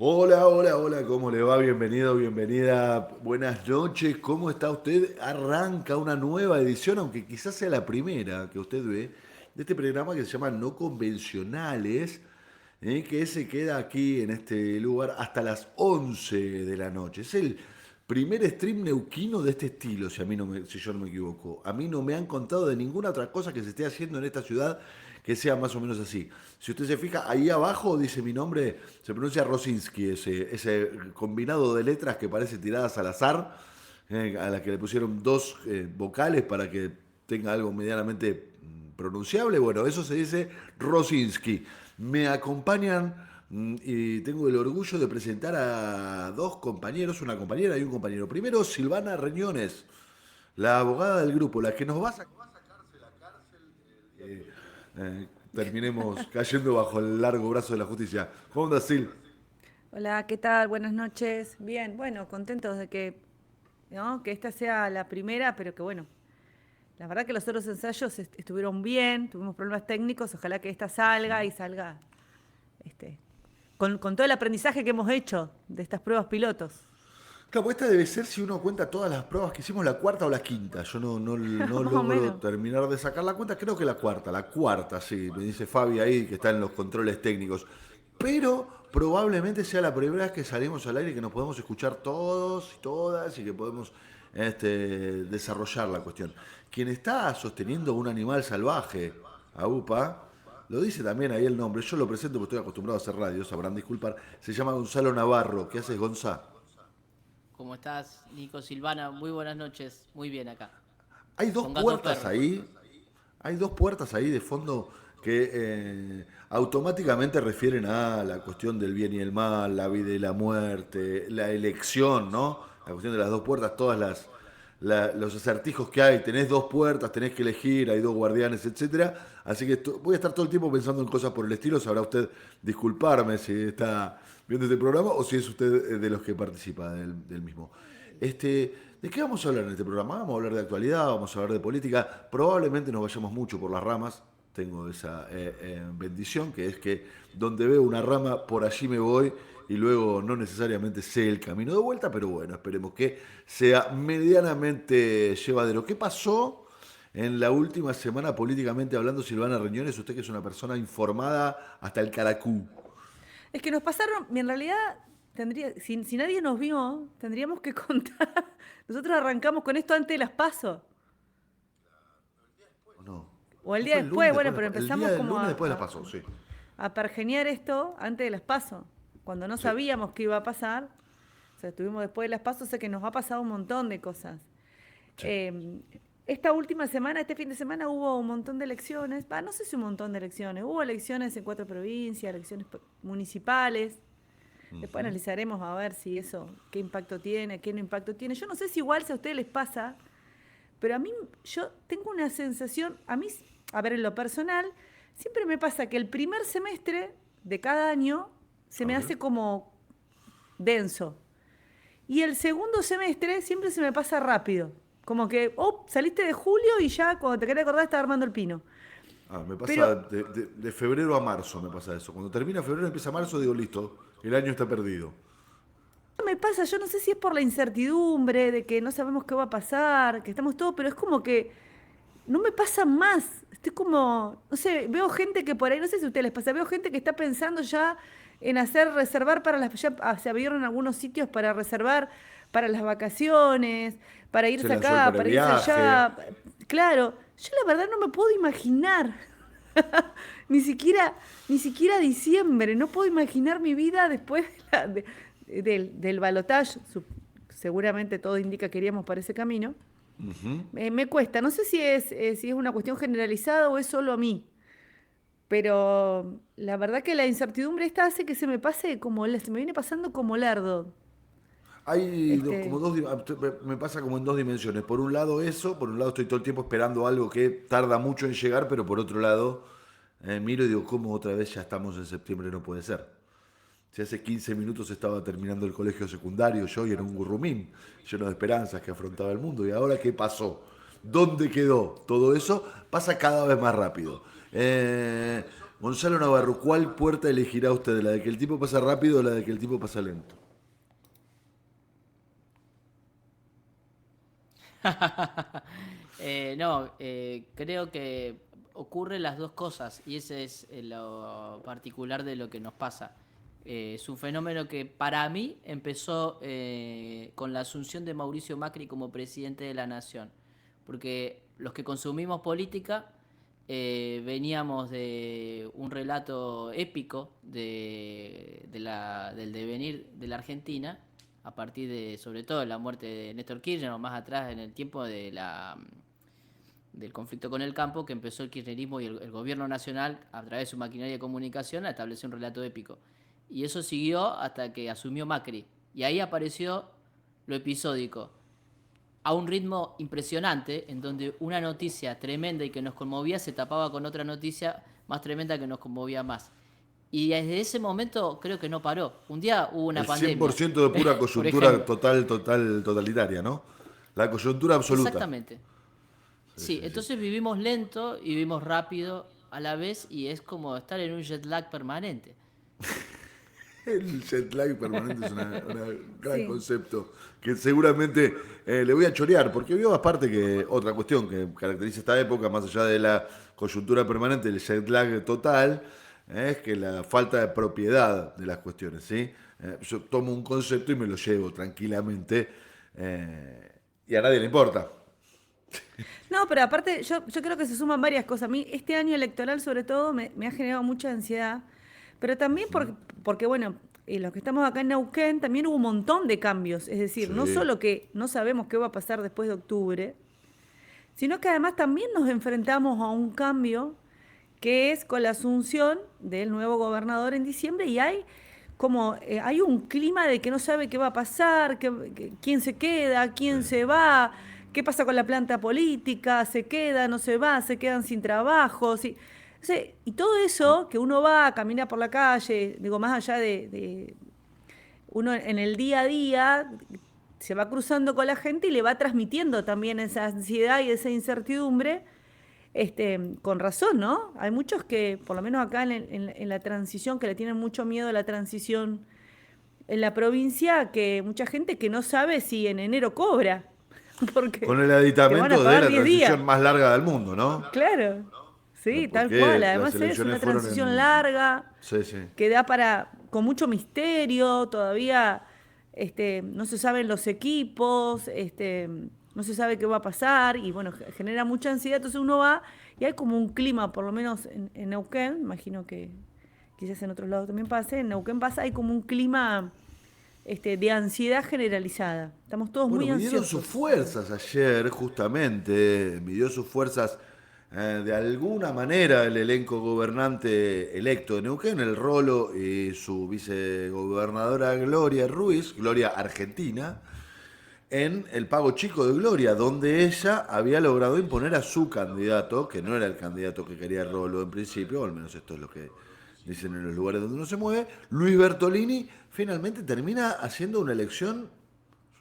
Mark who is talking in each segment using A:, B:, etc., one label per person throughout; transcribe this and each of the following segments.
A: Hola, hola, hola, ¿cómo le va? Bienvenido, bienvenida. Buenas noches, ¿cómo está usted? Arranca una nueva edición, aunque quizás sea la primera que usted ve, de este programa que se llama No Convencionales, que se queda aquí en este lugar hasta las 11 de la noche. Es el primer stream neuquino de este estilo, si yo no me equivoco. A mí no me han contado de ninguna otra cosa que se esté haciendo en esta ciudad que sea más o menos así. Si usted se fija, ahí abajo dice mi nombre, se pronuncia Rosinski, ese combinado de letras que parece tiradas al azar, a la que le pusieron dos vocales para que tenga algo medianamente pronunciable. Bueno, eso se dice Rosinski. Me acompañan y tengo el orgullo de presentar a dos compañeros, una compañera y un compañero. Primero, Silvana Reñones, la abogada del grupo, la que nos va a sacar de la cárcel terminemos cayendo bajo el largo brazo de la justicia. ¿Cómo andas, Sil?
B: Hola, ¿qué tal? Buenas noches. Bien, bueno, contentos de que, ¿no? Que esta sea la primera, pero que bueno, la verdad que los otros ensayos estuvieron bien, tuvimos problemas técnicos, ojalá que esta salga y salga este, con todo el aprendizaje que hemos hecho de estas pruebas pilotos.
A: Claro, esta debe ser, si uno cuenta todas las pruebas que hicimos, la cuarta o la quinta. Yo no
B: Más o
A: logro
B: menos.
A: terminar de sacar la cuenta, creo que la cuarta, sí, me dice Fabi ahí que está en los controles técnicos. Pero probablemente sea la primera vez que salimos al aire y que nos podemos escuchar todos y todas y que podemos desarrollar la cuestión. Quien está sosteniendo un animal salvaje, a UPA, lo dice también ahí el nombre, yo lo presento porque estoy acostumbrado a hacer radio, sabrán disculpar, se llama Gonzalo Navarro. ¿Qué haces, Gonza?
C: ¿Cómo estás, Nico Silvana? Muy buenas noches. Muy bien acá.
A: Hay dos
C: Con gatos
A: puertas
C: perros.
A: ahí, hay dos puertas ahí de fondo que automáticamente refieren a la cuestión del bien y el mal, la vida y la muerte, la elección, ¿no? La cuestión de las dos puertas, los acertijos que hay, tenés dos puertas, tenés que elegir, hay dos guardianes, etcétera. Así que voy a estar todo el tiempo pensando en cosas por el estilo. Sabrá usted disculparme si está viendo este programa o si es usted de los que participa del mismo. ¿De qué vamos a hablar en este programa? Vamos a hablar de actualidad, vamos a hablar de política. Probablemente nos vayamos mucho por las ramas. Tengo esa bendición, que es que donde veo una rama, por allí me voy y luego no necesariamente sé el camino de vuelta, pero bueno, esperemos que sea medianamente llevadero. ¿Qué pasó en la última semana políticamente hablando, Silvana Reñones? Usted que es una persona informada hasta el caracú.
B: Es que nos pasaron, en realidad, si nadie nos vio, tendríamos que contar. Nosotros arrancamos con esto antes de las PASO,
A: ¿O no?
B: o el
A: ¿No
B: día
A: fue el lunes
B: después,
A: después
B: bueno,
A: de
B: pero
A: el día
B: empezamos
A: del
B: como
A: lunes después de las pasó? Sí.
B: a pergeñar esto antes de las PASO, cuando no
A: Sí.
B: sabíamos qué iba a pasar. O sea, estuvimos después de las PASO, sé que nos ha pasado un montón de cosas.
A: Sí.
B: Eh, esta última semana, este fin de semana, hubo un montón de elecciones. No sé si un montón de elecciones. Hubo elecciones en 4 provincias, elecciones municipales. Después analizaremos a ver si eso, qué impacto tiene, qué no impacto tiene. Yo no sé si igual si a ustedes les pasa, pero a mí yo tengo una sensación, a mí, a ver, en lo personal, siempre me pasa que el primer semestre de cada año se
A: A
B: me
A: ver.
B: hace como denso. Y el segundo semestre siempre se me pasa rápido. Como que, oh, saliste de julio y ya cuando te querés acordar estaba armando el pino.
A: Me pasa
B: Pero
A: de febrero a marzo, me pasa eso. Cuando termina febrero, empieza marzo, digo, listo, el año está perdido.
B: no me pasa, yo no sé si es por la incertidumbre de que no sabemos qué va a pasar, que estamos todos, pero es como que no me pasa más. Estoy como, no sé, veo gente que por ahí, no sé si a ustedes les pasa, veo gente que está pensando ya en hacer reservar para las, ya se abrieron algunos sitios para reservar para las vacaciones, para
A: Se
B: irse
A: lanzó el
B: acá, para irse
A: previaje.
B: allá. Claro, yo la verdad no me puedo imaginar, ni siquiera, ni siquiera diciembre, no puedo imaginar mi vida después del balotaje. Seguramente todo indica que iríamos para ese camino. Me cuesta, no sé si es una cuestión generalizada o es solo a mí, pero la verdad que la incertidumbre esta hace que se me pase como, se me viene pasando como lardo.
A: Hay como
B: Este,
A: me pasa como en dos dimensiones. Por un lado eso, por un lado estoy todo el tiempo esperando algo que tarda mucho en llegar, pero por otro lado miro y digo, ¿cómo otra vez ya estamos en septiembre? No puede ser. Si hace 15 minutos estaba terminando el colegio secundario yo y era un gurrumín lleno de esperanzas que afrontaba el mundo. ¿Y ahora qué pasó? ¿Dónde quedó? Todo eso pasa cada vez más rápido. Gonzalo Navarro, ¿cuál puerta elegirá usted? ¿La de que el tipo pasa rápido o la de que el tipo pasa lento?
C: No, creo que ocurren las dos cosas y ese es lo particular de lo que nos pasa. Es un fenómeno que para mí empezó con la asunción de Mauricio Macri como presidente de la Nación, porque los que consumimos política veníamos de un relato épico del devenir de la Argentina a partir de, sobre todo, la muerte de Néstor Kirchner, o más atrás en el tiempo del conflicto con el campo, que empezó el kirchnerismo y el gobierno nacional, a través de su maquinaria de comunicación, a establecer un relato épico. Y eso siguió hasta que asumió Macri. Y ahí apareció lo episódico, a un ritmo impresionante, en donde una noticia tremenda y que nos conmovía se tapaba con otra noticia más tremenda que nos conmovía más. Y desde ese momento creo que no paró. Un día hubo una pandemia.
A: 100% de pura coyuntura totalitaria, ¿no? La coyuntura absoluta.
C: Exactamente. Sí, entonces vivimos lento y vivimos rápido a la vez y es como estar en un jet lag permanente.
A: El jet lag permanente es un gran
B: Sí.
A: concepto que seguramente le voy a chorear, porque veo aparte que otra cuestión que caracteriza esta época, más allá de la coyuntura permanente, el jet lag total, es que la falta de propiedad de las cuestiones, ¿sí? Yo tomo un concepto y me lo llevo tranquilamente y a nadie le importa.
B: No, pero aparte yo creo que se suman varias cosas. A mí este año electoral sobre todo me ha generado mucha ansiedad, pero también porque bueno, los que estamos acá en Neuquén también hubo un montón de cambios. Es decir, no
A: Sí.
B: solo que no sabemos qué va a pasar después de octubre, sino que además también nos enfrentamos a un cambio que es con la asunción del nuevo gobernador en diciembre y hay como hay un clima de que no sabe qué va a pasar, quién se queda, quién se va, qué pasa con la planta política, se queda, no se va, se quedan sin trabajo. Y todo eso que uno va, camina por la calle, digo, más allá de uno en el día a día se va cruzando con la gente y le va transmitiendo también esa ansiedad y esa incertidumbre, con razón, ¿no? Hay muchos que, por lo menos acá en la transición, que le tienen mucho miedo a la transición en la provincia, que mucha gente que no sabe si en enero cobra, porque
A: Con el
B: te van a
A: aditamento de
B: pagar
A: la
B: 10 días.
A: transición más larga del mundo, ¿no?
B: Claro, sí, tal
A: Porque
B: cual.
A: las
B: Además es
A: elecciones
B: una
A: fueron
B: transición
A: en...
B: larga,
A: Sí, sí.
B: que da con mucho misterio, todavía no se saben los equipos, no se sabe qué va a pasar y bueno, genera mucha ansiedad, entonces uno va y hay como un clima, por lo menos en Neuquén, imagino que quizás en otros lados también pase, en Neuquén pasa, hay como un clima de ansiedad generalizada, estamos todos
A: Bueno,
B: muy
A: midieron sus
B: ansiosos.
A: fuerzas ayer, justamente, midió sus fuerzas de alguna manera el elenco gobernante electo de Neuquén, el Rolo y su vicegobernadora Gloria Ruiz, Gloria Argentina, en el Pago Chico de Gloria, donde ella había logrado imponer a su candidato, que no era el candidato que quería Rolo en principio, o al menos esto es lo que dicen en los lugares donde uno se mueve. Luis Bertolini finalmente termina haciendo una elección.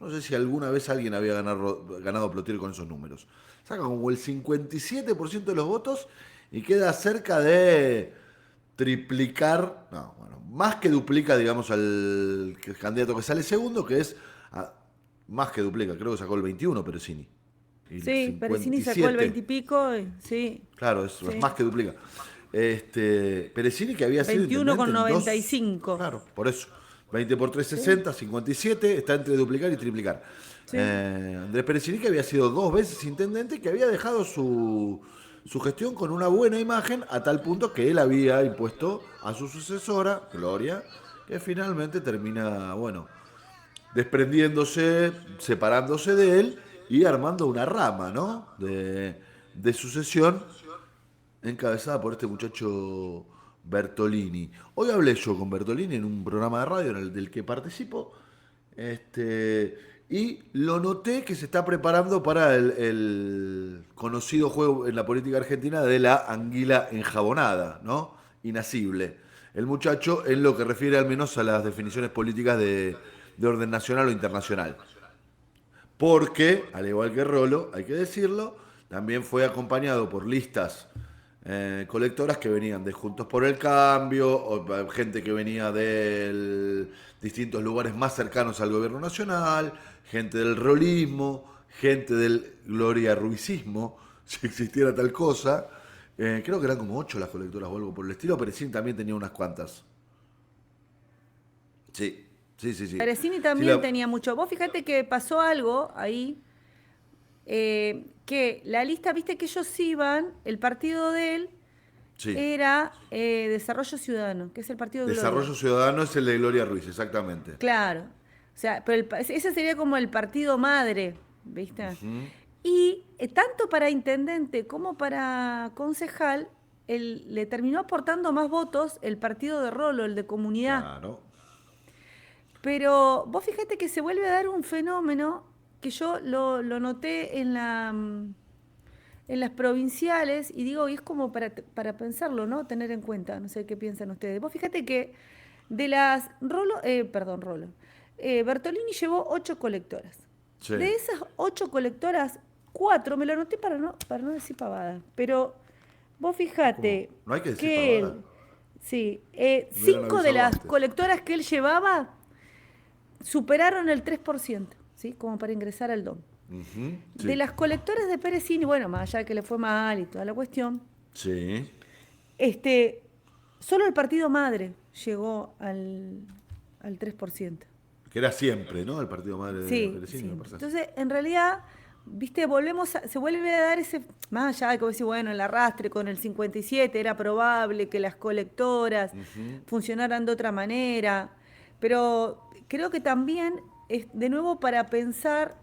A: No sé si alguna vez alguien había ganado Plotier con esos números. Saca como el 57% de los votos y queda cerca de triplicar, no, bueno, más que duplica, digamos, al candidato que sale segundo, que es más que duplica, creo que sacó el 21 Peresini. Y el
B: Sí, Peresini sacó el 20 y pico, sí,
A: Claro, es
B: sí.
A: más que duplica. Peresini que había sido
B: 21 con
A: intendente en
B: 95.
A: Claro, por eso. 20 por 3,
B: Sí,
A: 60, 57, está entre duplicar y triplicar.
B: sí.
A: Andrés Peresini que había sido 2 veces intendente, que había dejado su gestión con una buena imagen a tal punto que él había impuesto a su sucesora, Gloria, que finalmente termina, bueno, desprendiéndose, separándose de él y armando una rama, ¿no? De sucesión encabezada por este muchacho Bertolini. Hoy hablé yo con Bertolini en un programa de radio en el del que participo, y lo noté que se está preparando para el conocido juego en la política argentina de la anguila enjabonada, ¿no? Inasible. el muchacho en lo que refiere al menos a las definiciones políticas de orden nacional o internacional. Porque, al igual que Rolo, hay que decirlo, también fue acompañado por listas colectoras que venían de Juntos por el Cambio, o gente que venía de distintos lugares más cercanos al gobierno nacional, gente del rolismo, gente del Gloria Ruizismo, si existiera tal cosa. Creo que eran como 8 las colectoras o algo por el estilo, pero sí también tenía unas cuantas. Sí, sí, sí, sí.
B: Peresini
A: Sí,
B: también tenía mucho. Vos fíjate que pasó algo ahí, que la lista, viste que ellos iban, el partido de él
A: sí.
B: era Desarrollo Ciudadano, que es el partido de Gloria.
A: Desarrollo Ciudadano es el de Gloria Ruiz, exactamente.
B: Claro. O sea, pero ese sería como el partido madre, ¿viste?
A: Ujú.
B: Y tanto para intendente como para concejal, le terminó aportando más votos el partido de Rolo, el de comunidad.
A: Claro.
B: Pero vos fíjate que se vuelve a dar un fenómeno que yo lo noté en las provinciales y digo, y es como para pensarlo, ¿no? Tener en cuenta, no sé qué piensan ustedes. Vos fíjate que de las Rolo, Bertolini llevó 8 colectoras.
A: Sí.
B: De esas 8 colectoras, 4, me lo anoté para no decir pavada, pero vos fíjate
A: ¿Cómo? No hay que decir
B: que
A: pavada.
B: él, sí,
A: Me hubieran
B: 5 de
A: avisado
B: las
A: antes.
B: colectoras que él llevaba superaron el 3%, ¿sí? Como para ingresar al DOM.
A: Ujú,
B: De
A: sí.
B: las colectoras de Peresini, bueno, más allá de que le fue mal y toda la cuestión,
A: Sí.
B: este, solo el partido madre llegó al 3%.
A: Que era siempre, ¿no? El partido madre de
B: Sí,
A: Peresini, me
B: siempre.
A: parece.
B: Entonces, en realidad, viste, se vuelve a dar ese, más allá de que vos decís, bueno, el arrastre con el 57 era probable que las colectoras
A: Ujú.
B: funcionaran de otra manera, pero creo que también es de nuevo para pensar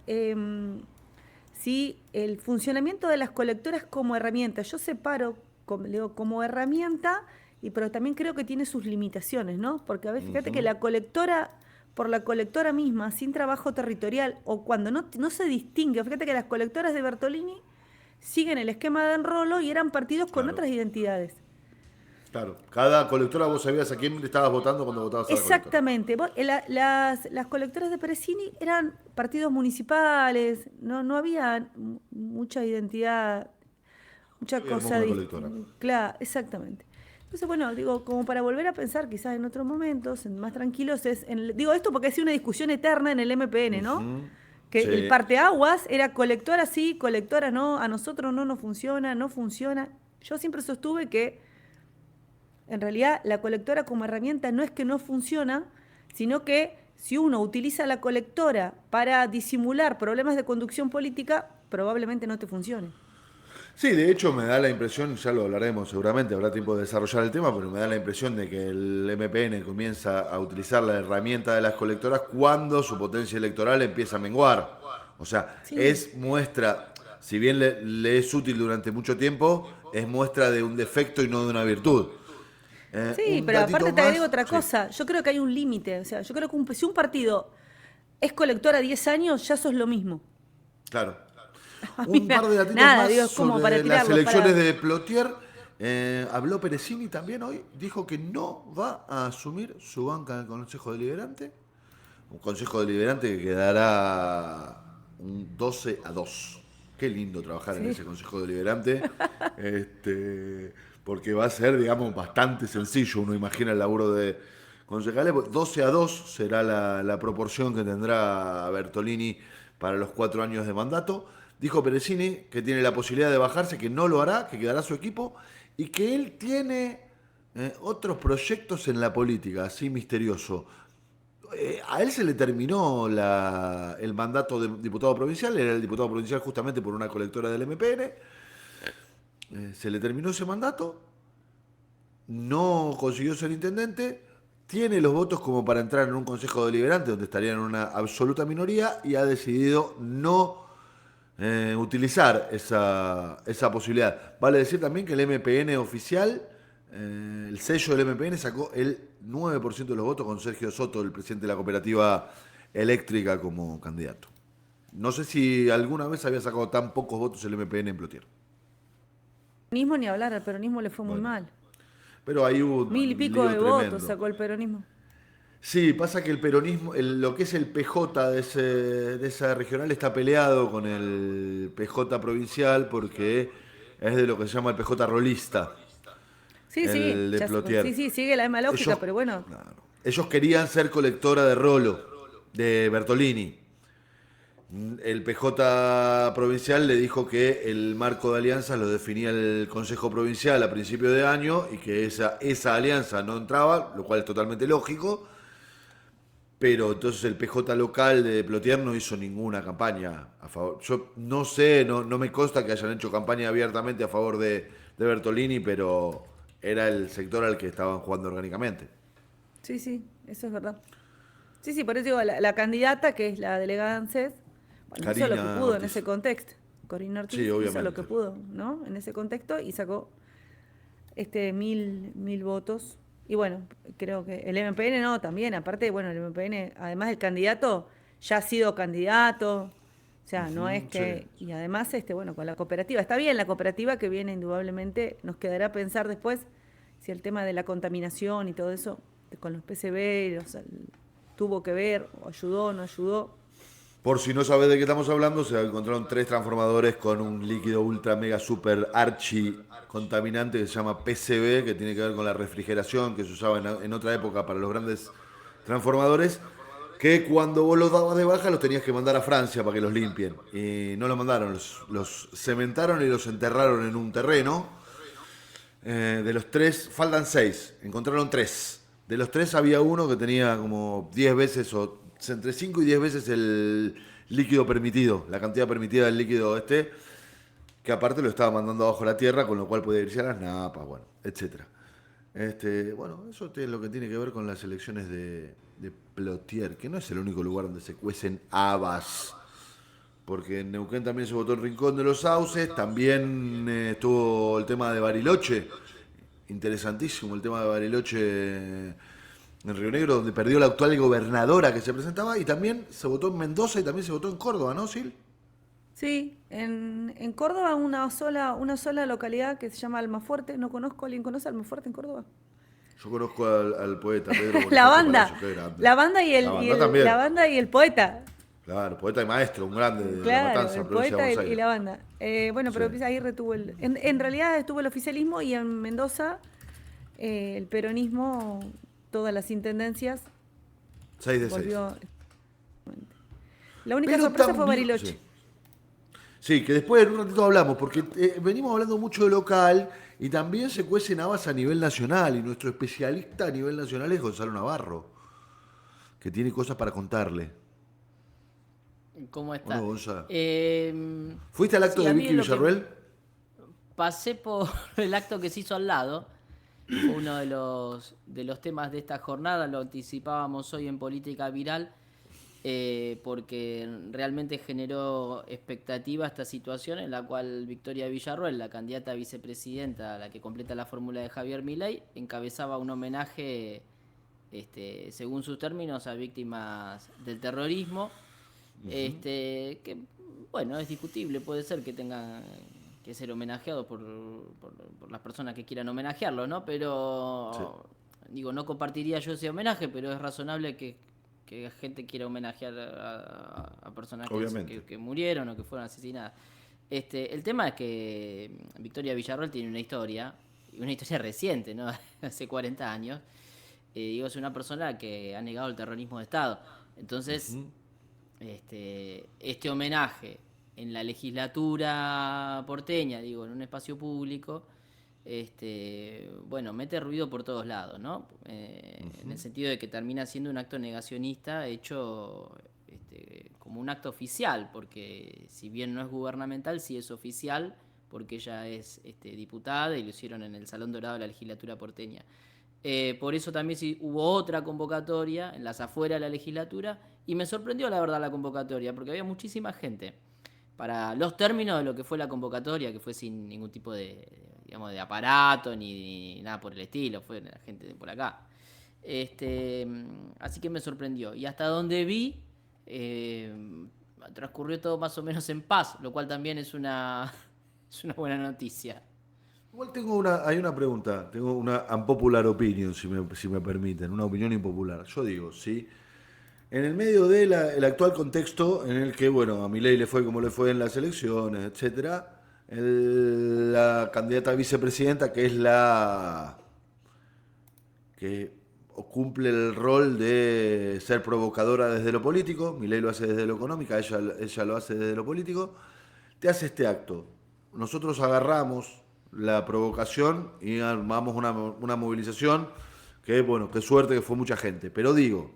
B: si el funcionamiento de las colectoras como herramienta, yo separo como herramienta, pero también creo que tiene sus limitaciones, ¿no? Porque a veces fíjate que
A: Ujú.
B: la colectora por la colectora misma, sin trabajo territorial, o cuando no se distingue. Fíjate que las colectoras de Bertolini siguen el esquema de enrolo y eran partidos con
A: Claro,
B: otras identidades.
A: claro. Cada colectora vos sabías a quién le estabas votando cuando votabas a la colectora.
B: Exactamente. Las colectoras de Peresini eran partidos municipales, no había mucha identidad, mucha
A: Hoy armamos
B: cosa
A: una colectora.
B: clara, exactamente. Entonces, bueno, digo, como para volver a pensar quizás en otros momentos, más tranquilos, digo esto porque ha sido una discusión eterna en el MPN, ¿no?
A: Ujú.
B: Que el
A: Sí.
B: parteaguas era colectora sí, colectora no, a nosotros no nos funciona, no funciona. Yo siempre sostuve que en realidad la colectora como herramienta no es que no funciona, sino que si uno utiliza la colectora para disimular problemas de conducción política, probablemente no te funcione.
A: Sí, de hecho me da la impresión, ya lo hablaremos seguramente, habrá tiempo de desarrollar el tema, pero me da la impresión de que el MPN comienza a utilizar la herramienta de las colectoras cuando su potencia electoral empieza a menguar. O sea,
B: Sí,
A: es muestra, si bien le es útil durante mucho tiempo, es muestra de un defecto y no de una virtud.
B: sí,
A: Un
B: pero
A: datito
B: aparte te agrego
A: más,
B: otra
A: sí,
B: cosa. Yo creo que hay un límite. O sea, yo creo que si un partido es colectora 10 años, ya sos lo mismo.
A: claro.
B: A mí
A: Un par de datitos
B: nada,
A: más
B: digo, es como para
A: sobre las
B: tirarlo,
A: elecciones
B: para...
A: de Plotier. Habló Peresini también hoy, dijo que no va a asumir su banca en el Consejo Deliberante. Un Consejo Deliberante que quedará un 12-2. Qué lindo trabajar en
B: Sí.
A: ese Consejo Deliberante, porque va a ser, digamos, bastante sencillo. Uno imagina el laburo de concejales. 12-2 será la proporción que tendrá Bertolini para los 4 años de mandato. Dijo Peresini que tiene la posibilidad de bajarse, que no lo hará, que quedará su equipo y que él tiene otros proyectos en la política, así misterioso. A él se le terminó el mandato de diputado provincial, era el diputado provincial justamente por una colectora del MPN. Se le terminó ese mandato, no consiguió ser intendente, tiene los votos como para entrar en un consejo deliberante donde estaría en una absoluta minoría y ha decidido no utilizar esa posibilidad. Vale decir también que el MPN oficial, el sello del MPN sacó el 9% de los votos con Sergio Soto, el presidente de la cooperativa eléctrica, como candidato. No sé si alguna vez había sacado tan pocos votos el MPN en Plotier.
B: Peronismo ni hablar, al peronismo le fue muy
A: Bueno,
B: mal.
A: Pero ahí hubo
B: Mil y
A: un
B: pico
A: lío
B: de votos
A: tremendo.
B: sacó el peronismo.
A: Sí, pasa que el peronismo, lo que es el PJ de esa regional está peleado con el PJ provincial porque es de lo que se llama el PJ rolista,
B: Sí, sí,
A: el de
B: sí,
A: Plotier.
B: sí, sigue la misma lógica,
A: Ellos,
B: pero bueno.
A: claro, ellos querían ser colectora de rolo, de Bertolini. El PJ provincial le dijo que el marco de alianzas lo definía el Consejo Provincial a principio de año y que esa alianza no entraba, lo cual es totalmente lógico. Pero entonces el PJ local de Plotier no hizo ninguna campaña a favor. Yo no sé, no me consta que hayan hecho campaña abiertamente a favor de Bertolini, pero era el sector al que estaban jugando orgánicamente.
B: Sí, sí, eso es verdad. Sí, sí, por eso digo, la candidata, que es la delegada ANSES, bueno, hizo lo que
A: Karina
B: pudo en ese
A: Ortiz.
B: contexto. Corina
A: Sí,
B: Ortiz hizo lo que
A: obviamente.
B: pudo, ¿no? En ese contexto y sacó mil votos. Y bueno, creo que el MPN no, también, aparte, bueno, el MPN, además del candidato, ya ha sido candidato. O sea, no es
A: Ujú, sí.
B: que. Y además, bueno, con la cooperativa. Está bien la cooperativa que viene, indudablemente. Nos quedará pensar después si el tema de la contaminación y todo eso, con los PCB, tuvo que ver, o ayudó, no ayudó.
A: Por si no sabes de qué estamos hablando, se encontraron 3 transformadores con un líquido ultra mega super archi contaminante que se llama PCB, que tiene que ver con la refrigeración que se usaba en otra época para los grandes transformadores, que cuando vos los dabas de baja los tenías que mandar a Francia para que los limpien. Y no los mandaron, los cementaron y los enterraron en un terreno. De los 3, faltan 6, encontraron 3. De los 3 había uno que tenía como 10 veces o entre 5 y 10 veces el líquido permitido, la cantidad permitida del líquido que aparte lo estaba mandando abajo la tierra, con lo cual podía irse a las napas, bueno, etcétera. Bueno, eso es lo que tiene que ver con las elecciones de Plotier, que no es el único lugar donde se cuecen habas, porque en Neuquén también se votó en Rincón de los Sauces, también estuvo el tema de Bariloche, interesantísimo el tema de Bariloche en Río Negro, donde perdió la actual gobernadora que se presentaba, y también se votó en Mendoza y también se votó en Córdoba, ¿no, Sil?
B: Sí, en Córdoba una sola localidad que se llama Almafuerte. No conozco, ¿alguien conoce Almafuerte en Córdoba?
A: Yo conozco al poeta Pedro
B: La
A: Bonifacio
B: banda,
A: Palacio, qué grande.
B: la banda
A: La banda
B: la
A: también,
B: banda y el poeta.
A: claro, poeta y maestro, un grande de La
B: Claro,
A: Matanza,
B: el
A: provincia de
B: poeta
A: Buenos
B: y
A: Aires.
B: la banda. Bueno,
A: Sí,
B: pero ahí retuvo en realidad estuvo el oficialismo y en Mendoza el peronismo, todas las intendencias,
A: 6 de 6.
B: volvió. La única
A: Pero
B: sorpresa fue
A: también,
B: Bariloche.
A: sí. Sí, que después en un ratito hablamos, porque venimos hablando mucho de local y también se cuecen habas a nivel nacional, y nuestro especialista a nivel nacional es Gonzalo Navarro, que tiene cosas para contarle.
C: ¿Cómo
A: ¿O no,
C: está?
A: Gonzalo?
C: Em,
A: ¿Fuiste al acto
C: sí,
A: de
C: a mí
A: Vicky
C: lo que
A: Villarruel?
C: pasé por el acto que se hizo al lado, fue uno de los temas de esta jornada, lo anticipábamos hoy en Política Viral, porque realmente generó expectativa esta situación en la cual Victoria Villarruel, la candidata a vicepresidenta, la que completa la fórmula de Javier Milei, encabezaba un homenaje, según sus términos, a víctimas del terrorismo, que bueno, es discutible, puede ser que tengan que ser homenajeados por las personas que quieran homenajearlo, ¿no?
A: Sí,
C: Pero digo, no compartiría yo ese homenaje, pero es razonable que gente quiera homenajear a personas
A: obviamente.
C: que murieron o que fueron asesinadas. El tema es que Victoria Villarroel tiene una historia reciente, ¿no? Hace 40 años. Digo, es una persona que ha negado el terrorismo de Estado. Entonces, este homenaje en la legislatura porteña, digo, en un espacio público, bueno, mete ruido por todos lados, ¿no? En el sentido de que termina siendo un acto negacionista hecho como un acto oficial, porque si bien no es gubernamental, sí es oficial, porque ella es diputada y lo hicieron en el Salón Dorado de la legislatura porteña. Por eso también sí, hubo otra convocatoria en las afueras de la legislatura y me sorprendió la verdad la convocatoria porque había muchísima gente. Para los términos de lo que fue la convocatoria, que fue sin ningún tipo digamos, de aparato ni nada por el estilo, fue la gente de por acá. Así que me sorprendió. Y hasta donde vi, transcurrió todo más o menos en paz, lo cual también es una, es una buena noticia.
A: Igual hay una pregunta, tengo una unpopular opinion, si me permiten, una opinión impopular. Yo digo, sí, en el medio del actual contexto en el que, bueno, a Milei le fue como le fue en las elecciones, etcétera, la candidata a vicepresidenta, que es la que cumple el rol de ser provocadora desde lo político, Milei lo hace desde lo económico, ella lo hace desde lo político, te hace este acto. Nosotros agarramos la provocación y armamos una movilización que, bueno, qué suerte que fue mucha gente. Pero digo,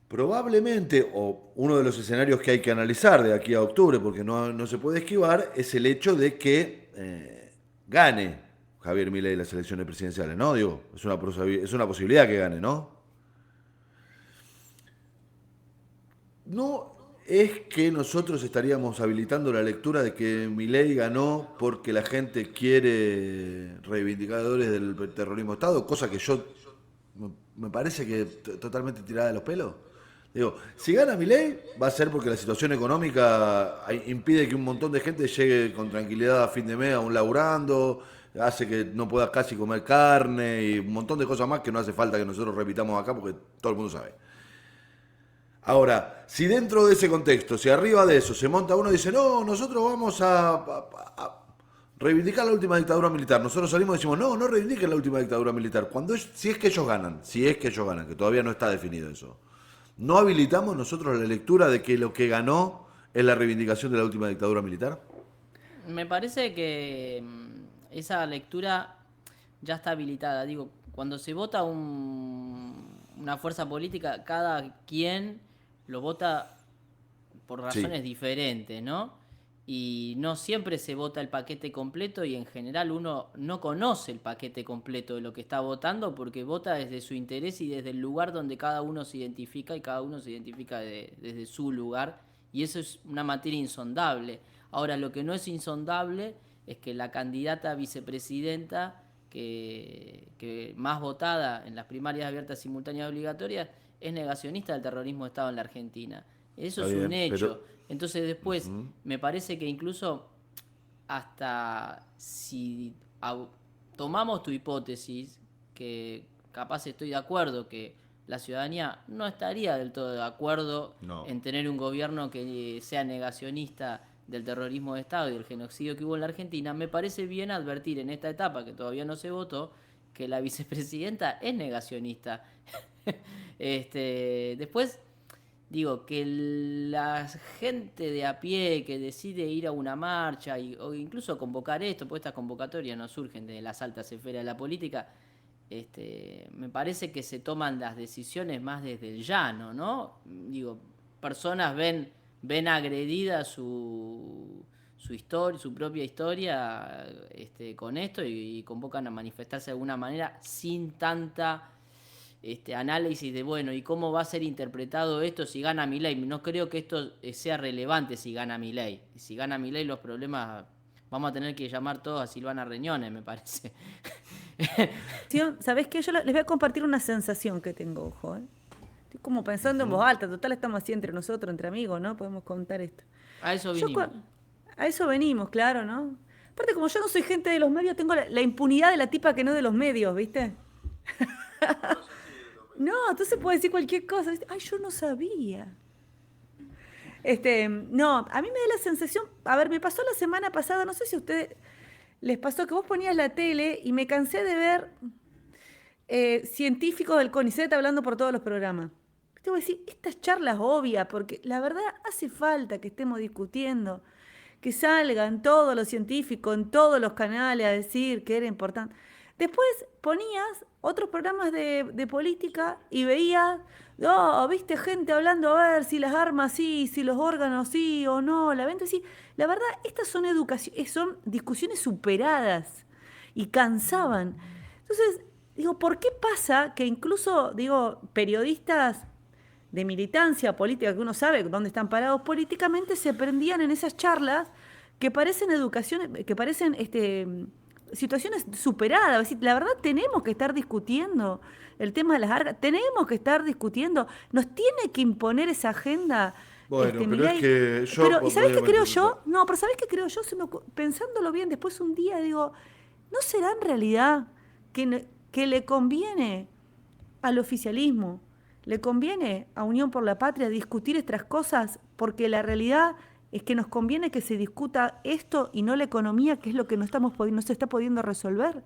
A: probablemente, o uno de los escenarios que hay que analizar de aquí a octubre, porque no se puede esquivar, es el hecho de que gane Javier Milei las elecciones presidenciales, ¿no? Digo, es una posibilidad que gane, ¿no? No es que nosotros estaríamos habilitando la lectura de que Milei ganó porque la gente quiere reivindicadores del terrorismo de Estado, cosa que me parece que totalmente tirada de los pelos. Digo, si gana Milei va a ser porque la situación económica impide que un montón de gente llegue con tranquilidad a fin de mes aún laburando, hace que no pueda casi comer carne y un montón de cosas más que no hace falta que nosotros repitamos acá porque todo el mundo sabe. Ahora, si dentro de ese contexto, si arriba de eso se monta uno y dice, no, nosotros vamos a reivindicar la última dictadura militar, nosotros salimos y decimos, no reivindiquen la última dictadura militar, si es que ellos ganan, que todavía no está definido eso, ¿no habilitamos nosotros la lectura de que lo que ganó es la reivindicación de la última dictadura militar?
C: Me parece que esa lectura ya está habilitada. Digo, cuando se vota una fuerza política, cada quien lo vota por razones diferentes, ¿no? Y no siempre se vota el paquete completo y en general uno no conoce el paquete completo de lo que está votando porque vota desde su interés y desde el lugar donde cada uno se identifica y cada uno se identifica desde su lugar y eso es una materia insondable. Ahora, lo que no es insondable es que la candidata a vicepresidenta que más votada en las primarias abiertas, simultáneas y obligatorias es negacionista del terrorismo de Estado en la Argentina. Eso es un hecho. Entonces después me parece que incluso hasta si tomamos tu hipótesis, que capaz estoy de acuerdo que la ciudadanía no estaría del todo de acuerdo en tener un gobierno que sea negacionista del terrorismo de Estado y del genocidio que hubo en la Argentina, me parece bien advertir en esta etapa que todavía no se votó que la vicepresidenta es negacionista. Después digo que la gente de a pie que decide ir a una marcha o incluso convocar esto, porque estas convocatorias no surgen de las altas esferas de la política, me parece que se toman las decisiones más desde el llano, ¿no? Digo, personas ven agredida su historia, su propia historia con esto y convocan a manifestarse de alguna manera sin tanta análisis de, bueno, ¿y cómo va a ser interpretado esto si gana Milei? No creo que esto sea relevante si gana Milei. Si gana Milei los problemas vamos a tener que llamar todos a Silvana Reñones, me parece.
B: ¿Sabés qué? Yo les voy a compartir una sensación que tengo, ojo, Estoy como pensando en voz alta, total estamos así entre nosotros, entre amigos, ¿no? Podemos contar esto.
C: A eso vinimos.
B: A eso venimos, claro, ¿no? Aparte, como yo no soy gente de los medios, tengo la impunidad de la tipa que no de los medios, ¿viste? No, entonces puede decir cualquier cosa. ¿Viste? Ay, yo no sabía. No, a mí me da la sensación, a ver, me pasó la semana pasada, no sé si a ustedes les pasó que vos ponías la tele y me cansé de ver científicos del CONICET hablando por todos los programas. Te voy a decir, estas charlas obvias, porque la verdad hace falta que estemos discutiendo, que salgan todos los científicos en todos los canales a decir que era importante. Después ponías otros programas de política y veías, viste gente hablando a ver si las armas sí, si los órganos sí o no, la venta sí. La verdad, estas son discusiones superadas y cansaban. Entonces, digo, ¿por qué pasa que incluso, periodistas de militancia política, que uno sabe dónde están parados políticamente, se prendían en esas charlas que parecen situaciones superadas? Es decir, la verdad tenemos que estar discutiendo el tema de las armas, tenemos que estar discutiendo, nos tiene que imponer esa agenda
A: Bueno, pero es
B: Milei.
A: que yo
B: Pero, ¿y sabés
A: voy a
B: qué creo
A: meter
B: yo? No, pero ¿sabés qué creo yo? Pensándolo bien, después un día digo, ¿no será en realidad que le conviene al oficialismo, le conviene a Unión por la Patria discutir estas cosas? Porque la realidad es que nos conviene que se discuta esto y no la economía, que es lo que no se está pudiendo resolver.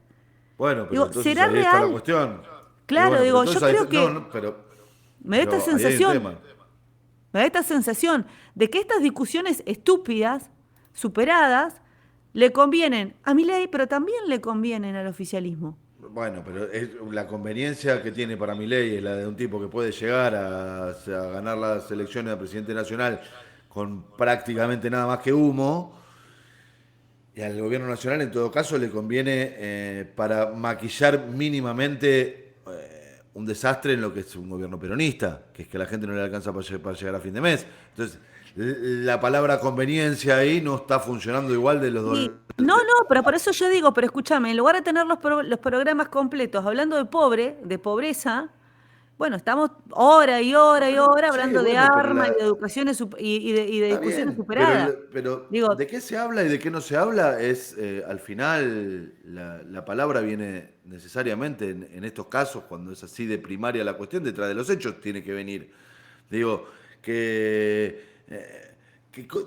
A: Bueno, pero
B: Digo,
A: entonces
B: ¿será
A: ahí está la
B: real?
A: cuestión. Y
B: Claro,
A: bueno, pero
B: digo,
A: entonces
B: yo
A: ahí
B: creo
A: no,
B: que
A: no,
B: me da esta
A: pero ahí hay un
B: sensación.
A: tema.
B: Me da esta sensación de que estas discusiones estúpidas, superadas, le convienen a Milei, pero también le convienen al oficialismo.
A: Bueno, pero la conveniencia que tiene para mi ley es la de un tipo que puede llegar a ganar las elecciones a presidente nacional con prácticamente nada más que humo. Y al gobierno nacional, en todo caso, le conviene para maquillar mínimamente un desastre en lo que es un gobierno peronista, que es que a la gente no le alcanza para llegar a fin de mes. Entonces, la palabra conveniencia ahí no está funcionando igual de los dos.
B: No, no, pero por eso yo digo, pero escúchame, en lugar de tener los programas completos hablando de pobreza, bueno, estamos hora y hora y hora
A: Sí,
B: hablando de
A: bueno, pero
B: armas y de educaciones y de
A: está
B: discusiones
A: bien, pero,
B: superadas.
A: pero
B: Digo,
A: de qué se habla y de qué no se habla es, al final, la palabra viene necesariamente en estos casos, cuando es así de primaria la cuestión, detrás de los hechos tiene que venir. Digo, que,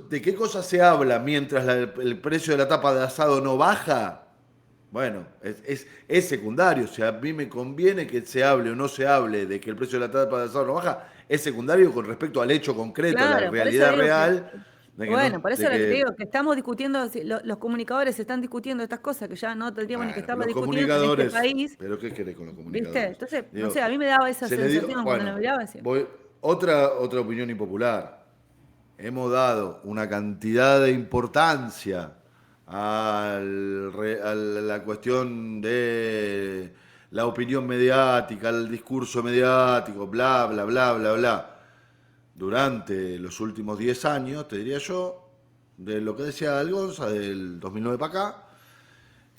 A: ¿de qué cosas se habla mientras el precio de la tapa de asado no baja? Bueno, es secundario. Si a mí me conviene que se hable o no se hable de que el precio de la tapa de asado no baja, es secundario con respecto al hecho concreto, a la
B: claro, por eso
A: realidad
B: digo que,
A: real, de que
B: bueno,
A: no,
B: por eso
A: de
B: lo que te
A: que,
B: digo, que estamos discutiendo, si los comunicadores están discutiendo estas cosas que ya no tendríamos ni que
A: bueno, pero
B: estarlas
A: los
B: discutiendo en este
A: comunicadores,
B: país,
A: pero ¿qué querés con los
B: ¿viste?
A: comunicadores?
B: Entonces, no sé,
A: Digo,
B: a mí me daba esa
A: se les dio,
B: sensación cuando lo
A: bueno,
B: miraba decía,
A: otra opinión impopular. Hemos dado una cantidad de importancia a la cuestión de la opinión mediática, al discurso mediático, bla, bla, bla, bla, bla. Durante los últimos 10 años, te diría yo, de lo que decía Algonza, del 2009 para acá,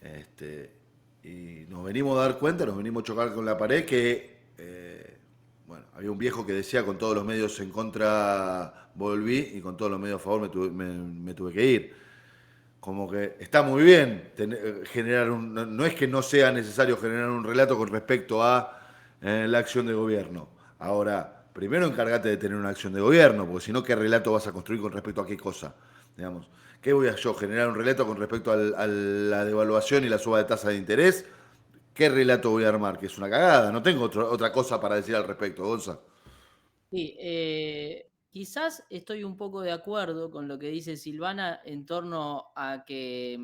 A: este, y nos venimos a dar cuenta, nos venimos a chocar con la pared que, bueno, había un viejo que decía con todos los medios en contra volví y con todos los medios a favor me tuve que ir. Como que está muy bien generar no es que no sea necesario generar un relato con respecto a la acción de gobierno. Ahora, primero encárgate de tener una acción de gobierno, porque si no, ¿qué relato vas a construir con respecto a qué cosa? Digamos, ¿qué voy a yo generar un relato con respecto a la devaluación y la suba de tasa de interés? ¿Qué relato voy a armar? Que es una cagada, no tengo otra cosa para decir al respecto, Gonza.
C: Sí, quizás estoy un poco de acuerdo con lo que dice Silvana en torno a que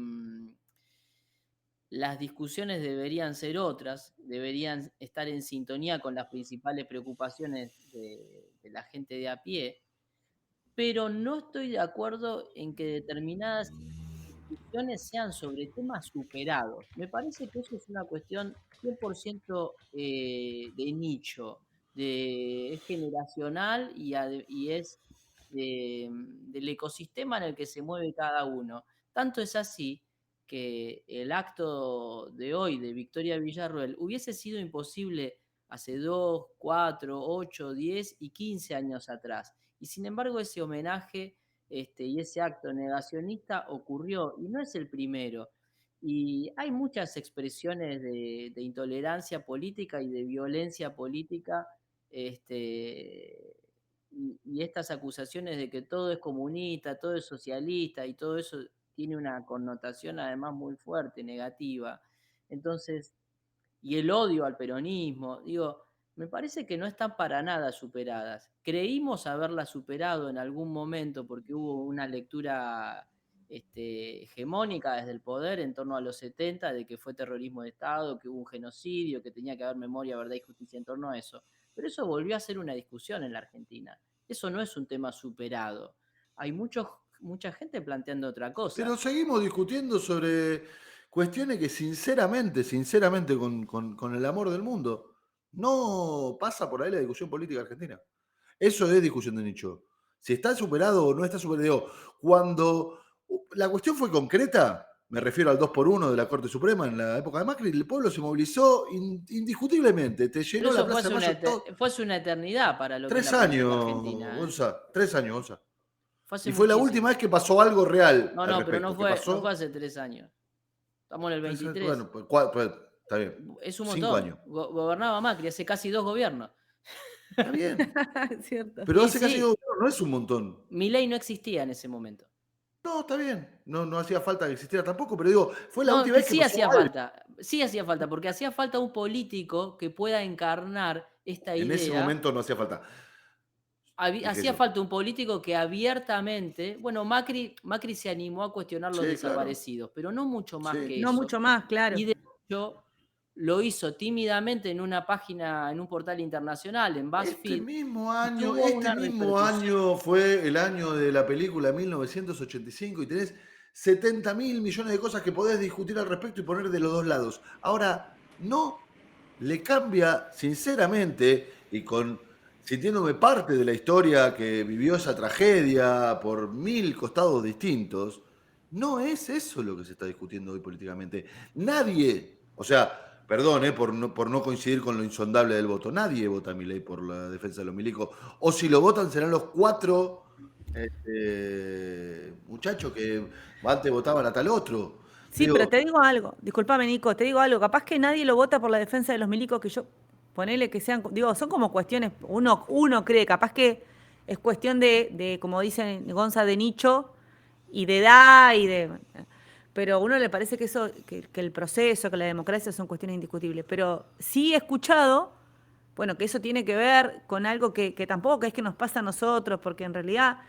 C: las discusiones deberían ser otras, deberían estar en sintonía con las principales preocupaciones de la gente de a pie, pero no estoy de acuerdo en que determinadas discusiones sean sobre temas superados. Me parece que eso es una cuestión 100% de nicho, es generacional y es del ecosistema en el que se mueve cada uno. Tanto es así que el acto de hoy de Victoria Villarruel hubiese sido imposible hace 2, 4, 8, 10 y 15 años atrás. Y sin embargo ese homenaje y ese acto negacionista ocurrió y no es el primero. Y hay muchas expresiones de intolerancia política y de violencia política, y estas acusaciones de que todo es comunista, todo es socialista y todo eso tiene una connotación además muy fuerte, negativa. Entonces, y el odio al peronismo, digo, me parece que no están para nada superadas. Creímos haberlas superado en algún momento porque hubo una lectura hegemónica desde el poder en torno a los 70 de que fue terrorismo de Estado, que hubo un genocidio, que tenía que haber memoria, verdad y justicia en torno a eso. Pero eso volvió a ser una discusión en la Argentina. Eso no es un tema superado. Hay mucha gente planteando otra cosa.
A: Pero seguimos discutiendo sobre cuestiones que sinceramente, con el amor del mundo, no pasa por ahí la discusión política argentina. Eso es discusión de nicho. Si está superado o no está superado. Cuando la cuestión fue concreta, me refiero al 2x1 de la Corte Suprema en la época de Macri, el pueblo se movilizó indiscutiblemente, te
C: Pero
A: llenó la
C: eso fue
A: Plaza
C: hace
A: de Mayo
C: fue hace una eternidad para lo que es
A: 3
C: la política
A: años,
C: argentina, ¿eh?
A: Gonza, 3 años, Gonza.
C: Fue hace
A: Y fue la última
C: muchísimo.
A: vez que pasó algo real
C: No,
A: al
C: no, pero
A: respecto. ¿Qué
C: no fue
A: pasó?
C: hace 3 años. Estamos en el 23.
A: Bueno, pues, está bien.
C: Es un
A: 5
C: montón.
A: años.
C: Gobernaba Macri hace casi 2 gobiernos.
A: Está bien.
B: Es cierto.
A: Pero
C: Y
A: hace casi 2
C: sí,
A: años no es un montón.
C: Milei no existía en ese momento.
A: No, está bien. No, no hacía falta que existiera tampoco, pero digo, fue la
C: No,
A: última
C: que
A: vez que
C: sí
A: pasó
C: hacía
A: algo.
C: falta. Sí hacía falta, porque hacía falta un político que pueda encarnar esta
A: En ese
C: idea.
A: momento no hacía falta. Dije
C: Hacía
A: yo.
C: falta un político que abiertamente, bueno, Macri se animó a cuestionar los
A: Sí, claro.
C: desaparecidos, pero no mucho más
A: Sí.
C: que
B: No
C: eso.
B: mucho más, claro.
C: Y de hecho lo hizo tímidamente en una página, en un portal internacional, en BuzzFeed, y tuvo
A: Este
C: una
A: mismo
C: repercusión.
A: año fue el año de la película 1985 y tenés 70.000 millones de cosas que podés discutir al respecto y poner de los dos lados. Ahora, no le cambia, sinceramente, y sintiéndome parte de la historia que vivió esa tragedia por 1000 costados distintos, no es eso lo que se está discutiendo hoy políticamente. Nadie, o sea, perdón, por no coincidir con lo insondable del voto, nadie vota a Milei por la defensa de los milicos. O si lo votan serán los 4 muchachos que antes votaban a tal otro.
B: Sí, pero
A: Digo,
B: te digo algo, discúlpame Nico, te digo algo, capaz que nadie lo vota por la defensa de los milicos, que yo, ponele que sean, digo, son como cuestiones, uno cree, capaz que es cuestión como dicen Gonza, de nicho y de edad pero a uno le parece que eso, que el proceso, que la democracia son cuestiones indiscutibles. Pero sí he escuchado, bueno, que eso tiene que ver con algo que tampoco es que nos pasa a nosotros, porque en realidad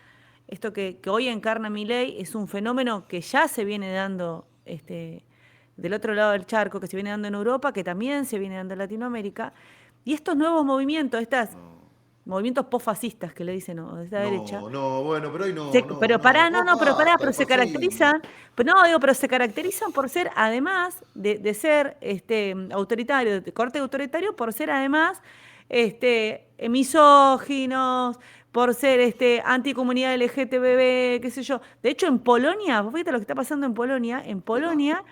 B: esto que hoy encarna Milei es un fenómeno que ya se viene dando del otro lado del charco, que se viene dando en Europa, que también se viene dando en Latinoamérica. Y estos nuevos movimientos, movimientos posfascistas que le dicen, o de esta derecha,
A: no, bueno, pero hoy
B: pero pará,
A: basta,
B: pero
A: el
B: se
A: fascismo.
B: caracterizan, pero se caracterizan por ser, además de ser autoritario, de corte autoritario, por ser además misóginos, por ser anticomunidad LGTB, qué sé yo. De hecho, en Polonia, vos fíjate lo que está pasando en
A: Pero,
B: Polonia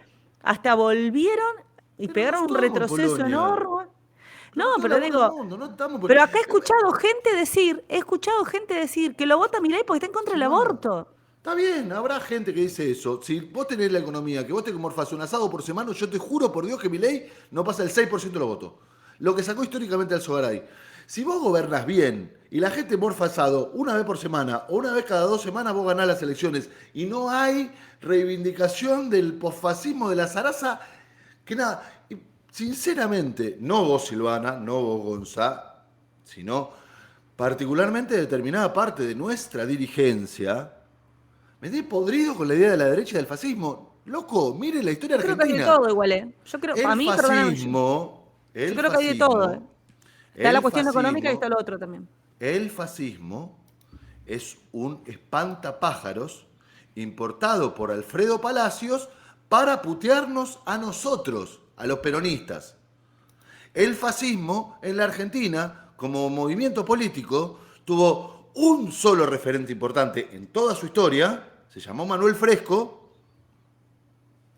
B: hasta volvieron y
A: pero no
B: pegaron un
A: estamos en
B: retroceso
A: Polonia.
B: enorme. No,
A: Pero en toda
B: pero
A: la boca del
B: digo,
A: mundo, no estamos.
B: pero acá he escuchado gente decir que lo vota Milei porque está en contra del
A: Bueno,
B: aborto.
A: está bien, habrá gente que dice eso. Si vos tenés la economía, que vos te morfás un asado por semana, yo te juro por Dios que mi ley no pasa el 6% de los votos. Lo que sacó históricamente al Sogaray. Si vos gobernás bien y la gente morfa asado una vez por semana o una vez cada 2 semanas, vos ganás las elecciones. Y no hay reivindicación del posfascismo de la zaraza, que nada. Y, sinceramente, no vos Silvana, no vos Gonzá, sino particularmente determinada parte de nuestra dirigencia, me di podrido con la idea de la derecha y del fascismo. Loco, mire la historia
B: Yo creo que hay de
A: argentina.
B: todo igual, ¿eh? Yo creo, para
A: El
B: mí, perdóname,
A: fascismo,
B: yo
A: el
B: creo que hay de todo, ¿eh?
A: fascismo,
B: Está la
A: el
B: cuestión económica y está
A: fascismo,
B: lo otro también.
A: el fascismo es un espantapájaros importado por Alfredo Palacios para putearnos a nosotros, a los peronistas. El fascismo en la Argentina, como movimiento político, tuvo un solo referente importante en toda su historia, se llamó Manuel Fresco,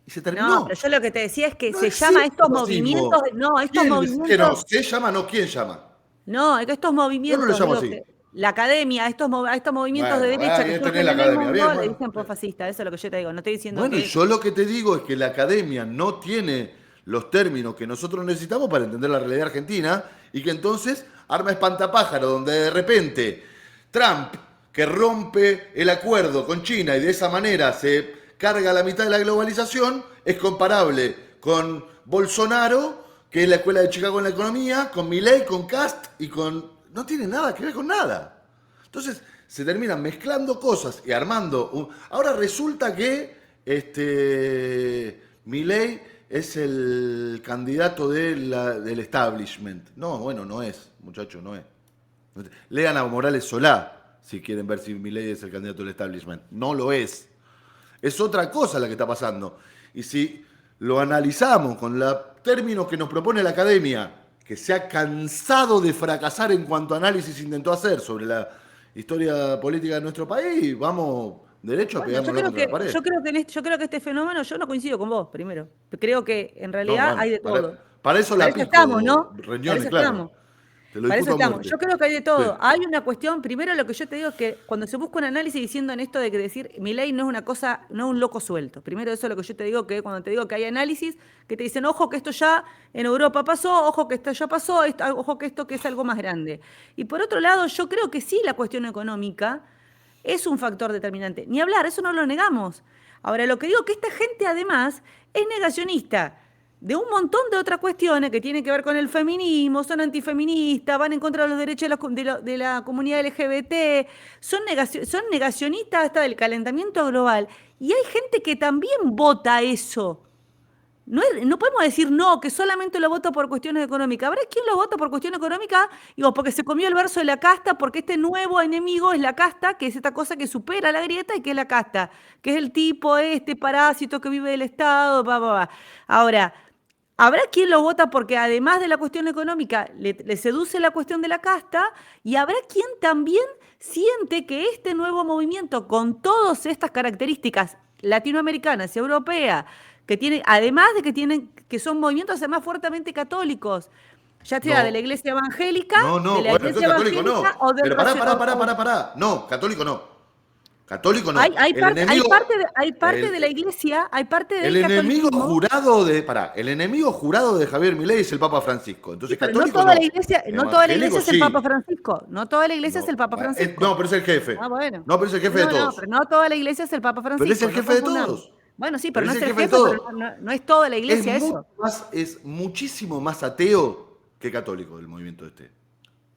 A: y se
B: No, pero
A: terminó.
B: yo lo que te decía es que
A: No
B: se llama
A: existe
B: estos
A: fascismo.
B: movimientos, no, estos
A: ¿Quién dice que no?
B: movimientos,
A: ¿Se llama? No, ¿quién llama?
B: no, es que estos
A: Yo no le
B: movimientos,
A: llamo
B: digo
A: así.
B: que la academia, a estos movimientos de
A: Bueno,
B: derecha
A: ahí
B: que
A: tenés
B: surgen
A: la
B: en el
A: academia. Bien,
B: mundo le
A: bueno.
B: dicen posfascista, eso es lo que yo te digo, no estoy diciendo
A: Bueno, y
B: que
A: yo lo que te digo es que la academia no tiene los términos que nosotros necesitamos para entender la realidad argentina y que entonces arma espantapájaro, donde de repente Trump, que rompe el acuerdo con China y de esa manera se carga la mitad de la globalización, es comparable con Bolsonaro, que es la escuela de Chicago en la economía, con Milei, con Cast y con... No tiene nada que ver con nada. Entonces se terminan mezclando cosas y armando... Ahora resulta que Milei es el candidato del establishment. No, bueno, no es, muchacho, no es. Lean a Morales Solá si quieren ver si Milei es el candidato del establishment. No lo es. Es otra cosa la que está pasando. Y si lo analizamos con los términos que nos propone la academia, que se ha cansado de fracasar en cuanto a análisis intentó hacer sobre la historia política de nuestro país, vamos derecho a
B: Bueno,
A: pegámoslo contra la pared.
B: yo creo que este fenómeno, yo no coincido con vos, primero. Creo que en
A: No,
B: realidad
A: bueno,
B: hay de todo.
A: para eso
B: Para
A: la
B: eso estamos,
A: pico,
B: ¿no? Para
A: Reñone,
B: eso
A: claro.
B: estamos.
A: Te lo
B: Para eso
A: discuto a
B: estamos.
A: muerte.
B: Yo creo que hay de
A: Sí.
B: todo. Hay una cuestión, primero lo que yo te digo es que cuando se busca un análisis diciendo en esto de que decir Milei no es una cosa, no es un loco suelto. Primero eso es lo que yo te digo, que cuando te digo que hay análisis, que te dicen, ojo que esto ya en Europa pasó, ojo que esto ya pasó, ojo que esto que es algo más grande. Y por otro lado, yo creo que sí la cuestión económica es un factor determinante. Ni hablar, eso no lo negamos. Ahora, lo que digo que esta gente además es negacionista de un montón de otras cuestiones que tienen que ver con el feminismo, son antifeministas, van en contra de los derechos de la comunidad LGBT, son negacionistas hasta del calentamiento global. Y hay gente que también vota eso. No podemos decir no, que solamente lo voto por cuestiones económicas. Habrá quien lo vota por cuestión económica, digo, porque se comió el verso de la casta, porque este nuevo enemigo es la casta, que es esta cosa que supera la grieta y que es la casta, que es el tipo este parásito que vive del Estado, Ahora, habrá quien lo vota porque además de la cuestión económica le seduce la cuestión de la casta y habrá quien también siente que este nuevo movimiento con todas estas características latinoamericanas y europeas, que tiene, además de que tienen, que son movimientos además fuertemente católicos, ya sea de la
A: No,
B: iglesia evangélica,
A: no,
B: de
A: no.
B: la
A: Bueno,
B: iglesia
A: entonces católico
B: evangélica
A: no.
B: o del
A: Pero pará. No, católico no. Católico no. El enemigo,
B: hay parte de la
A: el,
B: iglesia, hay parte
A: el
B: del
A: enemigo
B: catolicismo.
A: jurado de, pará, el enemigo jurado de Javier Milei es el Papa Francisco.
B: Sí,
A: Entonces,
B: pero no
A: católico
B: toda la
A: no.
B: iglesia, no toda la iglesia
A: Evangélico
B: es el Papa
A: sí.
B: Francisco. No toda la iglesia es el
A: No,
B: Papa Francisco.
A: no, pero es el jefe.
B: Ah, bueno.
A: No, pero es el jefe de
B: No,
A: todos.
B: pero no toda la iglesia es el Papa
A: Pero es
B: Francisco,
A: el
B: no
A: jefe de
B: confundamos.
A: todos.
B: Bueno, sí, pero
A: Pero
B: no
A: es
B: es
A: el
B: el
A: jefe de
B: jefe, pero
A: todos.
B: no es toda la
A: Es
B: iglesia
A: mucho
B: eso.
A: más, es muchísimo más ateo que católico el movimiento este.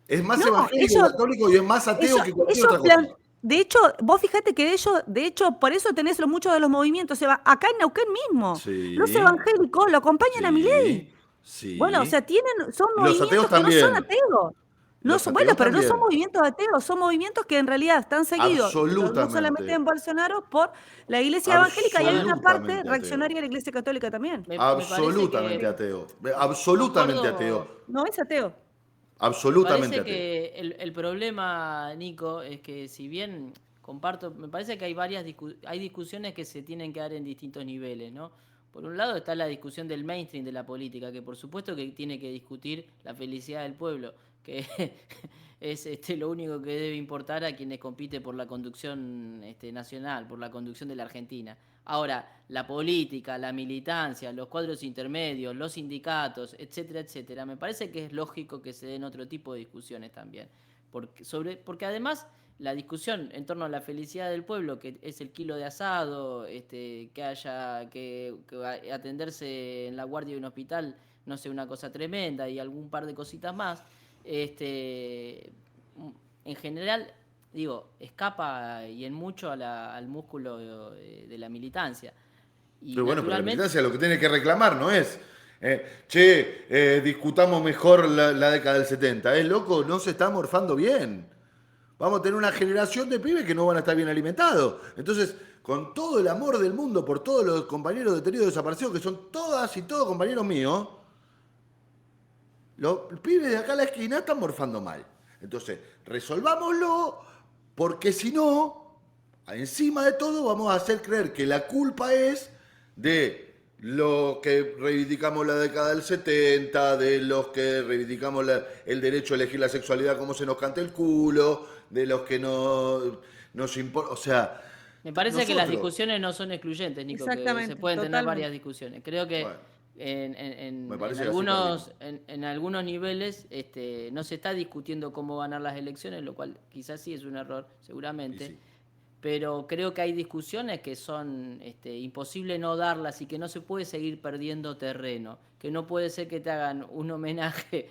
A: Es más
B: No,
A: evangélico que católico y es más ateo que cualquier otra cosa.
B: de hecho, vos fíjate que de hecho, por eso tenés muchos de los movimientos, acá en Neuquén mismo, los
A: Sí,
B: evangélicos lo acompañan a Milei.
A: sí,
B: Bueno, o sea,
A: sí.
B: son
A: Y los ateos
B: movimientos que no son
A: también.
B: ateos. No
A: Los
B: son, bueno,
A: ateos
B: pero no son
A: también.
B: movimientos ateos, son movimientos que en realidad están seguidos, no solamente
A: Absolutamente.
B: en Bolsonaro, por la iglesia evangélica y hay una parte
A: Absolutamente ateo.
B: reaccionaria de la iglesia católica también.
C: Me parece
A: Absolutamente
C: que
A: ateo. Absolutamente ateo.
C: concuerdo.
B: No es ateo.
C: Me
A: Absolutamente
C: parece
A: ateo.
C: que el problema, Nico, es que si bien comparto, me parece que hay hay discusiones que se tienen que dar en distintos niveles, ¿no? Por un lado está la discusión del mainstream de la política, que por supuesto que tiene que discutir la felicidad del pueblo, que es lo único que debe importar a quienes compiten por la conducción nacional, por la conducción de la Argentina. Ahora, la política, la militancia, los cuadros intermedios, los sindicatos, etcétera, etcétera, me parece que es lógico que se den otro tipo de discusiones también. Porque además la discusión en torno a la felicidad del pueblo, que es el kilo de asado, que haya que atenderse en la guardia de un hospital, no sé, una cosa tremenda y algún par de cositas más, en general, digo, escapa y en mucho al músculo de la militancia. Y
A: Pero bueno, pero la
C: naturalmente,
A: militancia lo que tiene que reclamar no es, discutamos mejor la década del 70. Es loco, no se está morfando bien. Vamos a tener una generación de pibes que no van a estar bien alimentados. Entonces, con todo el amor del mundo por todos los compañeros detenidos desaparecidos, que son todas y todos compañeros míos, los pibes de acá a la esquina están morfando mal. Entonces, resolvámoslo, porque si no, encima de todo vamos a hacer creer que la culpa es de los que reivindicamos la década del 70, de los que reivindicamos el derecho a elegir la sexualidad como se nos cante el culo, de los que no nos importa. O sea,
C: me parece que las
A: nosotros.
C: discusiones no son excluyentes, Nico, que se
B: Exactamente,
C: pueden tener varias
B: totalmente.
C: discusiones. Creo que
A: Bueno, me parece que así
C: algunos,
A: perdimos.
C: en algunos niveles no se está discutiendo cómo ganar las elecciones, lo cual quizás sí es un error, seguramente.
A: Y sí.
C: Pero creo que hay discusiones que son imposible no darlas y que no se puede seguir perdiendo terreno, que no puede ser que te hagan un homenaje,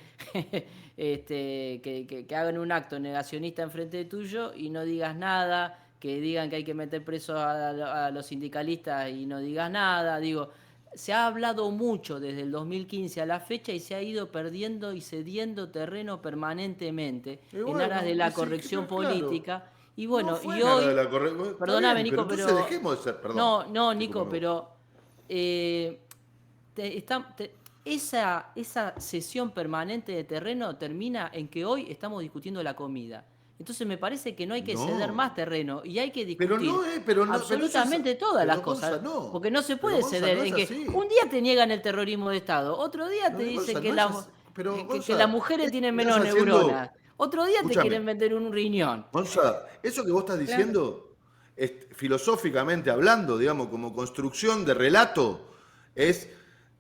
C: que hagan un acto negacionista enfrente de tuyo y no digas nada, que digan que hay que meter presos a los sindicalistas y no digas nada. Digo, se ha hablado mucho desde el 2015 a la fecha y se ha ido perdiendo y cediendo terreno permanentemente
A: Y
C: en
A: bueno,
C: aras de la
A: sí,
C: corrección
A: claro.
C: política. Y
A: No
C: bueno,
A: fue
C: y
A: nada
C: hoy,
A: de la corrección. Está
C: perdóname
A: bien, pero
C: Nico,
A: entonces
C: pero
A: dejemos de ser, perdón.
C: no, Nico,
A: Discúlpame.
C: pero eh, esa cesión permanente de terreno termina en que hoy estamos discutiendo la comida. Entonces me parece que no hay que ceder
A: No.
C: más terreno y hay que
A: Pero
C: discutir
A: no es, pero no, pero eso
C: absolutamente todas las
A: pero Gonza,
C: cosas,
A: no.
C: porque no se
A: Pero
C: puede
A: Gonza,
C: ceder
A: no
C: en
A: es
C: que
A: así.
C: un día te niegan el terrorismo de Estado, otro día
A: No,
C: te dicen
A: Gonza,
C: que,
A: no es así. Pero
C: que las
A: Gonza,
C: mujeres
A: esto
C: tienen
A: que estás
C: menos
A: haciendo,
C: neuronas, otro día te
A: escúchame,
C: quieren vender un riñón.
A: Gonza, eso que vos estás
B: Claro.
A: diciendo, filosóficamente hablando, digamos, como construcción de relato, es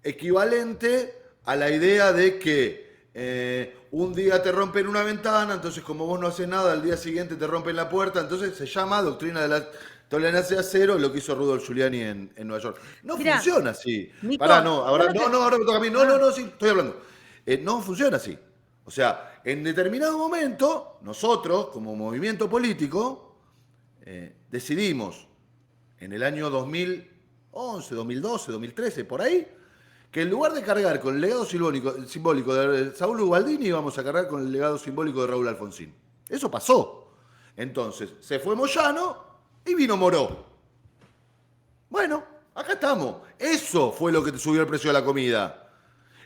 A: equivalente a la idea de que un día te rompen una ventana, entonces como vos no haces nada, al día siguiente te rompen la puerta, entonces se llama doctrina de la tolerancia cero, lo que hizo Rudolf Giuliani en Nueva York. No
B: Mira,
A: funciona así. Pará,
B: Nico,
A: no,
B: yo
A: ahora
B: lo que...
A: no, ahora me toca a mí. No, no,
B: Ah,
A: no, sí, estoy hablando. No funciona así. O sea, en determinado momento, nosotros, como movimiento político, decidimos en el año 2011, 2012, 2013, por ahí, que en lugar de cargar con el legado simbólico de Saúl Ubaldini, íbamos a cargar con el legado simbólico de Raúl Alfonsín. Eso pasó. Entonces, se fue Moyano y vino Moró. Bueno, acá estamos. Eso fue lo que te subió el precio de la comida.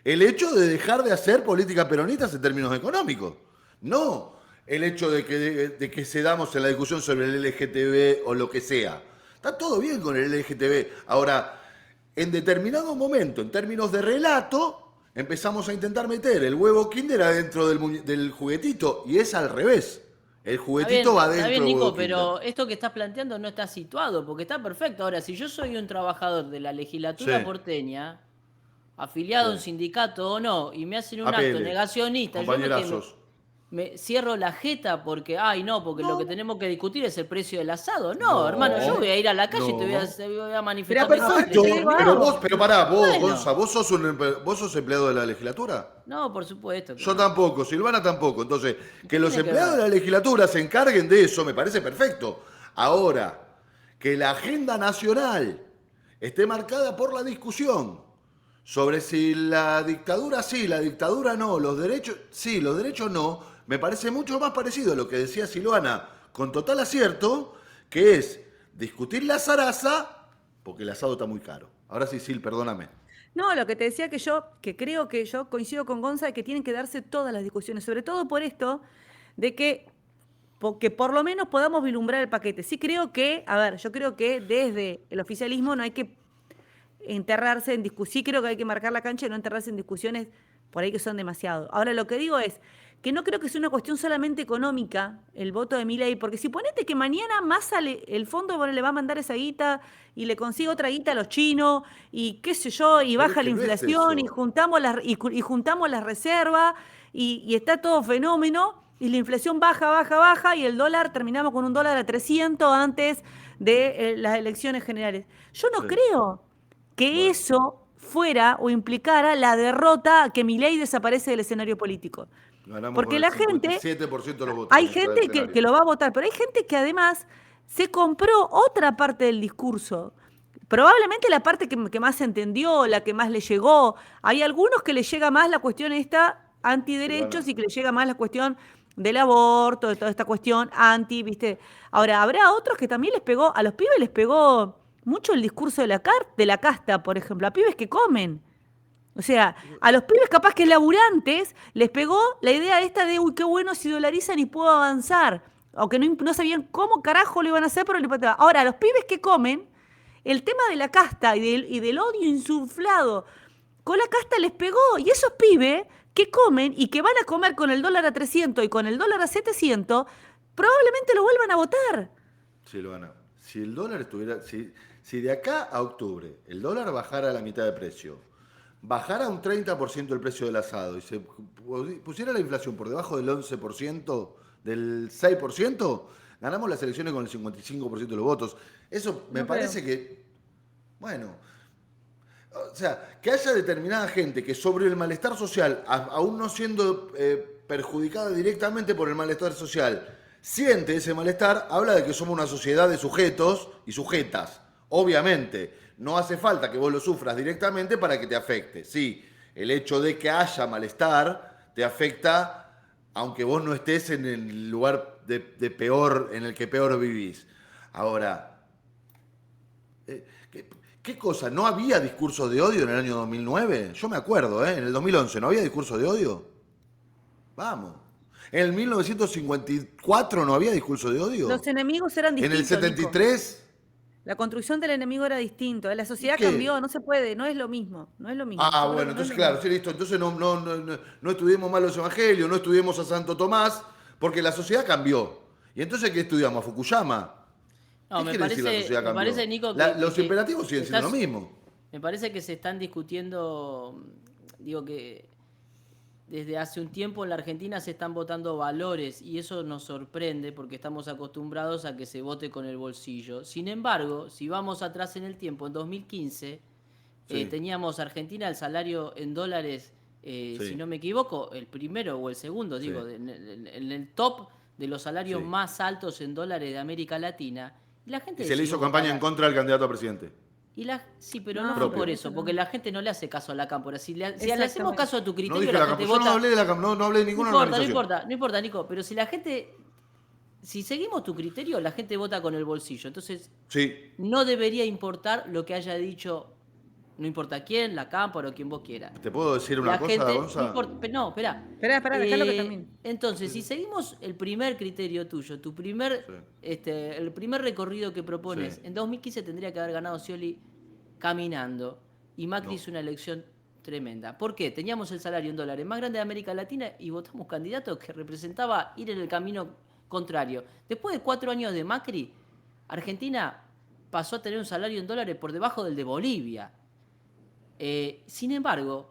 A: El hecho de dejar de hacer políticas peronistas en términos económicos. No el hecho de que cedamos en la discusión sobre el LGTB o lo que sea. Está todo bien con el LGTB. Ahora, en determinado momento, en términos de relato, empezamos a intentar meter el huevo Kinder adentro del juguetito. Y es al revés. El juguetito va
C: Está
A: dentro
C: bien,
A: del
C: Nico,
A: huevo Kinder.
C: pero esto que estás planteando no está situado, porque está perfecto. Ahora, si yo soy un trabajador de la
A: Sí,
C: legislatura porteña, afiliado a un
A: sí.
C: sindicato o no, y me hacen un acto
A: APL,
C: negacionista, yo
A: compañerazos.
C: me cierro la jeta porque, ay, no, porque lo que
A: No,
C: tenemos que discutir es el precio del asado. No, hermano, yo
A: no,
C: voy a ir a la calle y
A: no.
C: te voy a
B: pero
C: manifestar mi
B: aparte
C: malestar y
B: te
A: Perfecto,
B: digo
A: pero
B: algo.
A: vos, pero pará, vos,
C: Bueno,
A: Gonza, vos sos empleado de la legislatura.
C: no, por supuesto que
A: Yo
C: no.
A: tampoco, Silvana tampoco. Entonces, que
C: ¿Qué
A: los
C: tiene que
A: empleados
C: ver?
A: de la legislatura se encarguen de eso me parece perfecto. Ahora, que la agenda nacional esté marcada por la discusión sobre si la dictadura sí, la dictadura no, los derechos sí, los derechos no, me parece mucho más parecido a lo que decía Silvana con total acierto, que es discutir la zaraza porque el asado está muy caro. Ahora sí, Sil, perdóname.
B: No, lo que te decía que creo que yo coincido con Gonza de que tienen que darse todas las discusiones, sobre todo por esto de que por lo menos podamos vislumbrar el paquete. Sí creo que, a ver, yo creo que desde el oficialismo no hay que enterrarse en discusiones, sí creo que hay que marcar la cancha y no enterrarse en discusiones por ahí que son demasiado. Ahora, lo que digo es que no creo que sea una cuestión solamente económica el voto de Milei, porque si ponete que mañana Massa el fondo bueno, le va a mandar esa guita y le consigue otra guita a los chinos y qué sé yo, y
A: Pero es
B: baja la
A: que no es
B: inflación y
A: eso.
B: juntamos y juntamos las reservas y está todo fenómeno y la inflación baja, baja, baja y el dólar, terminamos con un dólar a 300 antes de las elecciones generales. Yo no
A: Sí,
B: creo que
A: bueno.
B: eso fuera o implicara la derrota, que Milei desaparece del escenario político.
A: Ganamos con
B: Porque
A: el
B: la gente,
A: 57% de los votos,
B: hay
A: como está el
B: gente que
A: escenario.
B: lo va a votar, pero hay gente que además se compró otra parte del discurso. Probablemente la parte que más se entendió, la que más le llegó. Hay algunos que le llega más la cuestión esta
A: Silvana.
B: antiderechos y que le llega más la cuestión del aborto, de toda esta cuestión anti, ¿viste? Ahora, habrá otros que también les pegó, a los pibes les pegó mucho el discurso de la casta, por ejemplo, a pibes que comen. O sea, a los pibes capaz que laburantes les pegó la idea esta de, uy, qué bueno si dolarizan y puedo avanzar. O que no sabían cómo carajo lo iban a hacer, pero le pateaba. Ahora, a los pibes que comen, el tema de la casta y del odio insuflado con la casta les pegó. Y esos pibes que comen y que van a comer con el dólar a 300 y con el dólar a 700, probablemente lo vuelvan a votar.
A: Silvana, si el dólar estuviera, si de acá a octubre el dólar bajara a la mitad de precio, bajara un 30% el precio del asado y se pusiera la inflación por debajo del 11%, del 6%, ganamos las elecciones con el 55% de los votos. Eso me
B: No creo.
A: parece que, bueno, o sea, que haya determinada gente que sobre el malestar social, aún no siendo perjudicada directamente por el malestar social, siente ese malestar, habla de que somos una sociedad de sujetos y sujetas. Obviamente, no hace falta que vos lo sufras directamente para que te afecte. Sí, el hecho de que haya malestar te afecta aunque vos no estés en el lugar de peor, en el que peor vivís. Ahora, ¿qué cosa? ¿No había discursos de odio en el año 2009? Yo me acuerdo, ¿eh? En el 2011, ¿no había discursos de odio? Vamos. En el 1954 no había discurso de odio.
B: Los enemigos eran
A: En el
B: distintos, Nico.
A: 73,
B: La construcción del enemigo era distinto. La sociedad
A: ¿qué?
B: cambió, no se puede, no es lo mismo. No es lo mismo.
A: Ah,
B: Yo creo
A: bueno,
B: que no es
A: entonces
B: lo
A: claro,
B: mismo.
A: sí, listo. Entonces no estudiemos más los evangelios, no estudiemos a Santo Tomás, porque la sociedad cambió. ¿Y entonces qué estudiamos? ¿A Fukuyama?
C: No,
A: ¿Qué quiere decir la sociedad
C: me
A: cambió?
C: parece, Nico,
A: Los imperativos siguen siendo lo mismo.
C: me parece que se están discutiendo, digo que desde hace un tiempo en la Argentina se están votando valores y eso nos sorprende porque estamos acostumbrados a que se vote con el bolsillo. Sin embargo, si vamos atrás en el tiempo, en 2015
A: Sí.
C: teníamos Argentina el salario en dólares,
A: Sí.
C: si no me equivoco, el primero o el segundo, digo,
A: Sí.
C: en el top de los salarios
A: Sí.
C: más altos en dólares de América Latina. Y la gente
A: Y se le hizo
C: decidió
A: campaña
C: votar
A: en contra del candidato a presidente.
C: Sí, pero
B: No,
C: no fue
A: pero
C: por
B: eso
C: eso,
B: no.
C: porque la gente no le hace caso a la cámpora. Si le hacemos
B: Exactamente.
C: caso a tu
A: No
C: criterio,
A: dije
C: la
A: la
C: gente
A: cámpora. Yo
C: vota.
A: no hablé de la cámpora, no hablé de
C: No
A: ninguna
C: importa, no
A: organización.
C: importa, no importa, Nico. Pero si la gente, si seguimos tu criterio, la gente vota con el bolsillo. Entonces,
A: Sí.
C: no debería importar lo que haya dicho, no importa quién, la cámpora o quien vos quieras.
A: ¿Te puedo decir una
C: La
A: cosa,
C: gente,
A: Gonza?
C: no importa, no, espera.
B: Esperá, dejalo que termine.
C: Entonces, si seguimos el primer criterio tuyo, tu primer,
A: Sí.
C: el primer recorrido que propones,
A: Sí.
C: en 2015 tendría que haber ganado Scioli caminando y Macri
A: No.
C: hizo una elección tremenda. ¿Por qué? Teníamos el salario en dólares más grande de América Latina y votamos candidatos que representaba ir en el camino contrario. Después de 4 años de Macri, Argentina pasó a tener un salario en dólares por debajo del de Bolivia. Sin embargo,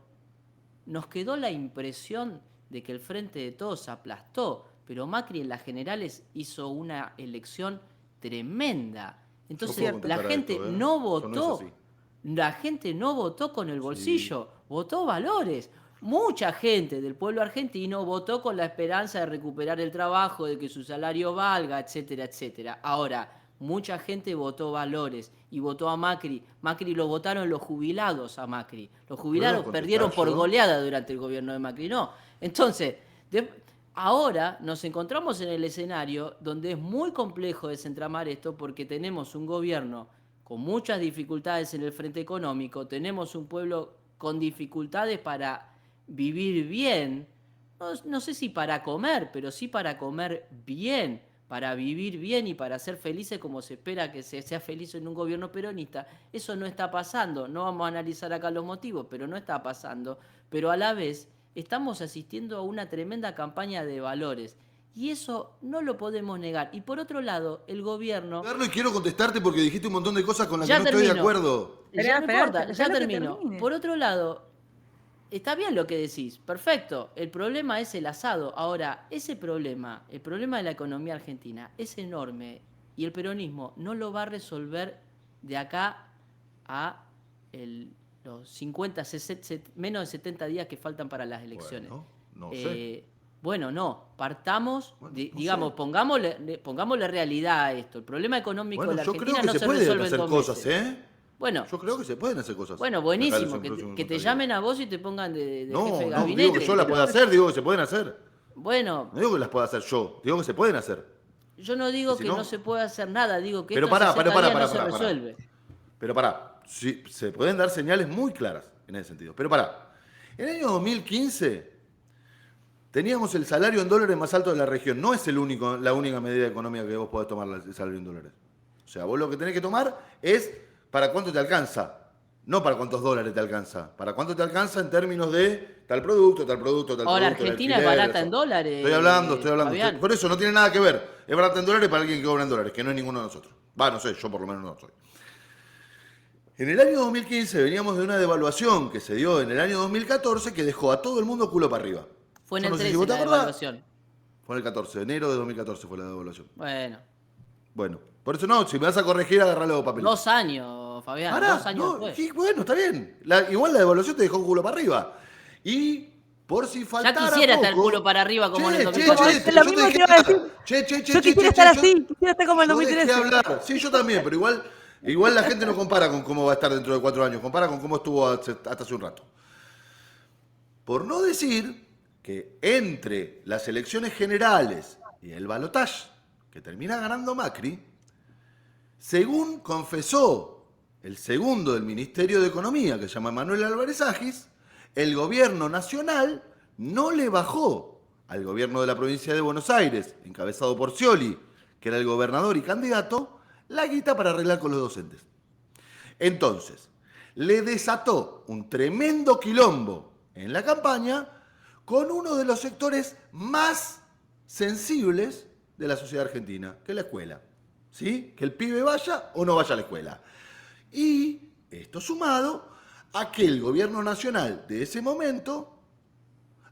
C: nos quedó la impresión de que el Frente de Todos aplastó, pero Macri en las generales hizo una elección tremenda. Entonces
A: puedo
C: la
A: contestar a
C: gente
A: esto, ¿eh?
C: no
A: Eso no es
C: votó,
A: así.
C: la gente no votó con el bolsillo, votó valores. Mucha gente del pueblo argentino votó con la esperanza de recuperar el trabajo, de que su salario valga, etcétera, etcétera. Ahora, mucha gente votó valores y votó a Macri. Macri lo votaron los jubilados a Macri. Los jubilados
A: contestar
C: perdieron por
A: yo?
C: goleada durante el gobierno de Macri. No. Entonces, ahora nos encontramos en el escenario donde es muy complejo desentramar esto porque tenemos un gobierno con muchas dificultades en el frente económico, tenemos un pueblo con dificultades para vivir bien, no sé si para comer, pero sí para comer bien, para vivir bien y para ser felices como se espera que se sea feliz en un gobierno peronista. Eso no está pasando, no vamos a analizar acá los motivos, pero no está pasando. Pero a la vez estamos asistiendo a una tremenda campaña de valores. Y eso no lo podemos negar. Y por otro lado, el gobierno...
A: Carlos, y quiero contestarte porque dijiste un montón de cosas con las
C: Ya
A: que no estoy de
C: termino.
A: acuerdo.
C: Ya no
B: Esperá,
C: importa,
B: esperá,
C: ya
B: déjalo que
C: termino.
B: termine.
C: Por otro lado, está bien lo que decís, perfecto. El problema es el asado. Ahora, ese problema, el problema de la economía argentina, es enorme y el peronismo no lo va a resolver de acá a los 50, 60, menos de 70 días que faltan para las elecciones.
A: Bueno, no sé.
C: Bueno, no, partamos,
A: Bueno, no
C: digamos,
A: sé.
C: pongámosle realidad a esto. El problema económico de
A: Bueno,
C: la
A: yo creo
C: Argentina
A: que
C: no
A: se
C: se
A: pueden
C: resuelve en
A: hacer
C: 2
A: cosas,
C: meses.
A: ¿eh?
C: Bueno,
A: Yo creo que se pueden hacer cosas.
C: bueno,
A: Acá
C: buenísimo,
A: los
C: que
A: próximos
C: te
A: 50
C: llamen
A: días.
C: a vos y te pongan de jefe de
A: No, no,
C: gabinete.
A: digo que yo la
C: pero-
A: pueda hacer, digo que se pueden hacer.
C: Bueno,
A: No digo que las pueda hacer yo, digo que se pueden hacer.
C: yo no digo
A: Y si
C: que
A: no-
C: no se puede hacer nada, digo que
A: Pero
C: esto en
A: pará,
C: 60
A: pará,
C: días
A: pará,
C: no se
A: pará, pará.
C: resuelve.
A: Pero pará, sí, se pueden dar señales muy claras en ese sentido. Pero pará, en el año 2015 teníamos el salario en dólares más alto de la región. No es la única medida económica que vos podés tomar el salario en dólares. O sea, vos lo que tenés que tomar es para cuánto te alcanza. No para cuántos dólares te alcanza. Para cuánto te alcanza en términos de tal producto, tal producto, tal
C: Ahora,
A: producto. el
C: Argentina es
A: alquiler,
C: barata
A: eso.
C: en dólares.
A: Estoy hablando.
C: Fabián.
A: Por eso no tiene nada que ver. Es barata en dólares para alguien que cobra en dólares, que no es ninguno de nosotros. Va, no sé, yo por lo menos no soy. En el año 2015 veníamos de una devaluación que se dio en el año 2014 que dejó a todo el mundo culo para arriba.
C: Fue en
A: Yo
C: el
A: no sé
C: 13
A: si vos te
C: la
A: acordás.
C: devaluación.
A: Fue en el 14, enero de 2014 fue la devaluación.
C: Bueno,
A: Bueno, por eso no, si me vas a corregir, agarralo de papel.
C: 2 años, Fabián,
A: Pará,
C: 2 años
A: no,
C: después.
A: sí, bueno, está bien. Igual la devaluación te dejó culo para arriba. Y por si faltara
C: quisiera
A: poco,
C: estar culo para arriba como en el
A: Che,
C: 2014.
A: che,
B: Lo
A: yo
B: mismo
A: te
B: te
A: dejé
B: iba a decir.
A: hablar. Che,
B: Yo quisiera estar
A: yo-
B: así, quisiera estar como en
A: Yo dejé
B: 2013.
A: hablar. Sí, yo también, pero igual la gente no compara con cómo va a estar dentro de 4 años, compara con cómo estuvo hasta hace un rato. Por no decir que entre las elecciones generales y el balotaje que termina ganando Macri, según confesó el segundo del Ministerio de Economía, que se llama Manuel Álvarez Agis, el gobierno nacional no le bajó al gobierno de la provincia de Buenos Aires, encabezado por Scioli, que era el gobernador y candidato, la guita para arreglar con los docentes. Entonces, le desató un tremendo quilombo en la campaña con uno de los sectores más sensibles de la sociedad argentina, que es la escuela. ¿Sí? Que el pibe vaya o no vaya a la escuela. Y esto sumado a que el gobierno nacional de ese momento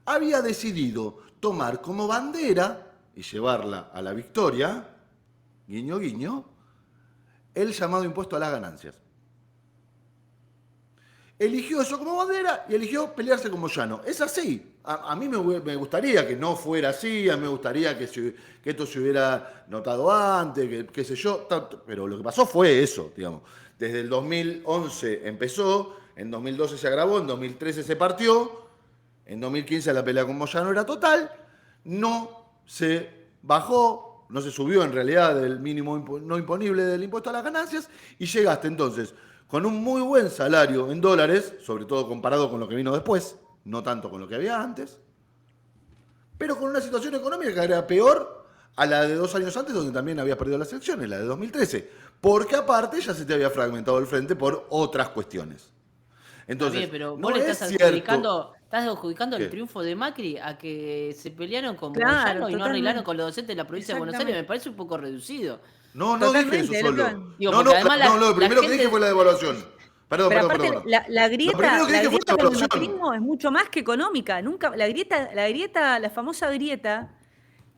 A: había decidido tomar como bandera y llevarla a la victoria, guiño guiño, el llamado impuesto a las ganancias. Eligió eso como bandera y eligió pelearse como llano. Es así. A mí me gustaría que no fuera así, a mí me gustaría que esto se hubiera notado antes, que qué sé yo, pero lo que pasó fue eso, digamos. Desde el 2011 empezó, en 2012 se agravó, en 2013 se partió, en 2015 la pelea con Moyano era total, no se bajó, no se subió en realidad del mínimo no imponible del impuesto a las ganancias y llegaste entonces con un muy buen salario en dólares, sobre todo comparado con lo que vino después, no tanto con lo que había antes, pero con una situación económica que era peor a la de 2 años antes, donde también habías perdido las elecciones, la de 2013, porque aparte ya se te había fragmentado el frente por otras cuestiones. Entonces,
C: Bien, pero
A: no
C: vos le
A: es
C: estás
A: cierto.
C: adjudicando
A: ¿Qué?
C: el triunfo de Macri a que se pelearon con
B: Claro,
C: Moyano y no arreglaron
B: totalmente.
C: con los docentes de la provincia de Buenos Aires. Me
B: Exactamente.
C: parece un poco reducido.
A: No, no dije eso
B: Totalmente,
A: solo.
C: Digo,
A: No,
C: porque
A: no,
C: además
A: no, lo
C: la
A: primero que dije
C: gente...
A: fue la devaluación. Perdón,
B: Pero
A: perdón,
B: aparte,
A: perdón.
B: la
A: Lo primero que dije fue la
B: grieta con el
A: devaluación.
B: macrismo es mucho más que económica. Nunca, la famosa grieta,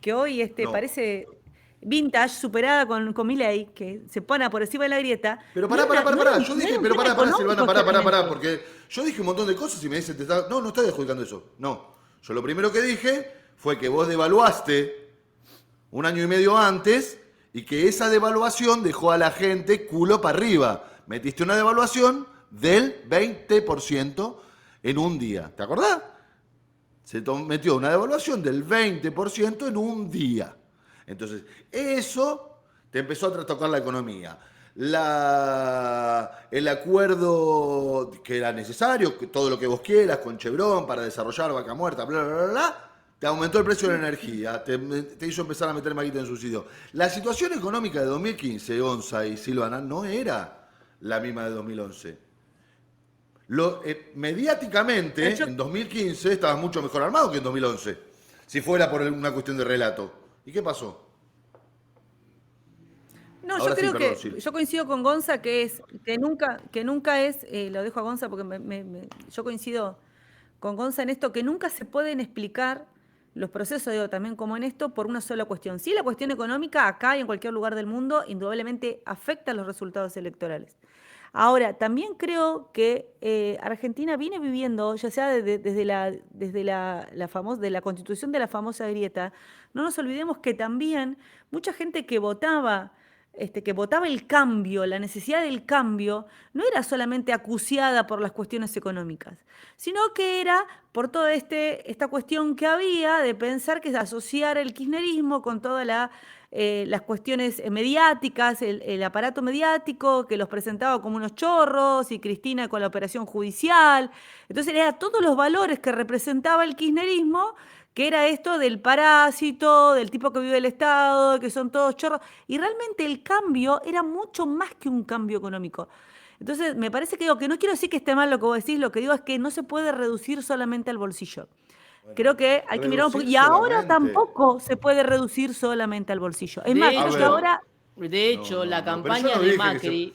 B: que hoy
A: No.
B: parece vintage, superada con Milei, que se pone por encima de la grieta.
A: Pero
B: No era
A: Yo
B: no
A: dije,
B: era un
A: pero
B: tema
A: Silvana,
B: económico solamente.
A: porque yo dije un montón de cosas y me dicen, no estoy adjudicando eso. No. Yo lo primero que dije fue que vos devaluaste 1 año y medio antes y que esa devaluación dejó a la gente culo para arriba. Metiste una devaluación del 20% en un día. ¿Te acordás? Se metió una devaluación del 20% en un día. Entonces, eso te empezó a trastocar la economía. El acuerdo que era necesario, todo lo que vos quieras, con Chevron para desarrollar Vaca Muerta, bla, bla, bla, bla, te aumentó el precio de la energía, te hizo empezar a meter maquita en subsidio. La situación económica de 2015, Gonza y Silvana, no era la misma de 2011. Mediáticamente,
B: Yo,
A: en 2015 estabas mucho mejor armado que en 2011, si fuera por una cuestión de relato. ¿Y qué pasó?
B: no, yo
A: Ahora sí,
B: creo
A: perdón,
B: que
A: Sil.
B: yo coincido con Gonza que nunca es, lo dejo a Gonza porque yo coincido con Gonza en esto, que nunca se pueden explicar los procesos, digo, también como en esto, por una sola cuestión. Sí, la cuestión económica acá y en cualquier lugar del mundo indudablemente afecta los resultados electorales. Ahora, también creo que Argentina viene viviendo, ya sea de la constitución de la famosa grieta, no nos olvidemos que también mucha gente que votaba el cambio, la necesidad del cambio, no era solamente acuciada por las cuestiones económicas, sino que era por toda esta cuestión que había de pensar que asociar el kirchnerismo con todas las cuestiones mediáticas, el aparato mediático que los presentaba como unos chorros y Cristina con la operación judicial. Entonces era todos los valores que representaba el kirchnerismo, que era esto del parásito, del tipo que vive el Estado, que son todos chorros. Y realmente el cambio era mucho más que un cambio económico. Entonces, me parece que digo que no quiero decir que esté mal lo que vos decís, lo que digo es que no se puede reducir solamente al bolsillo.
A: Bueno,
B: Creo que hay que mirar un poco.
A: reducir
B: Y ahora
A: solamente.
B: tampoco se puede reducir solamente al bolsillo. Es más,
C: De
A: A
B: creo que
A: ver.
C: hecho,
B: ahora.
C: de
A: No,
C: hecho,
A: no,
C: la
A: no. Pero yo
C: campaña
A: no
C: de
A: dije que se.
C: Macri,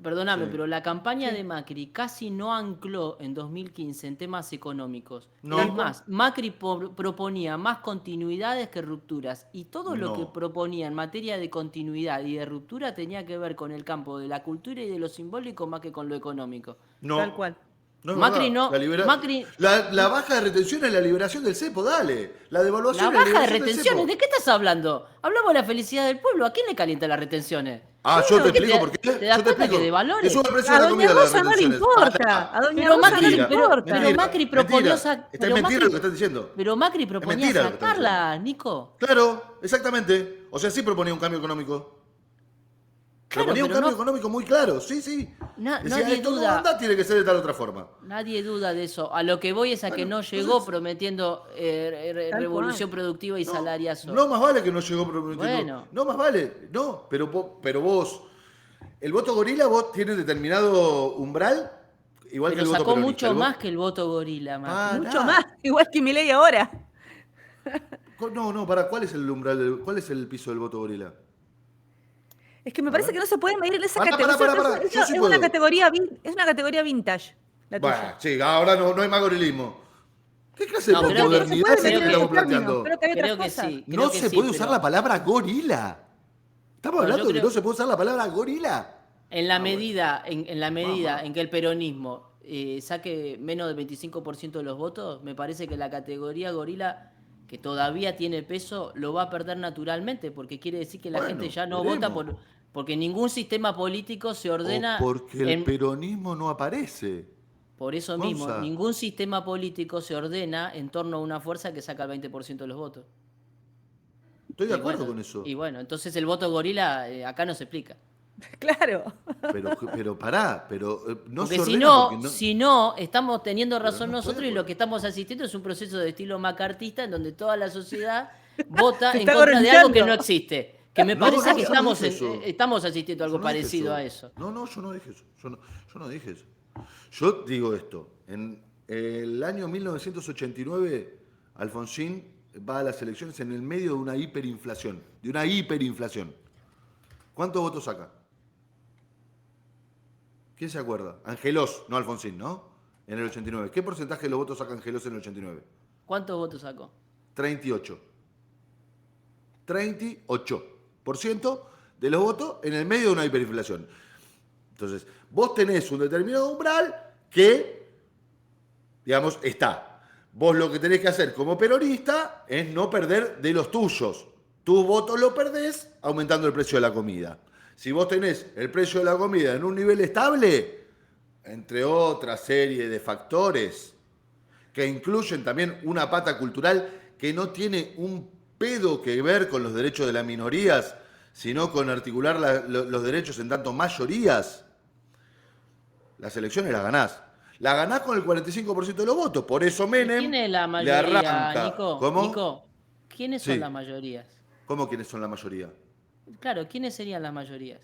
C: perdóname,
A: Sí.
C: pero la campaña de
B: Sí.
C: Macri casi no ancló en 2015 en temas económicos.
A: No.
C: Es más, Macri proponía más continuidades que rupturas y todo lo que
A: No.
C: proponía en materia de continuidad y de ruptura tenía que ver con el campo de la cultura y de lo simbólico más que con lo económico.
B: Tal
A: No.
B: cual.
A: No es
C: Macri
A: verdad.
C: no, Macri,
A: La baja de retención es la liberación del cepo, dale. La
C: la
A: devaluación es la
C: baja de
A: liberación del
C: retenciones,
A: cepo.
C: ¿de qué estás hablando? Hablamos de la felicidad del pueblo, ¿a quién le calienta las retenciones?
A: Ah, yo
B: Bueno,
A: te
C: ¿Qué
A: explico por qué.
C: te das
A: Yo te
C: cuenta que de
A: explico.
C: valores?
A: Te sube el precio
B: A
A: de la
B: Doña
A: comida las
B: Rosa no le
A: retenciones.
B: importa. A Doña
C: Pero
B: Rosa no
C: Macri,
B: le importa.
C: pero
A: Mentira,
C: Macri proponió
A: mentira.
C: sac-
A: Está
C: pero
A: en mentira
C: Macri,
A: lo que estás diciendo.
C: pero Macri
A: Es
C: proponía
A: mentira lo que estás diciendo.
C: sacarla, Nico.
A: Claro, exactamente. O sea, sí proponía un cambio económico.
C: Claro,
A: Proponía un
C: pero
A: cambio
C: no,
A: económico muy claro, sí. Decía,
C: nadie
A: esto no
C: duda.
A: anda, tiene que ser de tal otra forma.
C: Nadie duda de eso. A lo que voy es a que
A: Bueno,
C: no llegó
A: entonces,
C: prometiendo
B: Tal cual.
C: revolución productiva y
A: no,
C: salariazo.
A: no más vale que no llegó prometiendo.
C: Bueno,
A: No más vale, no, pero vos, el voto gorila, vos tienes determinado umbral, igual que
C: pero
A: el voto
C: sacó
A: peronista.
C: mucho más que el voto gorila, Macri.
B: Mucho
A: Pará.
B: más, igual que Milei ahora.
A: No, pará, ¿cuál es el umbral, cuál es el piso del voto gorila?
B: Es que me
A: A
B: parece
A: ver.
B: que no se puede medir en esa
A: Pará,
B: categoría.
A: yo sí
B: Es una
A: puedo.
B: categoría, es una categoría vintage, la
A: Bueno,
B: tuya.
A: sí, ahora no hay más gorilismo. ¿Qué clase de
C: No,
B: No,
C: creo
B: creo que no
C: que,
B: se
A: posmodernidad
B: puede
A: es
B: medir
A: esta
C: creo
A: que
B: en
A: estamos
B: esos
C: que,
B: términos.
A: planteando?
B: Creo que hay otras
C: creo que
B: cosas.
C: sí,
A: No
C: creo que
A: se
C: sí,
A: puede usar
C: pero
A: la palabra gorila. Estamos
C: bueno, yo
A: hablando de que
C: creo
A: no se puede usar la palabra gorila.
C: en la
A: Bueno.
C: medida, en la medida
A: Mamá.
C: en que el peronismo saque menos del 25% de los votos, me parece que la categoría gorila, que todavía tiene peso, lo va a perder naturalmente, porque quiere decir que la gente
A: Bueno,
C: ya no vota
A: veremos.
C: porque ningún sistema político se
A: O
C: ordena
A: porque el
C: en,
A: peronismo no aparece.
C: por eso mismo,
A: Gonza.
C: ningún sistema político se ordena en torno a una fuerza que saca el 20% de los votos.
A: Estoy de
C: Y
A: acuerdo
C: bueno,
A: con eso.
C: entonces el voto gorila acá no se explica.
B: Claro.
A: Pero pará, no
C: Porque
A: se ordena porque no.
C: si no, estamos teniendo
A: Pero
C: razón
A: no estoy de
C: nosotros y lo
A: acuerdo.
C: que estamos asistiendo es un proceso de estilo macartista en donde toda la sociedad vota
B: Se
C: en
B: está
C: contra de algo que no
B: gorilizando.
C: existe. Que me
A: No,
C: parece que
A: yo no dije eso.
C: estamos asistiendo a
A: Yo
C: algo
A: no dije
C: parecido a
A: eso.
C: eso.
A: No, yo no dije eso. Yo no dije eso. Yo digo esto. En el año 1989, Alfonsín va a las elecciones en el medio de una hiperinflación. ¿Cuántos votos saca? ¿Quién se acuerda? Angelós, no Alfonsín, ¿no? En el 89. ¿Qué porcentaje de los votos saca Angelós en el 89?
C: ¿Cuántos votos sacó?
A: 38. 38% de los votos en el medio de una hiperinflación. Entonces, vos tenés un determinado umbral que, digamos, está. Vos lo que tenés que hacer como peronista es no perder de los tuyos. Tus votos lo perdés aumentando el precio de la comida. Si vos tenés el precio de la comida en un nivel estable, entre otra serie de factores que incluyen también una pata cultural que no tiene un pedo que ver con los derechos de las minorías, sino con articular los derechos en tanto mayorías, las elecciones las ganás. La ganás con el 45% de los votos. Por eso
C: ¿Y
A: Menem
C: quién es la
A: le
C: mayoría,
A: arranca.
C: Nico?
A: ¿Cómo?
C: Nico, ¿quiénes son
A: Sí.
C: las mayorías?
A: ¿Cómo quiénes son la mayoría?
C: Claro, ¿quiénes serían las mayorías?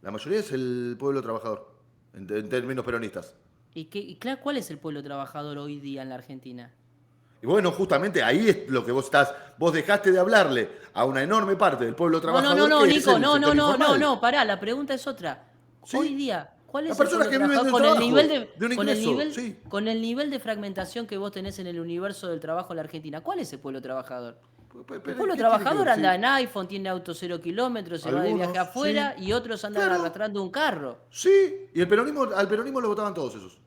A: La mayoría es el pueblo trabajador, en términos peronistas.
C: Claro, ¿cuál es el pueblo trabajador hoy día en la Argentina?
A: Y bueno, justamente ahí es lo que vos estás. Vos dejaste de hablarle a una enorme parte del pueblo trabajador.
C: No,
A: que es
C: Nico,
A: el
C: no,
A: sector informal.
C: no, pará, la pregunta es otra.
A: Sí.
C: Hoy día, ¿cuál
A: Las
C: es el
A: personas
C: pueblo
A: que viven
C: trabajador
A: del
C: con el
A: trabajo,
C: nivel
A: de un ingreso, sí.
C: con el nivel de fragmentación que vos tenés en el universo del trabajo en la Argentina? ¿Cuál es el pueblo trabajador? El pueblo trabajador anda en iPhone, tiene auto 0 kilómetros, se va de viaje
A: Algunos,
C: afuera
A: sí.
C: y otros andan
A: Claro.
C: arrastrando un carro.
A: Sí, y al peronismo lo votaban todos esos.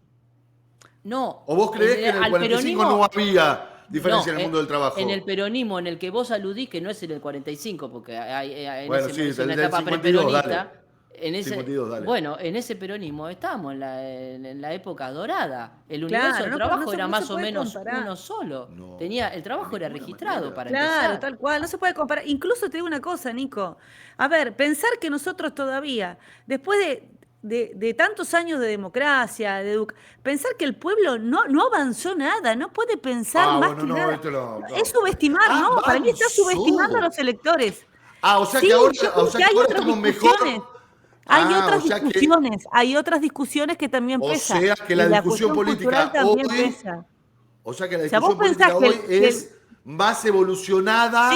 C: No.
A: ¿O vos creés que en el
C: al
A: 45
C: peronismo-
A: no había diferencia
C: No,
A: en el mundo del trabajo?
C: En el peronismo en el que vos aludís, que no es en el 45, porque en
A: Bueno,
C: ese,
A: sí,
C: es una
A: del
C: etapa
A: 52,
C: preperonista.
A: dale.
C: En ese,
A: 52, dale.
C: bueno, en ese peronismo estábamos en la época dorada. El universo
B: Claro,
C: del
B: no,
C: trabajo
B: no se-
C: era
B: no
C: más
B: se
C: o
B: puede
C: menos
B: comparar.
C: uno solo.
A: No,
C: El trabajo
A: de
C: era
A: ninguna
C: registrado
A: manera.
C: para
B: Claro,
C: empezar.
B: tal cual, no se puede comparar. Incluso te digo una cosa, Nico. A ver, pensar que nosotros todavía, después de tantos años de democracia, pensar que el pueblo no avanzó nada, no puede pensar más
A: bueno,
B: que
A: no,
B: nada.
A: esto no.
B: Es subestimar,
A: Ah,
B: ¿no? Para mí está
A: avanzó.
B: subestimando a los electores.
A: Ah, o sea
B: Sí,
A: que ahora,
B: yo creo que hay otras
A: estamos
B: discusiones.
A: mejor.
B: Hay
A: Ah,
B: otras
A: o sea que,
B: discusiones, hay otras discusiones que también
A: o
B: pesan.
A: sea que
B: Y
A: la
B: la
A: discusión
B: cuestión cultural
A: política
B: también
A: hoy,
B: pesa.
A: o sea que la
B: O sea, vos
A: discusión
B: pensás
A: política
B: que
A: hoy es más evolucionada.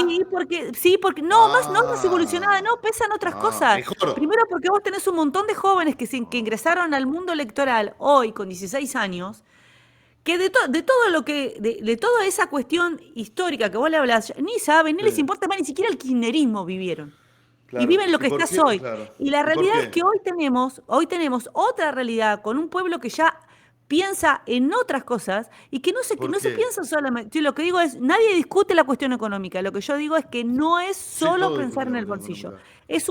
B: Sí, porque no, no más evolucionada,
A: Ah,
B: no, pesan otras cosas.
A: mejor.
B: Primero porque vos tenés un montón de jóvenes que ingresaron al mundo electoral hoy con 16 años, que de todo lo que, de toda esa cuestión histórica que vos le hablas, ni saben, ni les
A: Sí,
B: importa más, ni siquiera el kirchnerismo vivieron. Y
A: claro.
B: viven lo
A: ¿Y
B: que
A: por
B: estás
A: qué?
B: hoy.
A: Claro.
B: Y la
A: ¿Y por
B: realidad es
A: qué?
B: que hoy tenemos otra realidad con un pueblo que ya piensa en otras cosas y que
A: ¿Por
B: no se
A: qué?
B: piensa solamente. Yo lo que digo es, nadie discute la cuestión económica. Lo que yo digo es que no es
A: Sí,
B: solo
A: todo discute
B: pensar
A: la
B: en el
A: cuestión
B: bolsillo.
A: económica.
B: Es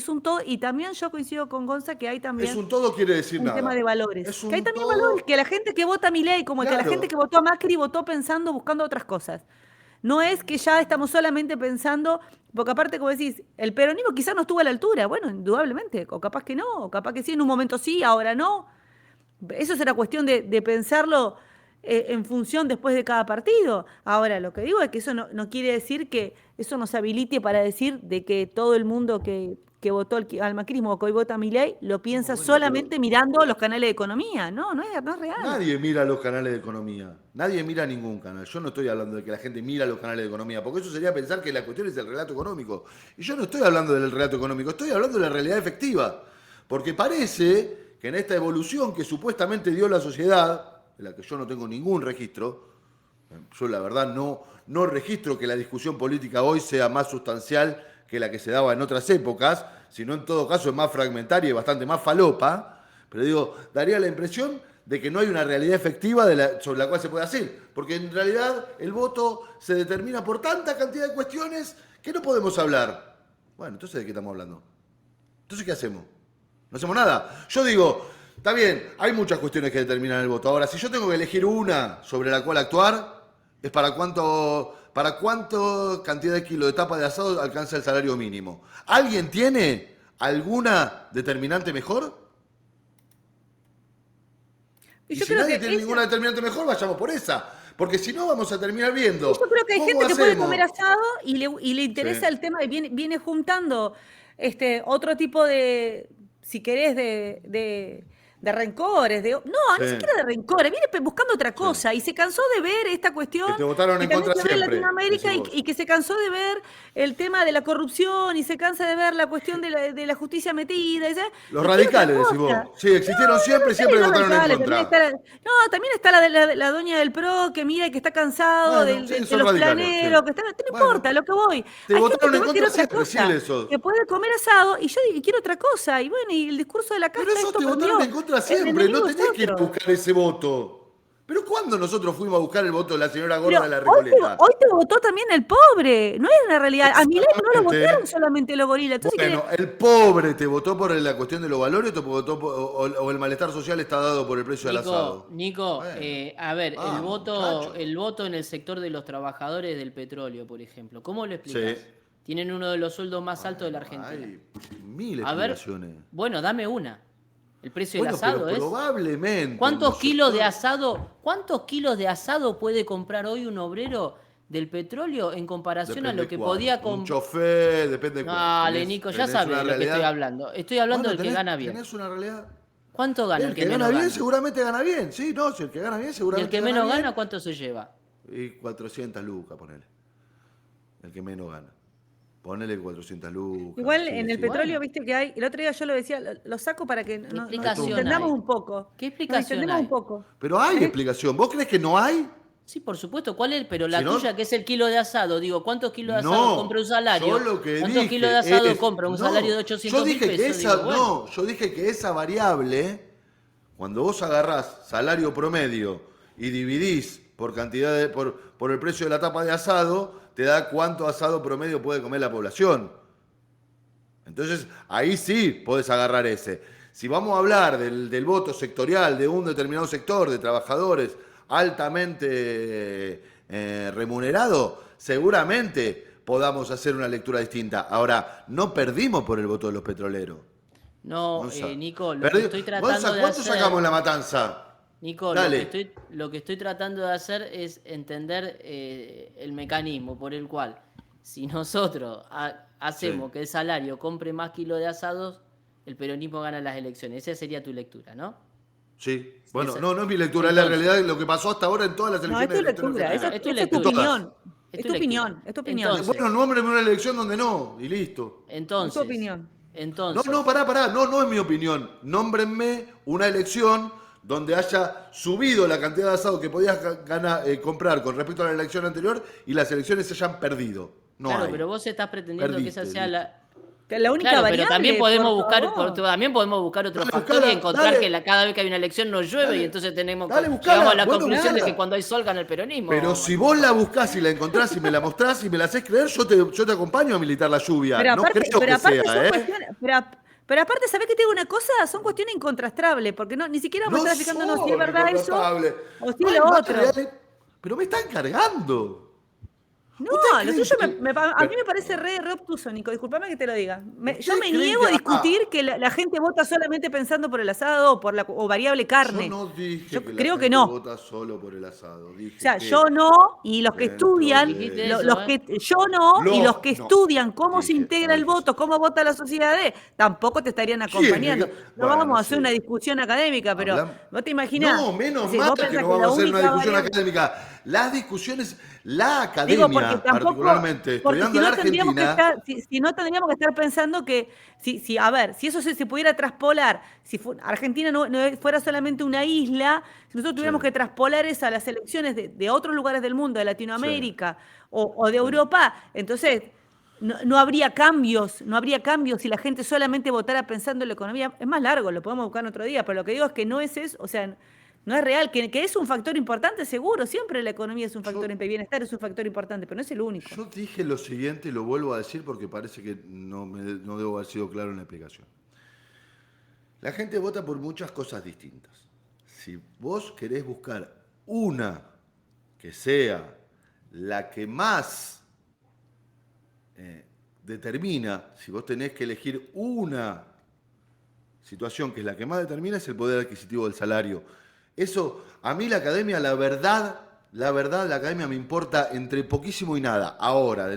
B: un todo, y también yo coincido con Gonza que hay
A: Es
B: también
A: un todo quiere decir
B: un tema de
A: nada.
B: valores.
A: Es
B: Que hay
A: un
B: también valores,
A: todo,
B: que la gente que vota a Milei, como que la gente que
A: claro.
B: votó a Macri, votó pensando, buscando otras cosas. No es que ya estamos solamente pensando, porque aparte, como decís, el peronismo quizás no estuvo a la altura. Bueno, indudablemente, o capaz que no, o capaz que sí, en un momento sí, ahora no. Eso será cuestión de pensarlo en función después de cada partido. Ahora, lo que digo es que eso no quiere decir que eso nos habilite para decir de que todo el mundo que votó al macrismo o que hoy vota a Milei lo
A: No,
B: piensa
A: bueno, pero
B: solamente mirando los canales de economía. No es real.
A: nadie mira los canales de economía. Nadie mira ningún canal. Yo no estoy hablando de que la gente mira los canales de economía, porque eso sería pensar que la cuestión es el relato económico. Y yo no estoy hablando del relato económico, estoy hablando de la realidad efectiva. Porque parece que en esta evolución que supuestamente dio la sociedad, de la que yo no tengo ningún registro, yo la verdad no registro que la discusión política hoy sea más sustancial que la que se daba en otras épocas, sino en todo caso es más fragmentaria y bastante más falopa, pero digo, daría la impresión de que no hay una realidad efectiva sobre la cual se puede hacer, porque en realidad el voto se determina por tanta cantidad de cuestiones que no podemos hablar. Bueno, entonces ¿de qué estamos hablando? Entonces ¿qué hacemos? No hacemos nada. Yo digo, está bien, hay muchas cuestiones que determinan el voto. Ahora, si yo tengo que elegir una sobre la cual actuar, es para cuánto cantidad de kilos de tapa de asado alcanza el salario mínimo. ¿Alguien tiene alguna determinante mejor? Y
B: Yo
A: si
B: creo
A: nadie
B: que
A: tiene ninguna determinante mejor, vayamos por esa. Porque si no, vamos a terminar viendo.
B: yo creo que hay
A: ¿Cómo
B: gente que puede
A: hacemos?
B: comer asado y le interesa
A: Sí,
B: el tema y viene juntando otro tipo de, si querés, de rencores. Ni
A: sí,
B: siquiera de rencores, viene buscando otra
A: sí.
B: cosa y se cansó de ver esta
A: Que
B: cuestión
A: te votaron
B: que
A: en
B: también
A: contra
B: se ve en
A: siempre,
B: Latinoamérica
A: decís
B: y,
A: vos.
B: y que se cansó de ver el tema de la corrupción y se cansa de ver la cuestión de la justicia metida.
A: Los
B: Y quiere otra
A: radicales, decís
B: cosa.
A: vos. Sí, existieron siempre y siempre
B: Los
A: votaron en
B: radicales, también
A: contra.
B: está también está la doña del PRO que mira que está cansado
A: Bueno, sí,
B: de
A: son
B: los
A: radicales, sí.
B: planeros, que está, no
A: Bueno,
B: importa, lo que voy.
A: te
B: Hay gente
A: votaron
B: que
A: en
B: va a querer
A: contra
B: otra
A: siempre,
B: cosa,
A: decirle eso.
B: que puede comer asado y yo quiero otra cosa. Y bueno, y el discurso de la
A: Pero
B: casta
A: esos
B: esto
A: te votaron
B: cambió.
A: en contra
B: El
A: siempre, no
B: enemigo es
A: tenés que ir a
B: otro.
A: buscar ese voto. Pero ¿cuándo nosotros fuimos a buscar el voto de la señora
B: Pero
A: gorda de la
B: hoy te,
A: Recoleta?
B: hoy te votó también el pobre, no es una realidad. A Milei no lo votaron
A: Exactamente.
B: solamente los gorilas. Entonces,
A: Bueno, el pobre te votó por la cuestión de los valores o, te votó o el malestar social está dado por el precio del asado.
C: Nico,
A: Bueno,
C: a ver,
A: vamos, muchacho.
C: el voto en el sector de los trabajadores del petróleo, por ejemplo, ¿cómo lo
A: Sí.
C: explicás? Tienen uno de los sueldos más altos de la
A: Bueno,
C: Argentina.
A: hay mil
C: A ver,
A: explicaciones.
C: bueno, dame una. El precio del
A: Bueno, pero
C: asado es.
A: probablemente
C: ¿Cuántos
A: los
C: kilos de
A: sectores-
C: asado, cuántos kilos de asado puede comprar hoy un obrero del petróleo en comparación a
A: Depende
C: lo que
A: cuál.
C: podía
A: Un
C: comprar?
A: chofer, depende de cuál.
C: Dale, Nico, ya
A: Tenés
C: sabes
A: una
C: de lo que estoy
A: realidad.
C: hablando. Estoy hablando
A: Bueno,
C: del que gana bien.
A: tenés una realidad.
C: ¿Cuánto gana
A: El que gana
C: menos
A: bien
C: gana?
A: seguramente gana bien. Sí, no, si el que gana bien
C: ¿Y el
A: seguramente
C: que
A: gana
C: menos
A: bien.
C: gana cuánto se lleva?
A: Y 400 lucas, ponele. El que menos gana. Ponele 400 lucas.
B: igual
A: Sí,
B: en el
A: sí.
B: petróleo,
C: Bueno,
B: viste que hay, el otro día yo lo decía, lo saco para que
C: ¿qué
B: nos
C: explicación
B: entendamos
C: hay?
B: un poco.
C: ¿Qué
B: Nos
C: explicación
B: entendemos un
C: hay?
B: poco.
A: Pero hay
B: ¿Eh?
A: explicación. ¿Vos crees que no hay?
C: Sí, por supuesto. ¿Cuál es? Pero la
A: Si no,
C: tuya, que es el kilo de asado. Digo, ¿cuántos kilos de asado compra un
A: no. Yo
C: salario?
A: lo que
C: ¿Cuántos kilos de
A: dije
C: asado
A: es.
C: compra un
A: No.
C: salario de
A: Yo
C: 800 mil
A: dije que
C: pesos?
A: esa.
C: Digo, bueno,
A: No, yo dije que esa variable, cuando vos agarrás salario promedio y dividís por cantidad por el precio de la tapa de asado, te da cuánto asado promedio puede comer la población. Entonces, ahí sí podés agarrar ese. Si vamos a hablar del voto sectorial de un determinado sector de trabajadores altamente remunerado, seguramente podamos hacer una lectura distinta. Ahora, no perdimos por el voto de los petroleros.
C: no,
A: Gonza.
C: Nico, lo que estoy tratando
A: Gonza,
C: de
A: ¿cuánto
C: hacer.
A: sacamos en la matanza?
C: Nico,
A: Dale.
C: lo que estoy tratando de hacer es entender el mecanismo por el cual, si nosotros hacemos
A: Sí.
C: que el salario compre más kilos de asados, el peronismo gana las elecciones. Esa sería tu lectura, ¿no?
A: Sí. Bueno,
C: Esa-
A: no es mi lectura, es la
C: Entonces,
A: realidad de lo que pasó hasta ahora en todas las
B: No, es
A: elecciones
B: tu
A: de la historia
B: lectura, esa,
A: argentina.
C: es tu
B: esa es tu
C: lectura.
B: opinión.
C: Es
B: Es
C: tu
B: tu
C: lectura.
B: opinión, es tu opinión.
C: Entonces,
A: Bueno, nómbreme una elección donde no, y listo.
B: Es tu
C: entonces,
B: opinión.
A: No, pará, no es mi opinión. Nómbrenme una elección donde haya subido la cantidad de asado que podías comprar con respecto a la elección anterior y las elecciones se hayan perdido. No
C: claro,
A: hay.
C: pero vos estás pretendiendo que esa
A: Perdiste,
C: sea
A: listo.
C: la.
B: Que la única
C: Claro, pero
B: variable,
C: también podemos
B: por
C: buscar,
B: favor.
C: también podemos buscar otros
A: Dale,
C: factores y
A: buscala,
C: encontrar
A: dale.
C: que cada vez que hay una elección no llueve
A: Dale.
C: y entonces tenemos
A: Dale, buscala.
C: llegamos a la
A: Bueno,
C: conclusión de
A: buscala.
C: que cuando hay sol gana el peronismo.
A: Pero si vos la buscás y la encontrás y me la mostrás y me la hacés creer, yo te acompaño a militar la lluvia.
B: Pero
A: No
B: aparte,
A: creo que
B: son
A: sea, ¿eh?
B: cuestiones. Pero aparte, ¿sabés que te digo una cosa? Son cuestiones incontrastables, porque ni siquiera vamos
A: No
B: a estar fijándonos si es
A: son
B: verdad eso
A: incontratables.
B: o si
A: No
B: es
A: hay
B: lo
A: más
B: otro.
A: reales. Pero me están cargando.
B: No,
A: ¿Ustedes
B: lo
A: creen
B: tuyo
A: que-
B: a mí me parece re obtuso, Nico. Disculpame que te lo diga. Yo
A: ¿Ustedes
B: me
A: creen
B: niego a
A: que
B: discutir que la gente vota solamente pensando por el asado o por o variable
A: yo
B: carne.
A: no dije
B: Yo
A: que la
B: creo que
A: gente
B: no.
A: vota solo por el asado?
B: O
A: Dije
B: sea, yo
A: que
B: no, y los que
A: dentro
B: estudian,
C: Dijiste
A: de...
B: los
C: eso, ¿eh?
B: que yo no, y los que
A: No,
B: estudian cómo se
A: dije, no
B: integra el
A: dije eso.
B: voto, cómo vota la sociedad, tampoco te estarían
A: ¿Quién?
B: acompañando. No
A: Bueno,
B: vamos a hacer una
A: sí.
B: discusión académica, pero
A: Hablan.
B: vos te imaginás,
A: No, menos
B: si
A: mal
B: vos
A: que
B: pensás
A: no
B: que la
A: vamos a hacer una
B: única
A: discusión
B: variable.
A: académica. Las discusiones, la
B: Digo, porque
A: academia,
B: tampoco,
A: particularmente
B: porque
A: estudiando
B: si
A: en la
B: no tendríamos que
A: Argentina,
B: estar, si no tendríamos que estar pensando que, a ver, si eso se pudiera traspolar, si Argentina no fuera solamente una isla, si nosotros
A: sí,
B: tuviéramos que traspolar eso a las elecciones de otros lugares del mundo, de
A: sí,
B: Latinoamérica o de
A: sí.
B: Europa, entonces no habría cambios, no habría cambios si la gente solamente votara pensando en la economía. Es más largo, lo podemos buscar en otro día, pero lo que digo es que no es eso, o sea, no es real, que es un factor importante, seguro, siempre la economía es un factor,
A: Yo,
B: el bienestar es un factor importante, pero no es el único.
A: yo dije lo siguiente y lo vuelvo a decir porque parece que no debo haber sido claro en la explicación. La gente vota por muchas cosas distintas. Si vos querés buscar una que sea la que más determina, si vos tenés que elegir una situación que es la que más determina, es el poder adquisitivo del salario. Eso, a mí la academia, la verdad, la academia me importa entre poquísimo y nada. Ahora,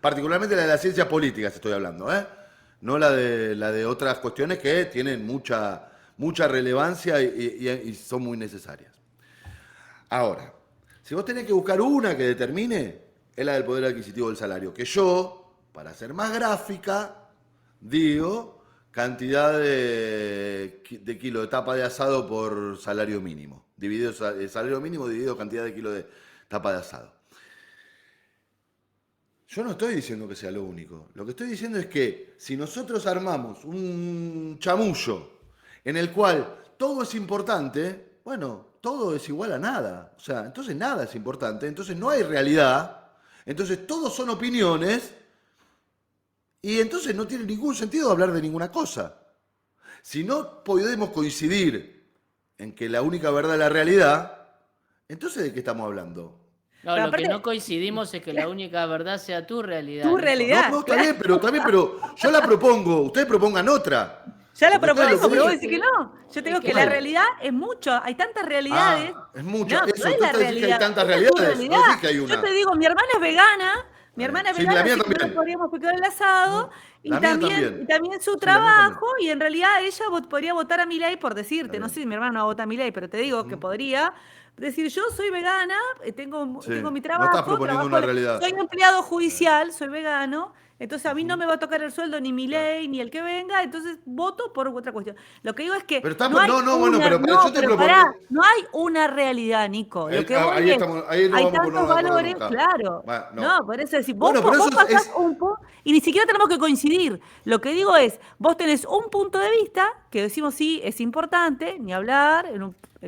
A: particularmente la de las ciencias políticas estoy hablando, ¿eh? No la de otras cuestiones que tienen mucha relevancia y son muy necesarias. Ahora, si vos tenés que buscar una que determine, es la del poder adquisitivo del salario. Que yo, para ser más gráfica, digo cantidad de kilo de tapa de asado por salario mínimo. Dividido salario mínimo dividido cantidad de kilo de tapa de asado. Yo no estoy diciendo que sea lo único. Lo que estoy diciendo es que si nosotros armamos un chamullo en el cual todo es importante, bueno, todo es igual a nada. O sea, entonces nada es importante, entonces no hay realidad, entonces todos son opiniones y entonces no tiene ningún sentido hablar de ninguna cosa. Si no podemos coincidir en que la única verdad es la realidad, entonces ¿de qué estamos hablando?
C: No,
B: Pero
C: lo que
B: aparte,
C: no coincidimos es que la única verdad sea tu realidad,
B: tu
C: Nico.
A: No,
B: realidad,
A: no,
B: claro.
A: está bien, pero yo la propongo, ustedes propongan otra.
B: Ya la
A: Porque ustedes lo
B: proponemos,
A: que
B: pero vos
A: dicen,
B: decís que no. Yo te digo que la
A: ¿cuál?
B: realidad es mucho, hay tantas realidades.
A: Es mucho.
B: No, no
A: Eso,
B: es
A: tú
B: la
A: te decís que hay
B: realidad,
A: tantas
B: esa es tu
A: realidades, no
B: realidad.
A: decís que hay
B: Yo
A: una.
B: te digo, mi
A: Está bien.
B: hermana es
A: Sí, la
B: vegana,
A: mía
B: así que no le
A: también.
B: podríamos picar el asado,
A: No, la mía
B: y
A: también.
B: también su
A: Sí, la mía también.
B: trabajo, y en realidad ella podría votar a Milei por
A: Está
B: decirte, no sé
A: bien.
B: si mi hermana no vota a Milei, pero te digo que
A: ¿Mm?
B: podría decir, yo soy vegana,
A: Sí.
B: tengo mi
A: No estás
B: trabajo,
A: proponiendo una
B: soy
A: realidad.
B: empleado
A: Sí.
B: judicial, soy vegano, entonces a mí no
A: Ujú.
B: me va a tocar el sueldo ni
A: Claro.
B: Milei ni el que venga, entonces voto por otra cuestión. Lo que digo es que
A: Pero está,
B: no hay
A: no, bueno, pero yo te
B: pero
A: propongo.
B: pará, no hay una realidad, Nico. Lo que
A: Ahí
B: voy es,
A: estamos, ahí no
B: hay
A: vamos a
B: tantos
A: ponernos de acuerdo
B: valores,
A: nunca.
B: claro.
A: Bueno,
B: No,
A: no.
B: por eso decir,
A: Bueno, pero eso
B: vos pasás
A: es.
B: un punto, y ni siquiera tenemos que coincidir. Lo que digo es, vos tenés un punto de vista, que decimos sí, es importante, ni hablar, en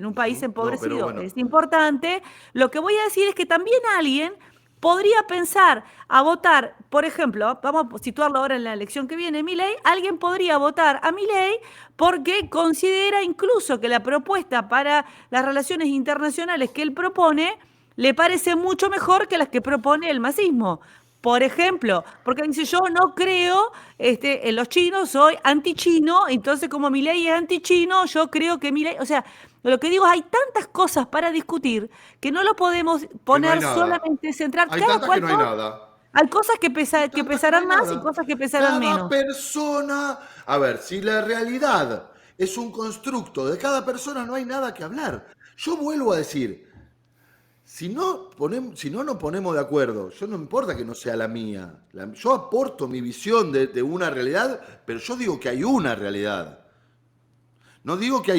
B: un país
A: No, pero
B: empobrecido
A: bueno.
B: es importante. Lo que voy a decir es que también alguien podría pensar a votar, por ejemplo, vamos a situarlo ahora en la elección que viene, Milei, alguien podría votar a Milei porque considera incluso que la propuesta para las relaciones internacionales que él propone le parece mucho mejor que las que propone el masismo. Por ejemplo, porque dice, yo no creo en los chinos, soy antichino, entonces como Milei es antichino, yo creo que Milei, o sea, lo que digo es, hay tantas cosas para discutir que no lo podemos
A: Que no hay
B: poner
A: nada.
B: solamente, centrar
A: Hay
B: cada
A: tantas que
B: cual
A: no hay
B: por...
A: nada.
B: Hay cosas
A: Hay
B: que
A: tantas que no
B: pesarán
A: hay
B: más y
A: nada.
B: cosas que pesarán
A: Cada
B: menos.
A: persona. A ver, si la realidad es un constructo de cada persona, no hay nada que hablar. Yo vuelvo a decir, si no nos ponemos de acuerdo, yo no importa que no sea la mía. Yo aporto mi visión de una realidad, pero yo digo que hay una realidad. No digo que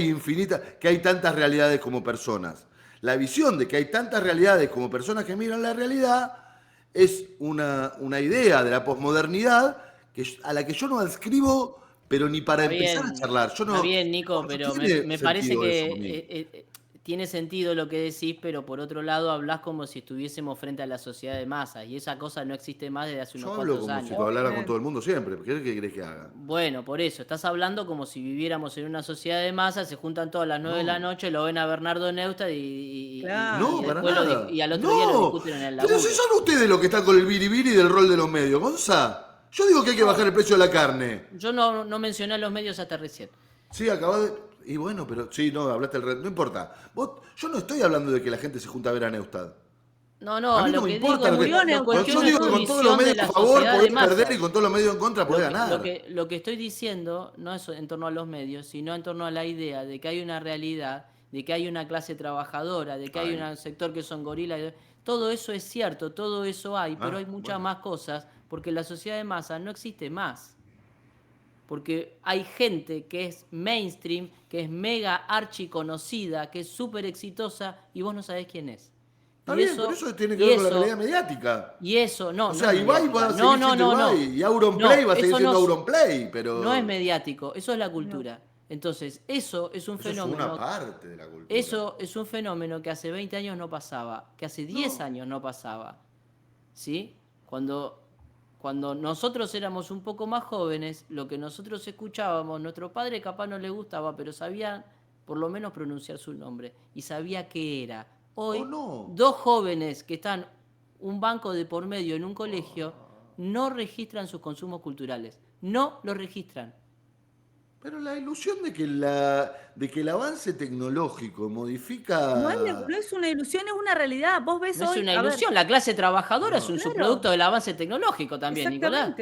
A: que hay tantas realidades como personas. La visión de que hay tantas realidades como personas que miran la realidad es una idea de la posmodernidad a la que yo no adscribo, pero ni para empezar a charlar. Yo
C: está
A: no,
C: bien, Nico,
A: no
C: pero
A: tiene
C: me parece
A: sentido eso
C: que
A: a mí.
C: tiene sentido lo que decís, pero por otro lado hablás como si estuviésemos frente a la sociedad de masas, y esa cosa no existe más desde hace
A: Yo
C: unos
A: hablo
C: cuantos
A: como si
C: años.
A: hablara con todo el mundo siempre. ¿Qué querés que haga?
C: Bueno, por eso, estás hablando como si viviéramos en una sociedad de masas, se juntan todas las 9 de la
A: No.
C: noche, lo ven a Bernardo Neustadt
B: Claro.
A: No, para
C: después
A: nada.
C: y al otro día lo
A: No.
C: discuten en el
A: Pero
C: laburo.
A: si son ustedes los que están con el biribiri del rol de los medios, Gonza. Yo digo que hay que bajar el precio de la carne.
C: Yo no mencioné a los medios hasta recién.
A: Sí, acabas de... Y bueno, pero sí, no, hablaste el red. No importa. Yo no estoy hablando de que la gente se junta a ver a Neustadt.
C: No,
A: A mí
C: lo
A: no me
C: que
A: importa
C: digo,
A: lo que...
B: murió
C: lo
B: Neustadt.
A: Yo
C: cuestiono
A: digo
C: es
A: que
C: tu
A: con todos los
C: visión de
A: medios
C: la
A: a favor
C: sociedad de
A: podés
C: masas.
A: perder y con todos los medios en contra podés ganar.
C: Lo que estoy diciendo no es en torno a los medios, sino en torno a la idea de que hay una realidad, de que hay una clase trabajadora, de que hay
A: Ay.
C: un sector que son gorilas. Todo eso es cierto, todo eso hay, pero hay muchas
A: bueno.
C: más cosas, porque la sociedad de masas no existe más. Porque hay gente que es mainstream, que es mega archiconocida, que es súper exitosa y vos no sabés quién es.
A: Está
C: Y
A: bien, pero eso tiene que ver con la realidad mediática.
C: Y eso, no.
A: O sea,
C: no es
A: Ibai va a
C: mediática.
A: seguir siendo Ibai, y Auronplay va a seguir
C: eso
A: siendo
C: no,
A: Auronplay, pero...
C: no es mediático, eso es la cultura. Entonces, eso es un
A: Eso es
C: fenómeno.
A: una parte de la cultura.
C: Eso es un fenómeno que hace 20 años no pasaba, que hace 10 años no pasaba. ¿Sí? Cuando nosotros éramos un poco más jóvenes, lo que nosotros escuchábamos, nuestro padre capaz no le gustaba, pero sabía por lo menos pronunciar su nombre y sabía qué era. Hoy,
A: ¿O no?
C: dos jóvenes que están un banco de por medio en un colegio no registran sus consumos culturales. No los registran.
A: Pero la ilusión de que el avance tecnológico modifica...
B: No es una ilusión, es una realidad. Vos ves
C: No es
B: hoy.
C: una
B: A ver,
C: ilusión. La clase trabajadora es un
B: claro.
C: subproducto del avance tecnológico también, Nicolás.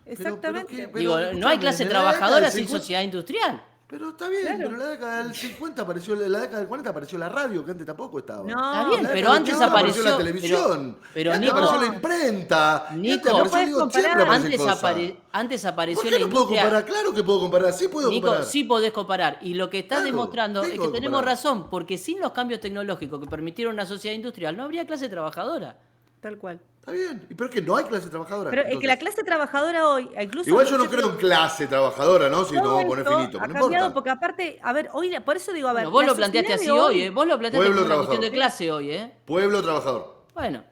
B: Exactamente.
C: Digo, no hay
A: escúchame,
C: clase
A: en la década
C: trabajadora
A: del
C: sin
A: 50
C: sociedad industrial.
A: Pero está bien,
B: Claro.
A: pero en la década del 50 apareció, en la década del 40 apareció la radio, que antes tampoco estaba.
B: No,
C: Está
A: En
C: bien,
A: la
C: pero
A: década del
C: antes
A: 80
C: apareció
A: la televisión,
C: pero
A: y antes
C: Nico,
A: apareció la imprenta, y
C: Nico,
A: antes
C: no
A: apareció,
B: puedes
A: digo,
B: comparar.
A: siempre aparecen cosas.
C: Antes
A: ¿Por
C: apareció
A: qué
C: la
A: no puedo
C: industria.
A: comparar? Claro que puedo comparar, sí puedo
C: Nico,
A: comparar.
C: sí podés comparar. Y lo que estás
A: Claro,
C: demostrando
A: sí
C: es que
A: puedo
C: tenemos
A: comparar.
C: razón, porque sin los cambios tecnológicos que permitieron una sociedad industrial, no habría clase trabajadora.
B: Tal cual.
A: Está bien, y pero es que no hay clase trabajadora.
B: Pero es que
A: entonces.
B: la clase trabajadora hoy, incluso.
A: Igual yo no creo en clase trabajadora, ¿no? Si no
B: todo
A: vamos a poner
B: esto
A: finito,
B: ha
A: pero no
B: cambiado
A: importa.
B: porque aparte, a ver, hoy, por eso digo, a ver.
C: Bueno, vos
B: la
C: lo planteaste
B: sociedad
C: así
B: de
C: hoy, ¿eh? Vos lo planteaste
A: Pueblo
C: como una cuestión de
A: trabajador.
C: clase hoy, ¿eh?
A: Pueblo trabajador.
C: Bueno,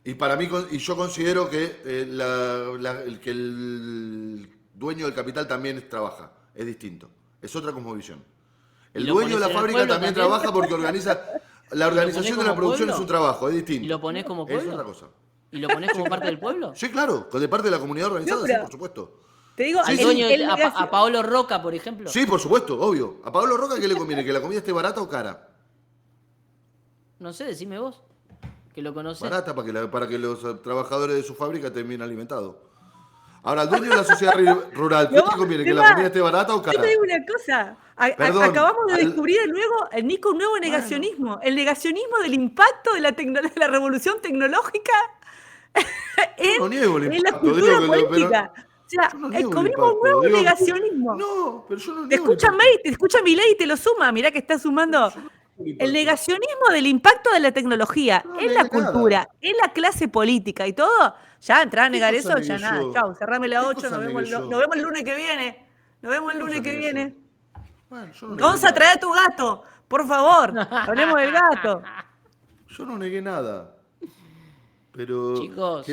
A: Y para mí, y yo considero que, que el dueño del capital también trabaja. Es distinto. Es otra cosmovisión.
C: ¿Y
A: El
C: lo
A: dueño de
C: pones
A: la
C: en el
A: fábrica
C: pueblo
A: también
C: también?
A: trabaja porque organiza. La organización de
C: como
A: la producción
C: pueblo?
A: es un trabajo, es distinto.
C: ¿y lo ponés como
A: Es
C: pueblo?
A: otra cosa.
C: ¿Y lo ponés como parte del pueblo?
A: Sí, claro, de parte de la comunidad organizada,
B: No,
A: sí,
B: pero-
A: por supuesto.
B: Te digo,
A: Sí,
C: ¿Al
A: sí.
C: dueño,
B: el
C: a Paolo Roca, por ejemplo?
A: Sí, por supuesto, obvio. ¿A Pablo Roca qué le conviene? ¿Que la comida esté barata o cara?
C: No sé, decime vos, que lo conocés.
A: Barata para que los trabajadores de su fábrica estén bien alimentados. Ahora, al dueño de la sociedad rural, ¿qué
B: No,
A: le conviene? ¿Que
B: Seba,
A: la comida esté barata o
B: Yo
A: cara?
B: te digo una cosa.
A: Perdón,
B: Acabamos de
A: al-
B: descubrir de nuevo, Nico, un nuevo negacionismo. El negacionismo del impacto de de la revolución tecnológica en,
A: no niego el
B: en la
A: impacto,
B: cultura
A: digo que lo-
B: política. O sea,
A: Yo no niego el
B: descubrimos un
A: impacto,
B: nuevo
A: digo-
B: negacionismo.
A: No, pero yo no
B: Te
A: niego el
B: escucha
A: impacto.
B: te escucha Milei y te lo suma. Mirá que está sumando. El negacionismo del impacto de la tecnología
A: No
B: en la
A: negué nada.
B: cultura, en la clase política y todo, ya entrar a negar
A: ¿Qué cosa
B: eso, ya
A: negué
B: nada.
A: yo?
B: Chau, cerrame la
A: ¿Qué
B: 8,
A: cosa
B: nos vemos,
A: negué yo?
B: nos vemos el lunes que viene. Nos vemos el
A: ¿Qué
B: lunes
A: cosa
B: que
A: negué
B: viene.
A: Bueno, yo no negué
B: Gonza,
A: nada.
B: trae a tu gato, por favor. Hablemos del gato.
A: Yo no negué nada. Pero,
C: Chicos,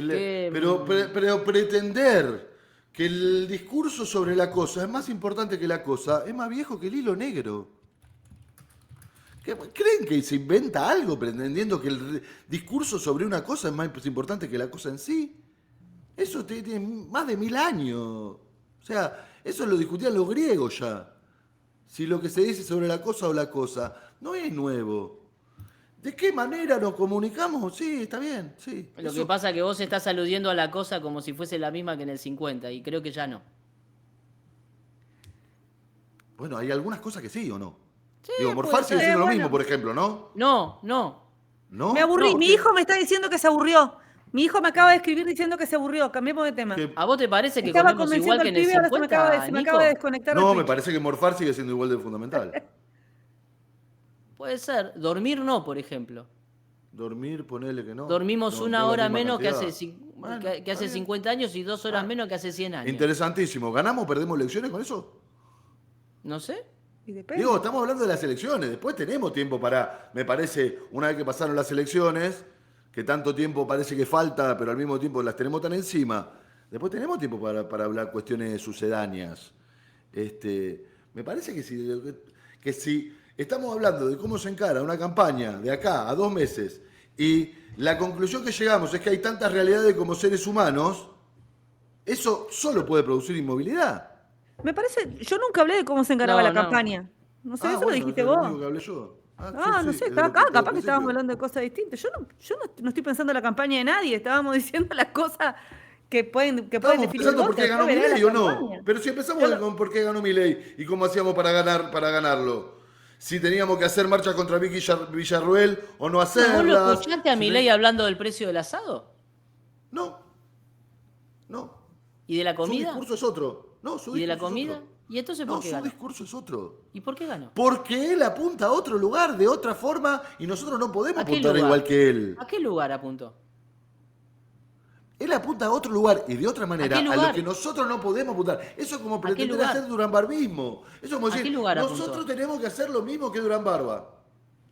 A: pero pretender que el discurso sobre la cosa es más importante que la cosa es más viejo que el hilo negro. ¿Creen que se inventa algo pretendiendo que el discurso sobre una cosa es más importante que la cosa en sí? Eso tiene más de 1000 años. O sea, eso lo discutían los griegos ya. Si lo que se dice sobre la cosa o la cosa no es nuevo. ¿De qué manera nos comunicamos? Sí, está bien, sí.
C: Lo
A: Eso-
C: que pasa es que vos estás aludiendo a la cosa como si fuese la misma que en el 50, y creo que ya no.
A: Bueno, hay algunas cosas que sí o no.
C: Sí,
A: Digo,
C: puede
A: morfar sigue
B: ser,
A: siendo lo
B: bueno.
A: mismo, por ejemplo, ¿no?
C: No.
A: ¿No?
B: Me aburrí.
C: No,
B: Mi
C: ¿qué?
B: hijo me está diciendo que se aburrió. Mi hijo me acaba de escribir diciendo que se aburrió. Cambiemos de tema.
A: Que-
C: ¿A vos te parece que
B: Estaba
C: comemos
B: convenciendo
C: igual que
B: al
C: en el
B: pibe, ahora se me
C: 50,
B: se me
C: Nico?
B: acaba de desconectar.
A: No,
B: el
A: me
B: Twitch.
A: parece que morfar sigue siendo igual de fundamental.
C: Puede ser. Dormir no, por ejemplo.
A: Dormir, ponele que no.
C: Dormimos
A: No,
C: una
A: no es la
C: hora
A: misma
C: menos que
A: cantidad.
C: hace,
A: Bueno,
C: que
A: está
C: hace
A: bien.
C: 50 años y 2 horas menos que hace 100 años.
A: Interesantísimo. ¿Ganamos o perdemos elecciones con eso?
C: No sé.
B: Y depende.
A: Digo, estamos hablando de las elecciones. Después tenemos tiempo para, me parece, una vez que pasaron las elecciones, que tanto tiempo parece que falta, pero al mismo tiempo las tenemos tan encima. Después tenemos tiempo para hablar cuestiones sucedáneas. Me parece que si estamos hablando de cómo se encara una campaña de acá a 2 meses y la conclusión que llegamos es que hay tantas realidades como seres humanos, eso solo puede producir inmovilidad.
B: Me parece, yo nunca hablé de cómo se encaraba
C: No,
B: la
C: no.
B: campaña. No sé, eso lo
A: Bueno,
B: dijiste
A: es lo único
B: vos.
A: que hablé yo.
B: Ah, no
A: Sí,
B: sé,
A: es de lo
B: acá
A: que todo
B: capaz que estábamos
A: principio.
B: hablando de cosas distintas. Yo no estoy pensando en la campaña de nadie, estábamos diciendo las cosas que pueden
A: Estábamos
B: definir
A: pensando por
B: votos,
A: qué
B: después
A: ganó
B: verá la
A: Milei o no.
B: campaña.
A: Pero si empezamos
B: Yo lo-
A: con por qué ganó Milei y cómo hacíamos para ganarlo. Si teníamos que hacer marcha contra Vicky Villarruel o no
C: No, ¿vos lo
A: hacerlas.
C: escuchaste a Milei hablando del precio del asado?
A: No, no.
C: ¿Y de la
A: Su
C: comida?
A: discurso es otro. No, su
C: ¿Y de la
A: discurso es
C: comida?
A: otro.
C: ¿Y entonces por
A: No,
C: qué
A: su
C: ganó?
A: discurso es otro.
C: ¿Y por qué ganó?
A: Porque él apunta a otro lugar, de otra forma, y nosotros no podemos
C: ¿A qué
A: apuntar
C: lugar?
A: igual que él.
C: ¿A qué lugar apuntó?
A: Él apunta a otro lugar y de otra
C: ¿A
A: manera
C: qué
A: a lo
C: lugar?
A: que nosotros no podemos apuntar. Eso es como
C: ¿A qué
A: pretender
C: lugar?
A: hacer Durán Barbismo. Eso es como
C: ¿A qué
A: decir,
C: lugar
A: nosotros
C: apuntó?
A: tenemos que hacer lo mismo que Durán Barba.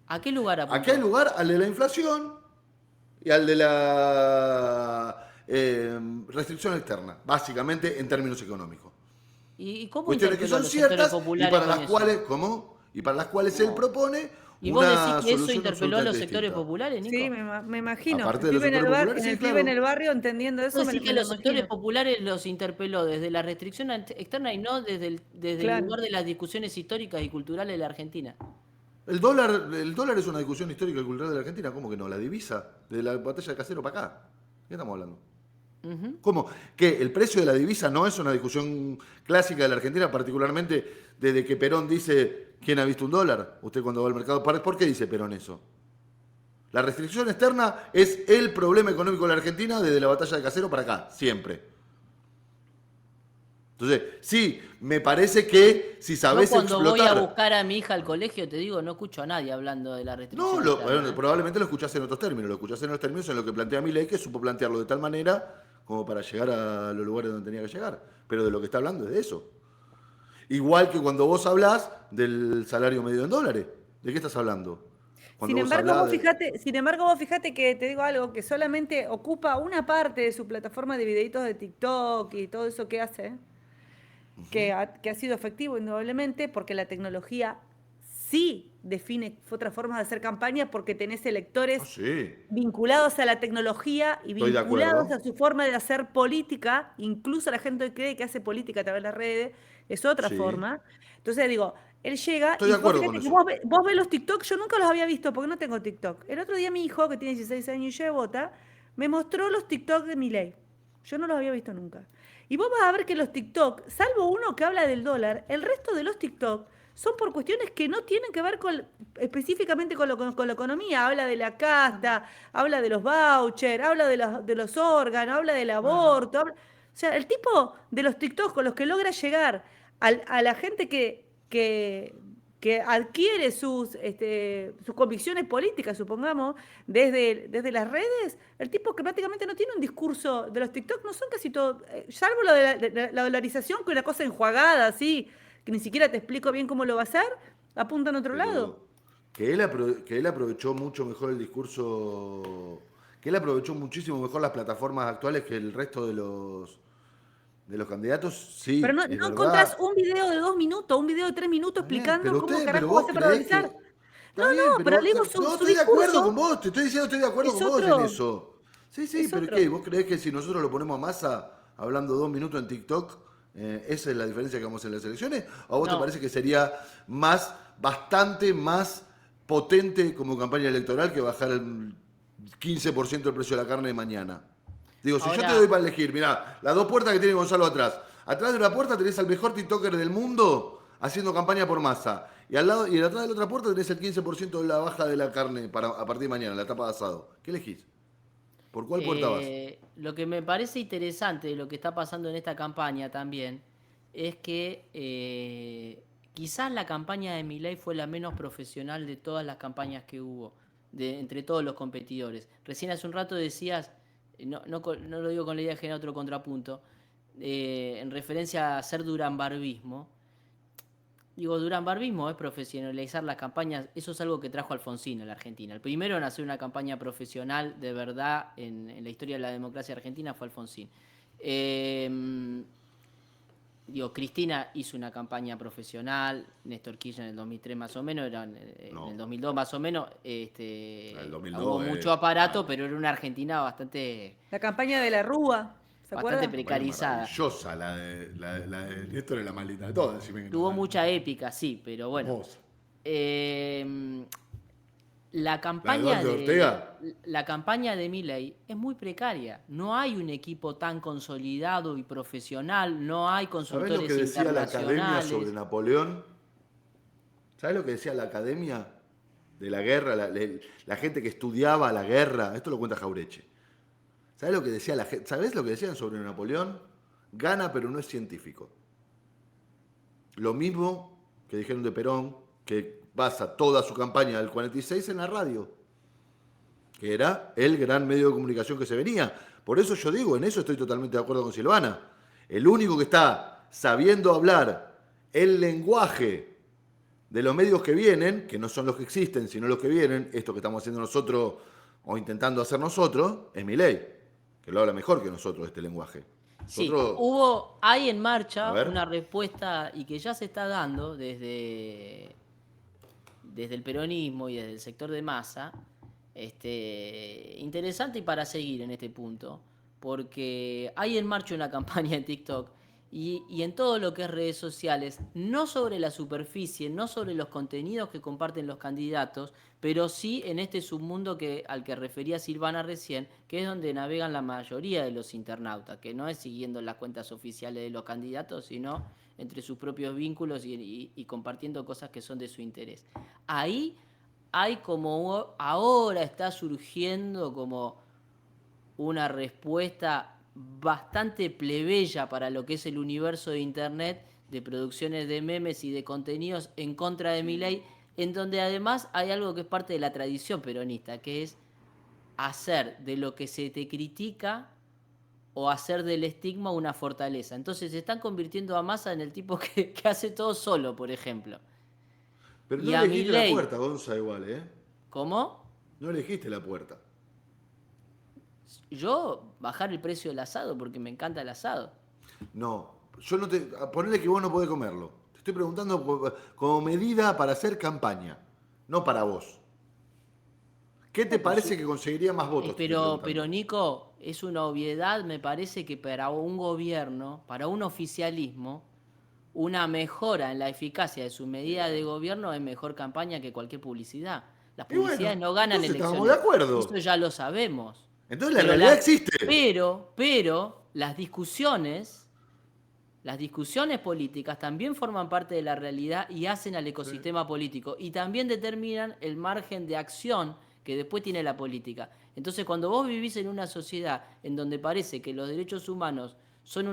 C: ¿A qué lugar
A: Aquí hay
C: apuntó?
A: lugar al de la inflación y al de la restricción externa, básicamente en términos económicos.
C: ¿Y cómo
A: Cuestiones que
C: interpeló a
A: son
C: los sectores
A: ciertas y
C: populares
A: para
C: con
A: las
C: eso?
A: cuales, ¿cómo? Y para las cuales él propone
C: ¿Y vos decís
A: una
C: que eso
A: solución
C: interpeló a los
A: absolutamente
C: sectores
A: distinta.
C: populares,
B: Sí,
C: Nico?
B: me imagino.
A: Aparte de los sectores populares, sí,
B: El pibe en el
A: claro.
B: barrio entendiendo eso,
C: ¿Vos
B: me,
C: decís que
B: me
C: a
B: lo
C: los sectores
B: imagino.
C: populares los interpeló desde la restricción externa y no desde el
B: Claro.
C: lugar de las discusiones históricas y culturales de la Argentina?
A: El dólar es una discusión histórica y cultural de la Argentina. ¿Cómo que no? La divisa, de la batalla de Casero para acá. ¿Qué estamos hablando?
C: Ujú.
A: ¿Cómo? ¿Que el precio de la divisa no es una discusión clásica de la Argentina, particularmente desde que Perón dice quién ha visto un dólar? Usted cuando va al mercado, ¿por qué dice Perón eso? La restricción externa es el problema económico de la Argentina desde la batalla de Casero para acá, siempre. Entonces, sí, me parece que si
C: Yo
A: sabes
C: cuando voy a
A: explotar.
C: buscar a mi hija al colegio, te digo, no escucho a nadie hablando de la
A: No,
C: restricción externa,
A: bueno,
C: ¿eh?
A: probablemente lo escuchás en otros términos. Lo escuchás en los términos en lo que plantea Milei, que supo plantearlo de tal manera como para llegar a los lugares donde tenía que llegar. Pero de lo que está hablando es de eso. Igual que cuando vos hablás del salario medio en dólares. ¿De qué estás hablando? Cuando
B: Sin
A: vos
B: embargo,
A: hablás
B: vos fijate, sin embargo, vos fijate que te digo algo, que solamente ocupa una parte de su plataforma de videitos de TikTok y todo eso que hace, que ha sido efectivo indudablemente, porque la tecnología sí define otras formas de hacer campaña, porque tenés
A: Ah,
B: electores
A: sí,
B: vinculados a la tecnología y
A: estoy de
B: vinculados a
A: acuerdo.
B: su forma de hacer política, incluso la gente que cree que hace política a través de las redes, es otra
A: Sí,
B: forma. Entonces digo, él llega
A: estoy
B: y
A: de
B: vos
A: acuerdo con
B: fíjate que
A: eso.
B: vos ves los TikTok, yo nunca los había visto porque no tengo TikTok. El otro día mi hijo, que tiene 16 años y ya vota, me mostró los TikTok de Milei. Yo no los había visto nunca. Y vos vas a ver que los TikTok, salvo uno que habla del dólar, el resto de los TikTok son por cuestiones que no tienen que ver específicamente con la economía. Habla de la casta, habla de los vouchers, habla de los órganos, habla del aborto. O sea, el tipo de los TikTok con los que logra llegar a la gente que adquiere sus convicciones políticas, supongamos, desde las redes, el tipo que prácticamente no tiene un discurso de los TikTok, no son casi todos, salvo lo de la dolarización, que es una cosa enjuagada, así, que ni siquiera te explico bien cómo lo va a hacer, apunta en otro lado.
A: Pero que él aprovechó mucho mejor el discurso, que él aprovechó muchísimo mejor las plataformas actuales que el resto de los candidatos,
B: Pero
A: sí,
B: no,
A: es
B: no encontrás
A: verdad.
B: un video de 2 minutos, un video de 3 minutos
A: Está bien,
B: explicando
A: pero
B: cómo
A: pero
B: carajo va a
A: vos
B: hacer para
A: creés
B: dolarizar.
A: que.
B: No,
A: Está bien,
B: no,
A: pero
B: pero le digo, su,
A: no
B: su
A: estoy de acuerdo con
B: discurso
A: vos, te estoy diciendo estoy de acuerdo
B: es
A: con vos en
B: otro,
A: eso. Sí, sí,
B: es
A: pero
B: otro.
A: ¿qué? ¿Vos creés que si nosotros lo ponemos a Massa hablando 2 minutos en TikTok, esa es la diferencia que vamos en las elecciones? ¿O a vos te
C: No,
A: parece que sería bastante más potente como campaña electoral que bajar el 15% el precio de la carne de mañana? Digo, si yo te doy
C: ahora,
A: para elegir, mirá, las dos puertas que tiene Gonzalo atrás. Atrás de una puerta tenés al mejor TikToker del mundo haciendo campaña por Massa. Y al lado, y atrás de la otra puerta tenés el 15% de la baja de la carne a partir de mañana, la tapa de asado. ¿Qué elegís? ¿Por cuál puerta vas?
C: lo que me parece interesante de lo que está pasando en esta campaña también es que quizás la campaña de Milei fue la menos profesional de todas las campañas que hubo, entre todos los competidores. Recién hace un rato decías, no lo digo con la idea de generar otro contrapunto, en referencia a hacer duranbarbismo. Digo, Durán-Barbismo es profesionalizar las campañas. Eso es algo que trajo Alfonsín a la Argentina. El primero en hacer una campaña profesional de verdad en la historia de la democracia argentina fue Alfonsín. Eh, Digo, Cristina hizo una campaña profesional, Néstor Kirchner en el 2003 más o menos, en el
A: No,
C: 2002 más o menos,
A: el
C: hubo
A: 2002
C: mucho
A: es
C: aparato, pero era una Argentina bastante,
B: La campaña de la Rúa, ¿se
C: bastante
B: acuerda?
A: campaña
C: precarizada.
A: maravillosa, la de Néstor es la más linda de todas, decime que no.
C: Tuvo mucha épica, sí, pero bueno.
A: Hermosa.
C: Eh, la
A: La de
C: campaña
A: Eduardo
C: de
A: Ortega,
C: la campaña de Milei es muy precaria. No hay un equipo tan consolidado y profesional, no hay
A: ¿sabés lo que
C: consultores
A: decía la academia sobre
C: internacionales.
A: Napoleón? ¿Sabés lo que decía la academia de la guerra? La gente que estudiaba la guerra, esto lo cuenta Jaureche. ¿Sabés lo que decía la gente? ¿Sabés lo que decían sobre Napoleón? Gana pero no es científico. Lo mismo que dijeron de Perón, que basa toda su campaña del 46 en la radio, que era el gran medio de comunicación que se venía. Por eso yo digo, en eso estoy totalmente de acuerdo con Silvana. El único que está sabiendo hablar el lenguaje de los medios que vienen, que no son los que existen, sino los que vienen, esto que estamos haciendo nosotros o intentando hacer nosotros, es Milei, que lo habla mejor que nosotros este lenguaje.
C: Sí,
A: Nosotros,
C: hay en
A: a
C: marcha una
A: ver,
C: respuesta y que ya se está dando desde el peronismo y desde el sector de masa, interesante y para seguir en este punto, porque hay en marcha una campaña en TikTok y en todo lo que es redes sociales, no sobre la superficie, no sobre los contenidos que comparten los candidatos, pero sí en este submundo al que refería Silvana recién, que es donde navegan la mayoría de los internautas, que no es siguiendo las cuentas oficiales de los candidatos, sino entre sus propios vínculos y compartiendo cosas que son de su interés. Ahí hay como, ahora está surgiendo como una respuesta bastante plebeya para lo que es el universo de Internet, de producciones de memes y de contenidos en contra de Milei, en donde además hay algo que es parte de la tradición peronista, que es hacer de lo que se te critica o hacer del estigma una fortaleza. Entonces se están convirtiendo a Massa en el tipo que hace todo solo, por ejemplo.
A: pero no
C: Y a
A: elegiste la
C: Milei,
A: puerta, Gonza, igual, ¿eh?
C: ¿cómo?
A: No elegiste la puerta.
C: Yo bajar el precio del asado porque me encanta el asado.
A: No, yo no te. Ponele que vos no podés comerlo. Te estoy preguntando como medida para hacer campaña, no para vos. ¿Qué te
C: No, por
A: parece
C: su-
A: que conseguiría más votos? Te estoy
C: pero
A: preguntando.
C: Nico, es una obviedad, me parece que para un gobierno, para un oficialismo, una mejora en la eficacia de su
A: Y
C: medida de
A: bueno.
C: gobierno es mejor campaña que cualquier publicidad. Las
A: Y
C: publicidades
A: bueno,
C: no ganan
A: entonces estábamos de
C: elecciones, eso
A: acuerdo.
C: ya lo sabemos.
A: Entonces la
C: Pero
A: realidad existe.
C: las discusiones políticas también forman parte de la realidad y hacen al
A: Sí.
C: ecosistema político y también determinan el margen de acción que después tiene la política. Entonces, cuando vos vivís en una sociedad en donde parece que los derechos humanos son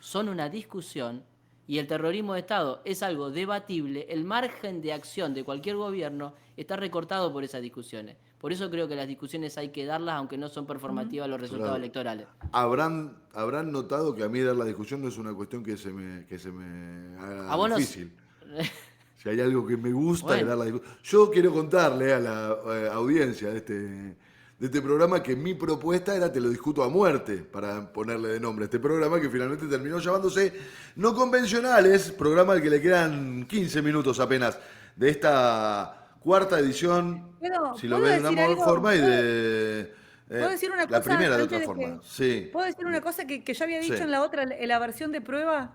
C: son una discusión y el terrorismo de Estado es algo debatible, el margen de acción de cualquier gobierno está recortado por esas discusiones. Por eso creo que las discusiones hay que darlas aunque no son performativas los resultados
A: Claro.
C: electorales.
A: Habrán notado que a mí dar la discusión no es una cuestión que se me
C: A
A: haga
C: vos
A: difícil. Si hay algo que me gusta es
C: Bueno,
A: dar la discusión. Yo quiero contarle a la audiencia de este programa que mi propuesta era Te lo discuto a muerte, para ponerle de nombre a este programa que finalmente terminó llamándose No Convencionales, programa al que le quedan 15 minutos apenas de esta cuarta edición, si lo
B: ¿Puedo
A: ves de una
B: decir algo?
A: forma, y de
B: ¿Puedo decir una
A: la
B: cosa
A: primera de
B: antes
A: otra
B: de
A: forma.
B: que...
A: Sí,
B: ¿Puedo decir una cosa que yo había dicho
A: sí,
B: en la otra, en la versión de prueba?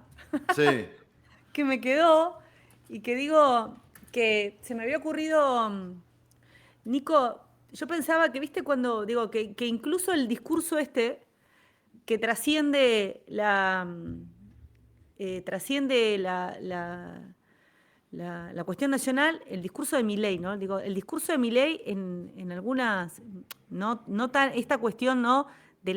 A: sí.
B: Que me quedó y que digo que se me había ocurrido, Nico, yo pensaba que, viste, cuando digo que incluso el discurso este, que trasciende la cuestión nacional, el discurso de Milei, ¿no? Digo, el discurso de Milei en algunas, no tan, esta cuestión, ¿no? De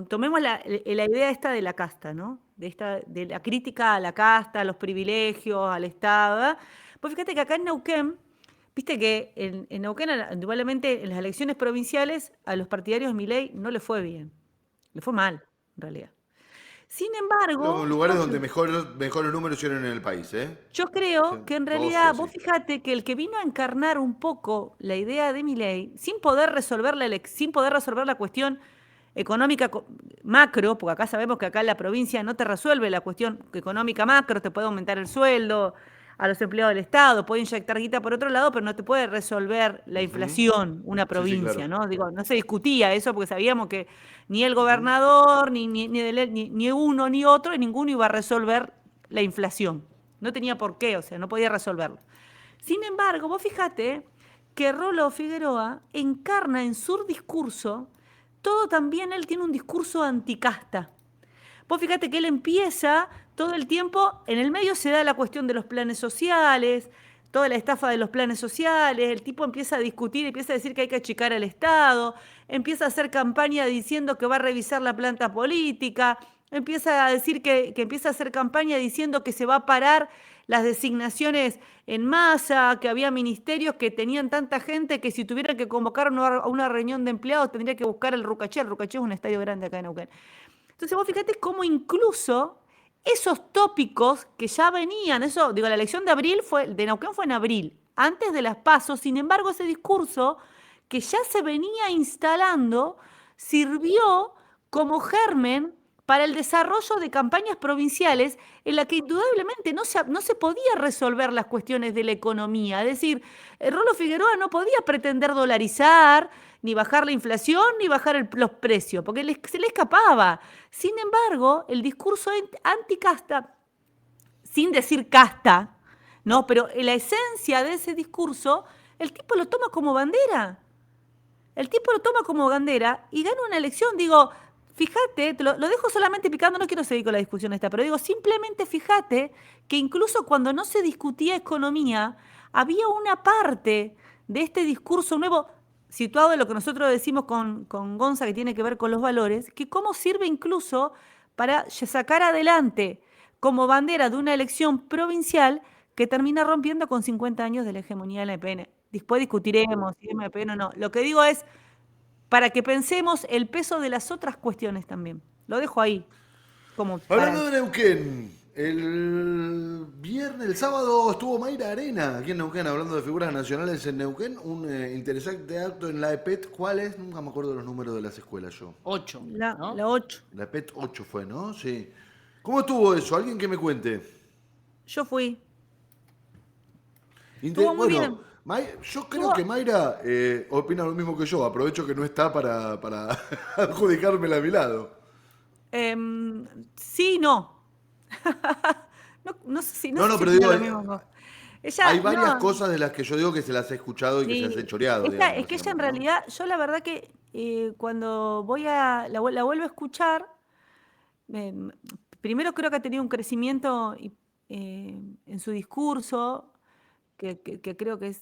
B: tomemos la idea esta de la casta, ¿no? De la crítica a la casta, a los privilegios, al Estado, ¿verdad? Pues fíjate que acá en Neuquén, viste que en Neuquén, indudablemente, en las elecciones provinciales, a los partidarios de Milei no le fue bien, le fue mal, en realidad. Sin
A: Los
B: embargo,
A: lugares donde mejores números hicieron en el país, ¿eh?
B: yo
A: Sí,
B: creo que en
A: 12
B: realidad, vos
A: así.
B: fíjate que el que vino a encarnar un poco la idea de Milei, sin poder resolver la cuestión económica macro, porque acá sabemos que acá en la provincia no te resuelve la cuestión económica macro, te puede aumentar el sueldo a los empleados del Estado, puede inyectar guita por otro lado, pero no te puede resolver la
A: Ujú.
B: inflación una
A: Sí, sí, claro.
B: provincia, ¿no? Digo, no se discutía eso porque sabíamos que ni el
A: Ujú.
B: gobernador, ni uno ni otro, y ninguno iba a resolver la inflación. No tenía por qué, o sea, no podía resolverlo. Sin embargo, vos fíjate que Rolo Figueroa encarna en su discurso, todo también él tiene un discurso anticasta. Vos fíjate que él empieza todo el tiempo, en el medio se da la cuestión de los planes sociales, toda la estafa de los planes sociales, el tipo empieza a discutir, empieza a decir que hay que achicar al Estado, empieza a hacer campaña diciendo que va a revisar la planta política, empieza a decir que empieza a hacer campaña diciendo que se va a parar las designaciones en masa, que había ministerios que tenían tanta gente que si tuvieran que convocar a una reunión de empleados tendría que buscar el Rucaché. El Rucaché es un estadio grande acá en Neuquén. Entonces vos fíjate cómo incluso esos tópicos que ya venían, eso, digo, la elección de Neuquén fue en abril, antes de las PASO, sin embargo, ese discurso que ya se venía instalando sirvió como germen para el desarrollo de campañas provinciales en la que indudablemente no se podía resolver las cuestiones de la economía. Es decir, Rolo Figueroa no podía pretender dolarizar, ni bajar la inflación, ni bajar los precios, porque se le escapaba. Sin embargo, el discurso anticasta, sin decir casta, ¿no? Pero la esencia de ese discurso, el tipo lo toma como bandera. El tipo lo toma como bandera y gana una elección. Digo, fíjate, lo dejo solamente picando, no quiero seguir con la discusión esta, pero digo, simplemente fíjate que incluso cuando no se discutía economía, había una parte de este discurso nuevo, situado en lo que nosotros decimos con Gonza, que tiene que ver con los valores, que cómo sirve incluso para sacar adelante como bandera de una elección provincial que termina rompiendo con 50 años de la hegemonía de la EPN. Después discutiremos si es MPN o no. Lo que digo es, para que pensemos el peso de las otras cuestiones también. Lo dejo ahí, como para...
A: Hablando de Neuquén, el sábado estuvo Mayra Arena aquí en Neuquén, hablando de figuras nacionales en Neuquén. Un interesante acto en la EPET. ¿Cuál es? Nunca me acuerdo los números de las escuelas yo.
C: 8,
B: La
C: ¿no?
B: 8.
A: La EPET 8 fue, ¿no? Sí. ¿Cómo estuvo eso? ¿Alguien que me cuente?
B: Yo fui. Estuvo muy
A: Bueno,
B: bien.
A: Yo creo que
B: Estuvo,
A: Mayra opina lo mismo que yo. Aprovecho que no está para adjudicármela a mi lado.
B: em, sí, no. No
A: No,
B: sé
A: no,
B: si
A: pero digo,
B: opina lo mismo que vos.
A: hay
B: Ella,
A: varias
B: no,
A: cosas de las que yo digo que se las he escuchado y que se las he
B: sí.
A: choreado, digamos,
B: Es que ella en
A: básicamente, ¿no?
B: realidad, yo la verdad que cuando la vuelvo a escuchar, eh, primero creo que ha tenido un crecimiento en su discurso, que creo que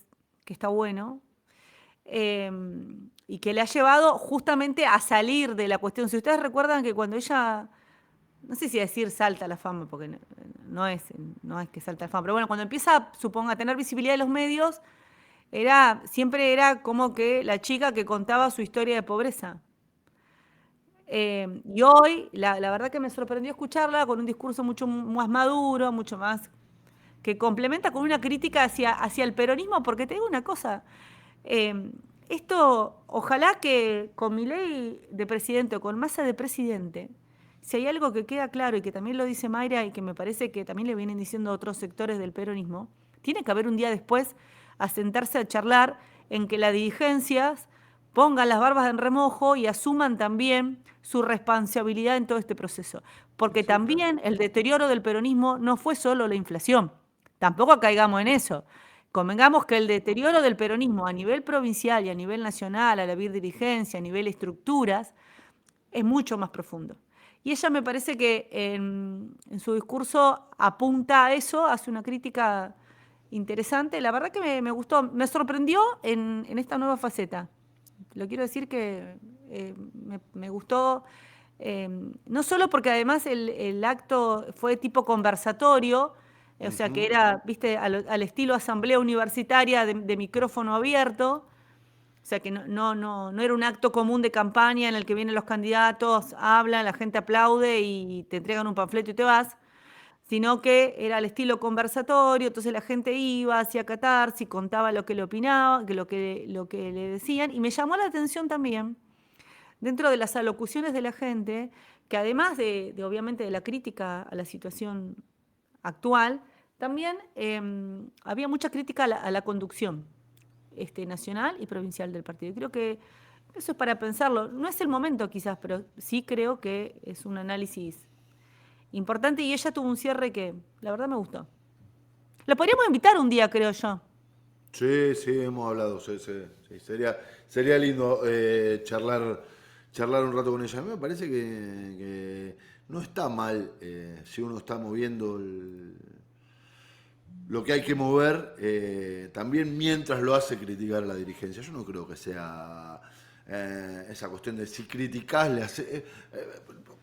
B: está bueno, eh, y que le ha llevado justamente a salir de la cuestión. Si ustedes recuerdan que cuando ella, no sé si decir salta a la fama, porque no es, no es que salta a la fama, pero bueno, cuando empieza, supongo, a tener visibilidad en los medios, siempre era como que la chica que contaba su historia de pobreza. Y hoy, la verdad que me sorprendió escucharla con un discurso mucho más maduro, mucho más, que complementa con una crítica hacia el peronismo, porque te digo una cosa, eh, esto, ojalá que con Milei de presidente o con Massa de presidente, si hay algo que queda claro y que también lo dice Mayra y que me parece que también le vienen diciendo otros sectores del peronismo, tiene que haber un día después a sentarse a charlar en que las dirigencias pongan las barbas en remojo y asuman también su responsabilidad en todo este proceso. Porque
A: Sí, claro.
B: también el deterioro del peronismo no fue solo la inflación. Tampoco caigamos en eso. Convengamos que el deterioro del peronismo a nivel provincial y a nivel nacional, a nivel dirigencia, a nivel estructuras, es mucho más profundo. Y ella me parece que en su discurso apunta a eso, hace una crítica interesante. La verdad que me gustó, me sorprendió en esta nueva faceta. Lo quiero decir que me gustó, no solo porque además el acto fue tipo conversatorio, o sea que
A: Ujú.
B: era, viste, al estilo asamblea universitaria de micrófono abierto, sea, que no era un acto común de campaña en el que vienen los candidatos, hablan, la gente aplaude y te entregan un panfleto y te vas, sino que era el estilo conversatorio, entonces la gente iba, hacía catarsis, contaba lo que le opinaba, lo que le decían, y me llamó la atención también, dentro de las alocuciones de la gente, que además obviamente de la crítica a la situación actual, también había mucha crítica a la conducción nacional y provincial del partido. Y creo que eso es para pensarlo. No es el momento quizás, pero sí creo que es un análisis importante y ella tuvo un cierre que la verdad me gustó. La podríamos invitar un día, creo yo.
A: Sí, sí, hemos hablado. Sí. Sería lindo charlar un rato con ella. A mí me parece que no está mal si uno está moviendo lo que hay que mover, también mientras lo hace criticar a la dirigencia. Yo no creo que sea esa cuestión de si criticás, le hace,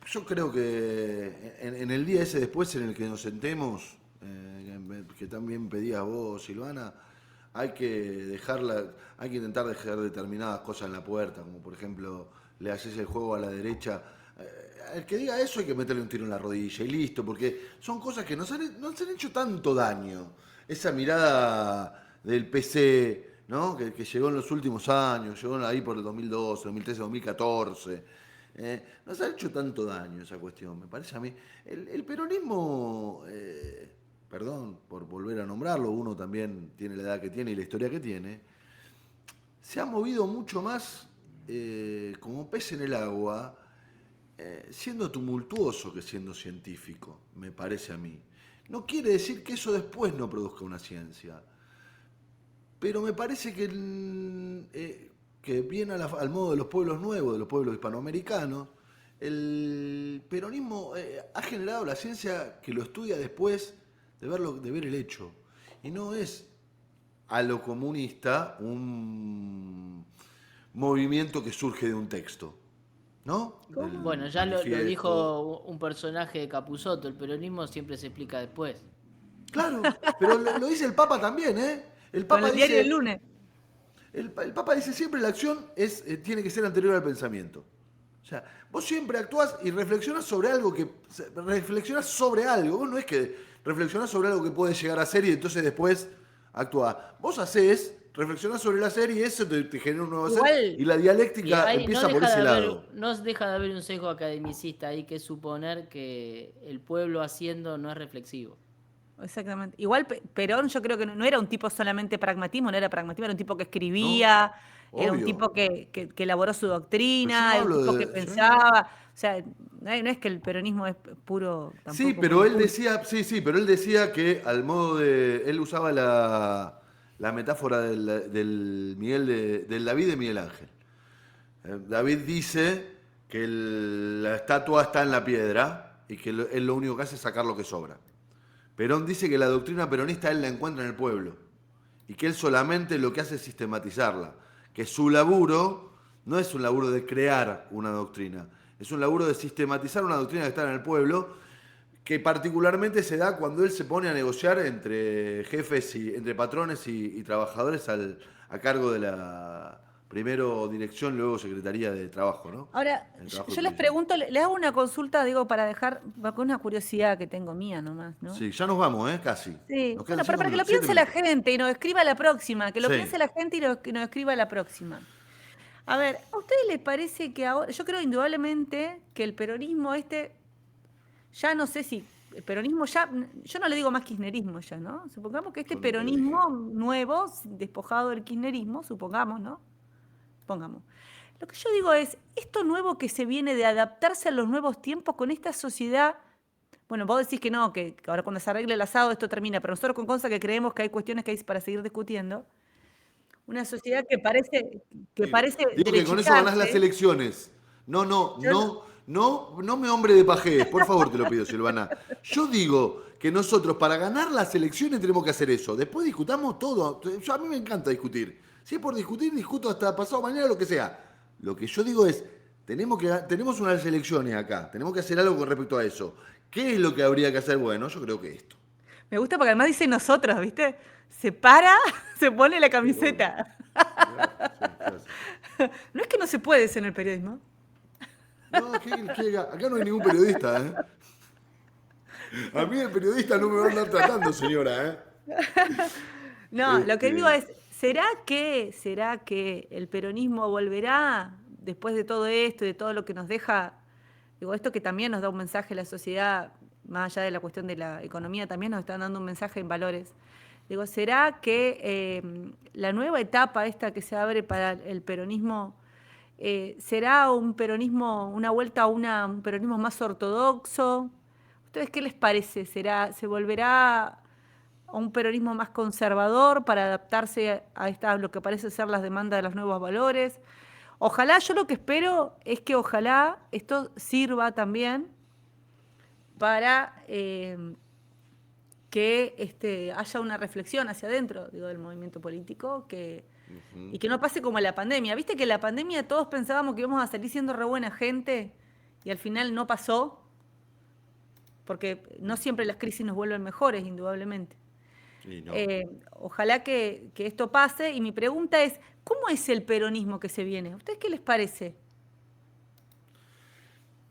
A: yo creo que en el día ese después en el que nos sentemos, que también pedías vos, Silvana, hay que intentar dejar determinadas cosas en la puerta, como por ejemplo, le haces el juego a la derecha. El que diga eso hay que meterle un tiro en la rodilla y listo, porque son cosas que nos han hecho tanto daño. Esa mirada del PC, ¿no? Que llegó en los últimos años, llegó ahí por el 2012, 2013, 2014. Nos ha hecho tanto daño esa cuestión, me parece a mí. El peronismo, perdón por volver a nombrarlo, uno también tiene la edad que tiene y la historia que tiene, se ha movido mucho más como pez en el agua, siendo tumultuoso que siendo científico, me parece a mí. No quiere decir que eso después no produzca una ciencia, pero me parece que viene al modo de los pueblos nuevos, de los pueblos hispanoamericanos, el peronismo ha generado la ciencia que lo estudia después de ver el hecho. Y no es a lo comunista un movimiento que surge de un texto, ¿no?
C: Bueno, ya lo dijo un personaje de Capusotto, el peronismo siempre se explica después.
A: Claro, pero lo dice el Papa también, ¿eh? El
B: Con
A: Papa
B: el diario
A: dice,
B: del lunes.
A: el Papa dice siempre la acción tiene que ser anterior al pensamiento. O sea, vos siempre actuás y reflexionás sobre algo vos no es que reflexionás sobre algo que puede llegar a ser y entonces después actuás. Vos hacés, reflexionás sobre la serie y eso te genera un nuevo ser y la dialéctica empieza por ese lado.
C: No deja de haber un sesgo academicista ahí, que es suponer que el pueblo haciendo no es reflexivo.
B: Exactamente. Igual Perón yo creo que no era un tipo solamente pragmatismo, no era pragmatismo, era un tipo que escribía,
A: No,
B: era un
A: obvio.
B: tipo que elaboró su doctrina,
A: Pero yo no
B: era un tipo
A: hablo
B: que
A: de-
B: pensaba. O sea, no es que el peronismo es puro tampoco.
A: Sí, pero él decía, pero él decía que al modo él usaba la metáfora del David de Miguel Ángel. David dice que la estatua está en la piedra y que él lo único que hace es sacar lo que sobra. Perón dice que la doctrina peronista él la encuentra en el pueblo y que él solamente lo que hace es sistematizarla, que su laburo no es un laburo de crear una doctrina, es un laburo de sistematizar una doctrina que está en el pueblo, que particularmente se da cuando él se pone a negociar entre jefes entre patrones y trabajadores a cargo de la primero dirección, luego Secretaría de Trabajo, ¿no?
B: Ahora, yo les pregunto, le hago una consulta, digo, para dejar con una curiosidad que tengo mía nomás, ¿no?
A: Sí, ya nos vamos, casi.
B: Sí,
A: Nos
B: bueno,
A: quedan
B: pero
A: 5
B: para que lo
A: minutos, 7
B: piense la
A: minutos.
B: gente y nos escriba la próxima, que lo
A: Sí.
B: piense la gente y nos escriba la próxima. A ver, ¿a ustedes les parece que ahora, yo creo indudablemente que el peronismo ya no sé si, el peronismo ya, yo no le digo más kirchnerismo ya, ¿no? Supongamos que
A: Yo no te
B: peronismo nuevo, despojado del kirchnerismo, supongamos, ¿no? Pongamos. Lo que yo digo es, esto nuevo que se viene de adaptarse a los nuevos tiempos con esta sociedad, bueno, vos decís que no, que ahora cuando se arregle el asado esto termina, pero nosotros con Consa que creemos que hay cuestiones que hay para seguir discutiendo, una sociedad que parece
A: Digo que con eso ganás las
B: derechitarse.
A: elecciones.
B: Yo no-
A: No me hombre de pajés, por favor te lo pido, Silvana. Yo digo que nosotros para ganar las elecciones tenemos que hacer eso. Después discutamos todo. A mí me encanta discutir. Si es por discutir, discuto hasta pasado mañana, lo que sea. Lo que yo digo es, tenemos unas elecciones acá, tenemos que hacer algo con respecto a eso. ¿Qué es lo que habría que hacer? Bueno, yo creo que esto.
B: Me gusta porque además dice nosotros, ¿viste? Se para, se pone la
A: Sí, obvio.
B: camiseta.
A: Claro, sí, claro.
B: No es que no se puede ser en el periodismo.
A: No, acá no hay ningún periodista, ¿eh? A mí el periodista no me va a andar tratando, señora, ¿eh?
B: No, lo que digo
A: Este,
B: es, será que el peronismo volverá después de todo esto y de todo lo que nos deja? Digo, esto que también nos da un mensaje a la sociedad, más allá de la cuestión de la economía, también nos están dando un mensaje en valores. Digo, ¿será que la nueva etapa esta que se abre para el peronismo será un peronismo, una vuelta a un peronismo más ortodoxo? ¿Ustedes qué les parece? Se volverá a un peronismo más conservador para adaptarse a lo que parece ser las demandas de los nuevos valores? Ojalá, yo lo que espero es que ojalá esto sirva también para que haya una reflexión hacia adentro, digo, del movimiento político, y que no pase como la pandemia. Viste que en la pandemia todos pensábamos que íbamos a salir siendo re buena gente y al final no pasó, porque no siempre las crisis nos vuelven mejores, indudablemente.
A: y no.
B: Ojalá que esto pase y mi pregunta es, ¿cómo es el peronismo que se viene? ¿A ustedes qué les parece?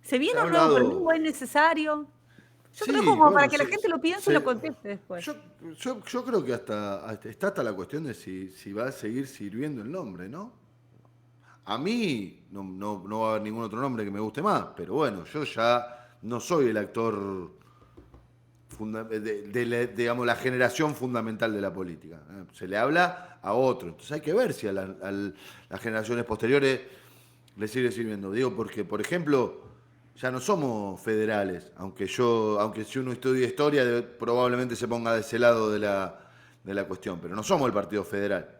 B: ¿Se
A: Se
B: viene
A: ha
B: un nuevo peronismo?
A: hablado.
B: ¿Es necesario? Yo creo
A: Sí,
B: como para
A: bueno,
B: que la gente lo piense y lo conteste después.
A: yo, yo creo que está hasta la cuestión de si va a seguir sirviendo el nombre, ¿no? A mí no va a haber ningún otro nombre que me guste más, pero bueno, yo ya no soy el actor digamos, la generación fundamental de la política. Se le habla a otro. Entonces hay que ver si a las generaciones posteriores le sigue sirviendo. Digo, porque, por ejemplo, ya no somos federales, aunque si uno estudia historia, probablemente se ponga de ese lado de la cuestión, pero no somos el Partido Federal.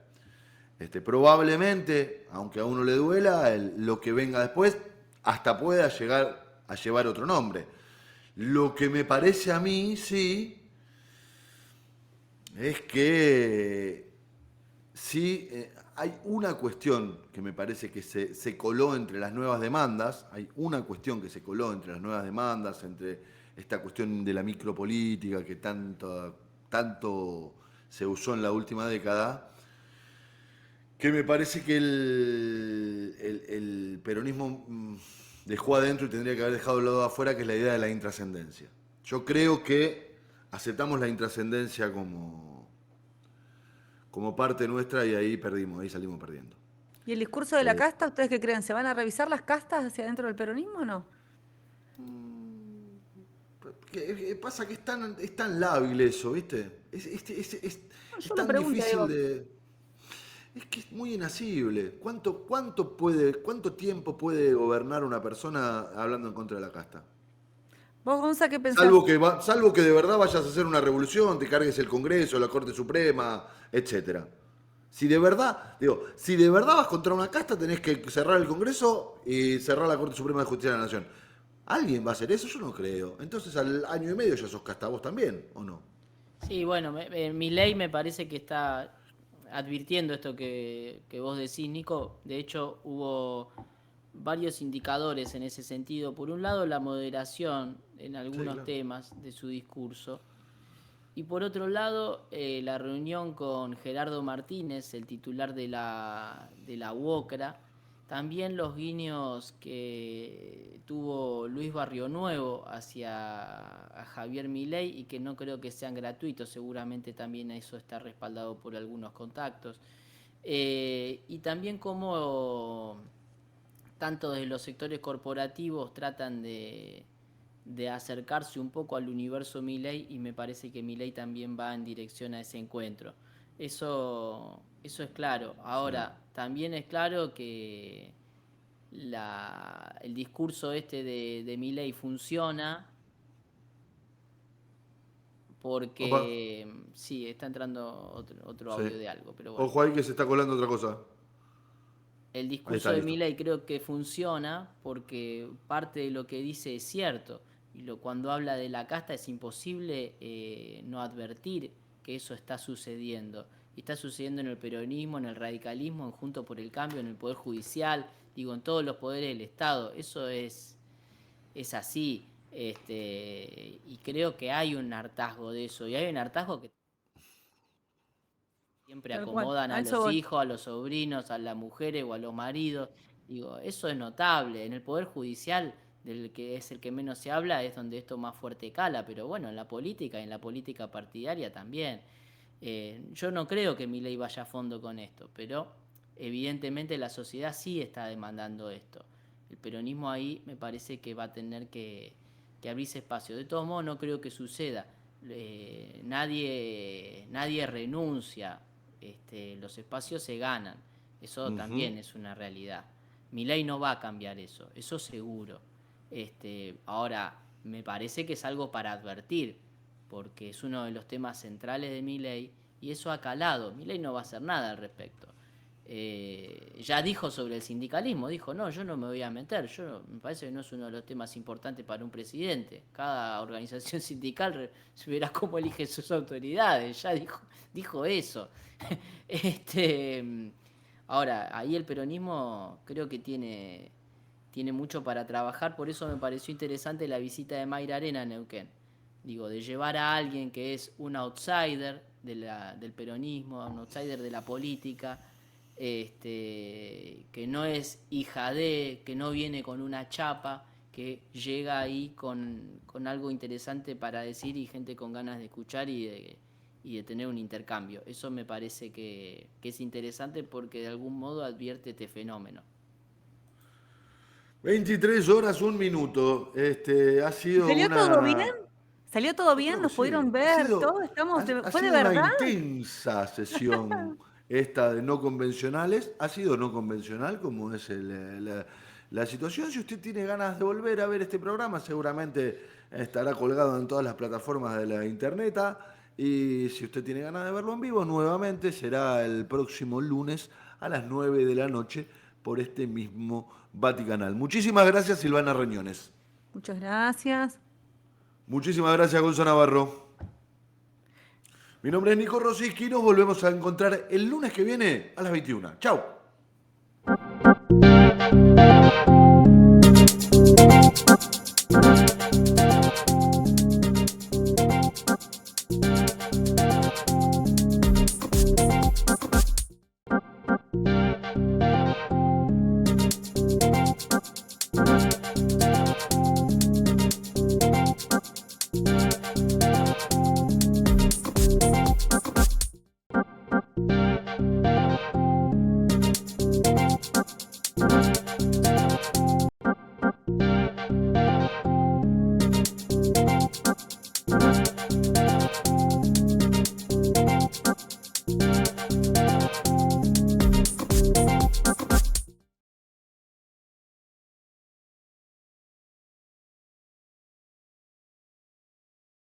A: Probablemente, aunque a uno le duela, lo que venga después hasta pueda llegar a llevar otro nombre. Lo que me parece a mí, sí, es que sí, hay una cuestión que me parece que se coló entre las nuevas demandas, hay una cuestión que se coló entre las nuevas demandas, entre esta cuestión de la micropolítica que tanto se usó en la última década, que me parece que el peronismo dejó adentro y tendría que haber dejado al lado de afuera, que es la idea de la intrascendencia. Yo creo que aceptamos la intrascendencia como parte nuestra y ahí perdimos, ahí salimos perdiendo.
B: ¿Y el discurso de la
A: Eh,
B: casta, ustedes qué creen? ¿Se van a revisar las castas hacia adentro del peronismo o no?
A: Pasa que es tan lábil eso, ¿viste?
B: No,
A: Es
B: yo lo
A: tan
B: pregunto,
A: difícil
B: digo,
A: de... Es que es muy inasible. ¿Cuánto tiempo puede gobernar una persona hablando en contra de la casta?
B: vos, Gonza, ¿qué pensás?
A: Salvo que de verdad vayas a hacer una revolución, te cargues el Congreso, la Corte Suprema, etcétera. Si de verdad vas contra una casta, tenés que cerrar el Congreso y cerrar la Corte Suprema de Justicia de la Nación. ¿Alguien va a hacer eso? Yo no creo. Entonces al año y medio ya sos casta vos también, ¿o no?
C: Sí, bueno, Milei me parece que está advirtiendo esto que vos decís, Nico. De hecho, hubo varios indicadores en ese sentido. Por un lado, la moderación en
A: Sí,
C: algunos
A: claro.
C: temas de su discurso. Y por otro lado, la reunión con Gerardo Martínez, el titular de la UOCRA, también los guiños que tuvo Luis Barrio Nuevo hacia a Javier Milei y que no creo que sean gratuitos, seguramente también eso está respaldado por algunos contactos. Y también como tanto desde los sectores corporativos tratan de acercarse un poco al universo Milei y me parece que Milei también va en dirección a ese encuentro. Eso es claro.
A: Sí.
C: Ahora, también es claro que el discurso este de Milei funciona
A: Opa,
C: porque sí, está entrando otro
A: sí.
C: audio de algo, pero bueno.
A: Ojo ahí que se está colando otra cosa.
C: El
A: Ahí
C: discurso
A: está,
C: de
A: listo.
C: Milei creo que funciona porque parte de lo que dice es cierto. Y cuando habla de la casta es imposible no advertir que eso está sucediendo. Y está sucediendo en el peronismo, en el radicalismo, en Juntos por el Cambio, en el Poder Judicial, digo, en todos los poderes del Estado. Eso es así. Y creo que hay un hartazgo de eso. Y hay un hartazgo que Siempre
B: Tal cual,
C: acomodan
B: a
C: a
B: eso
C: los
B: voy.
C: hijos, a los sobrinos, a las mujeres o a los maridos. Digo, eso es notable. En el Poder Judicial, del que es el que menos se habla, es donde esto más fuerte cala, pero bueno, en la política y en la política partidaria también. Yo no creo que Milei vaya a fondo con esto, pero evidentemente la sociedad sí está demandando esto. El peronismo ahí me parece que va a tener que abrirse espacio. De todos modos, no creo que suceda. Nadie renuncia, los espacios se ganan, eso
A: Ujú.
C: también es una realidad. Milei no va a cambiar eso seguro. Ahora, me parece que es algo para advertir, porque es uno de los temas centrales de Milei y eso ha calado. Milei no va a hacer nada al respecto. Ya dijo sobre el sindicalismo, dijo, no, yo no me voy a meter, me parece que no es uno de los temas importantes para un presidente. Cada organización sindical verá cómo elige sus autoridades, ya dijo eso. Ahora, ahí el peronismo creo que tiene mucho para trabajar, por eso me pareció interesante la visita de Mayra Arena a Neuquén. Digo, de llevar a alguien que es un outsider del peronismo, un outsider de la política, que no es hija de, que no viene con una chapa, que llega ahí con algo interesante para decir y gente con ganas de escuchar y de tener un intercambio. Eso me parece que es interesante porque de algún modo advierte este fenómeno.
A: 23 horas, un minuto. Ha
B: ¿Y
A: sido
B: salió todo bien?
A: una.
B: ¿Salió todo
A: Yo creo
B: bien?
A: que
B: ¿Nos pudieron
A: sí.
B: ver? ¿Todo?
A: Ha
B: ¿Fue de
A: sido una
B: verdad?
A: intensa sesión esta de no convencionales. Ha sido no convencional, como es la situación. Si usted tiene ganas de volver a ver este programa, seguramente estará colgado en todas las plataformas de la internet. Y si usted tiene ganas de verlo en vivo, nuevamente será el próximo lunes a las 9 de la noche por este mismo Vaticanal. Muchísimas gracias, Silvana Reñones.
B: Muchas gracias.
A: Muchísimas gracias, Gonzalo Navarro. Mi nombre es Nico Rosiski y nos volvemos a encontrar el lunes que viene a las 21. Chau.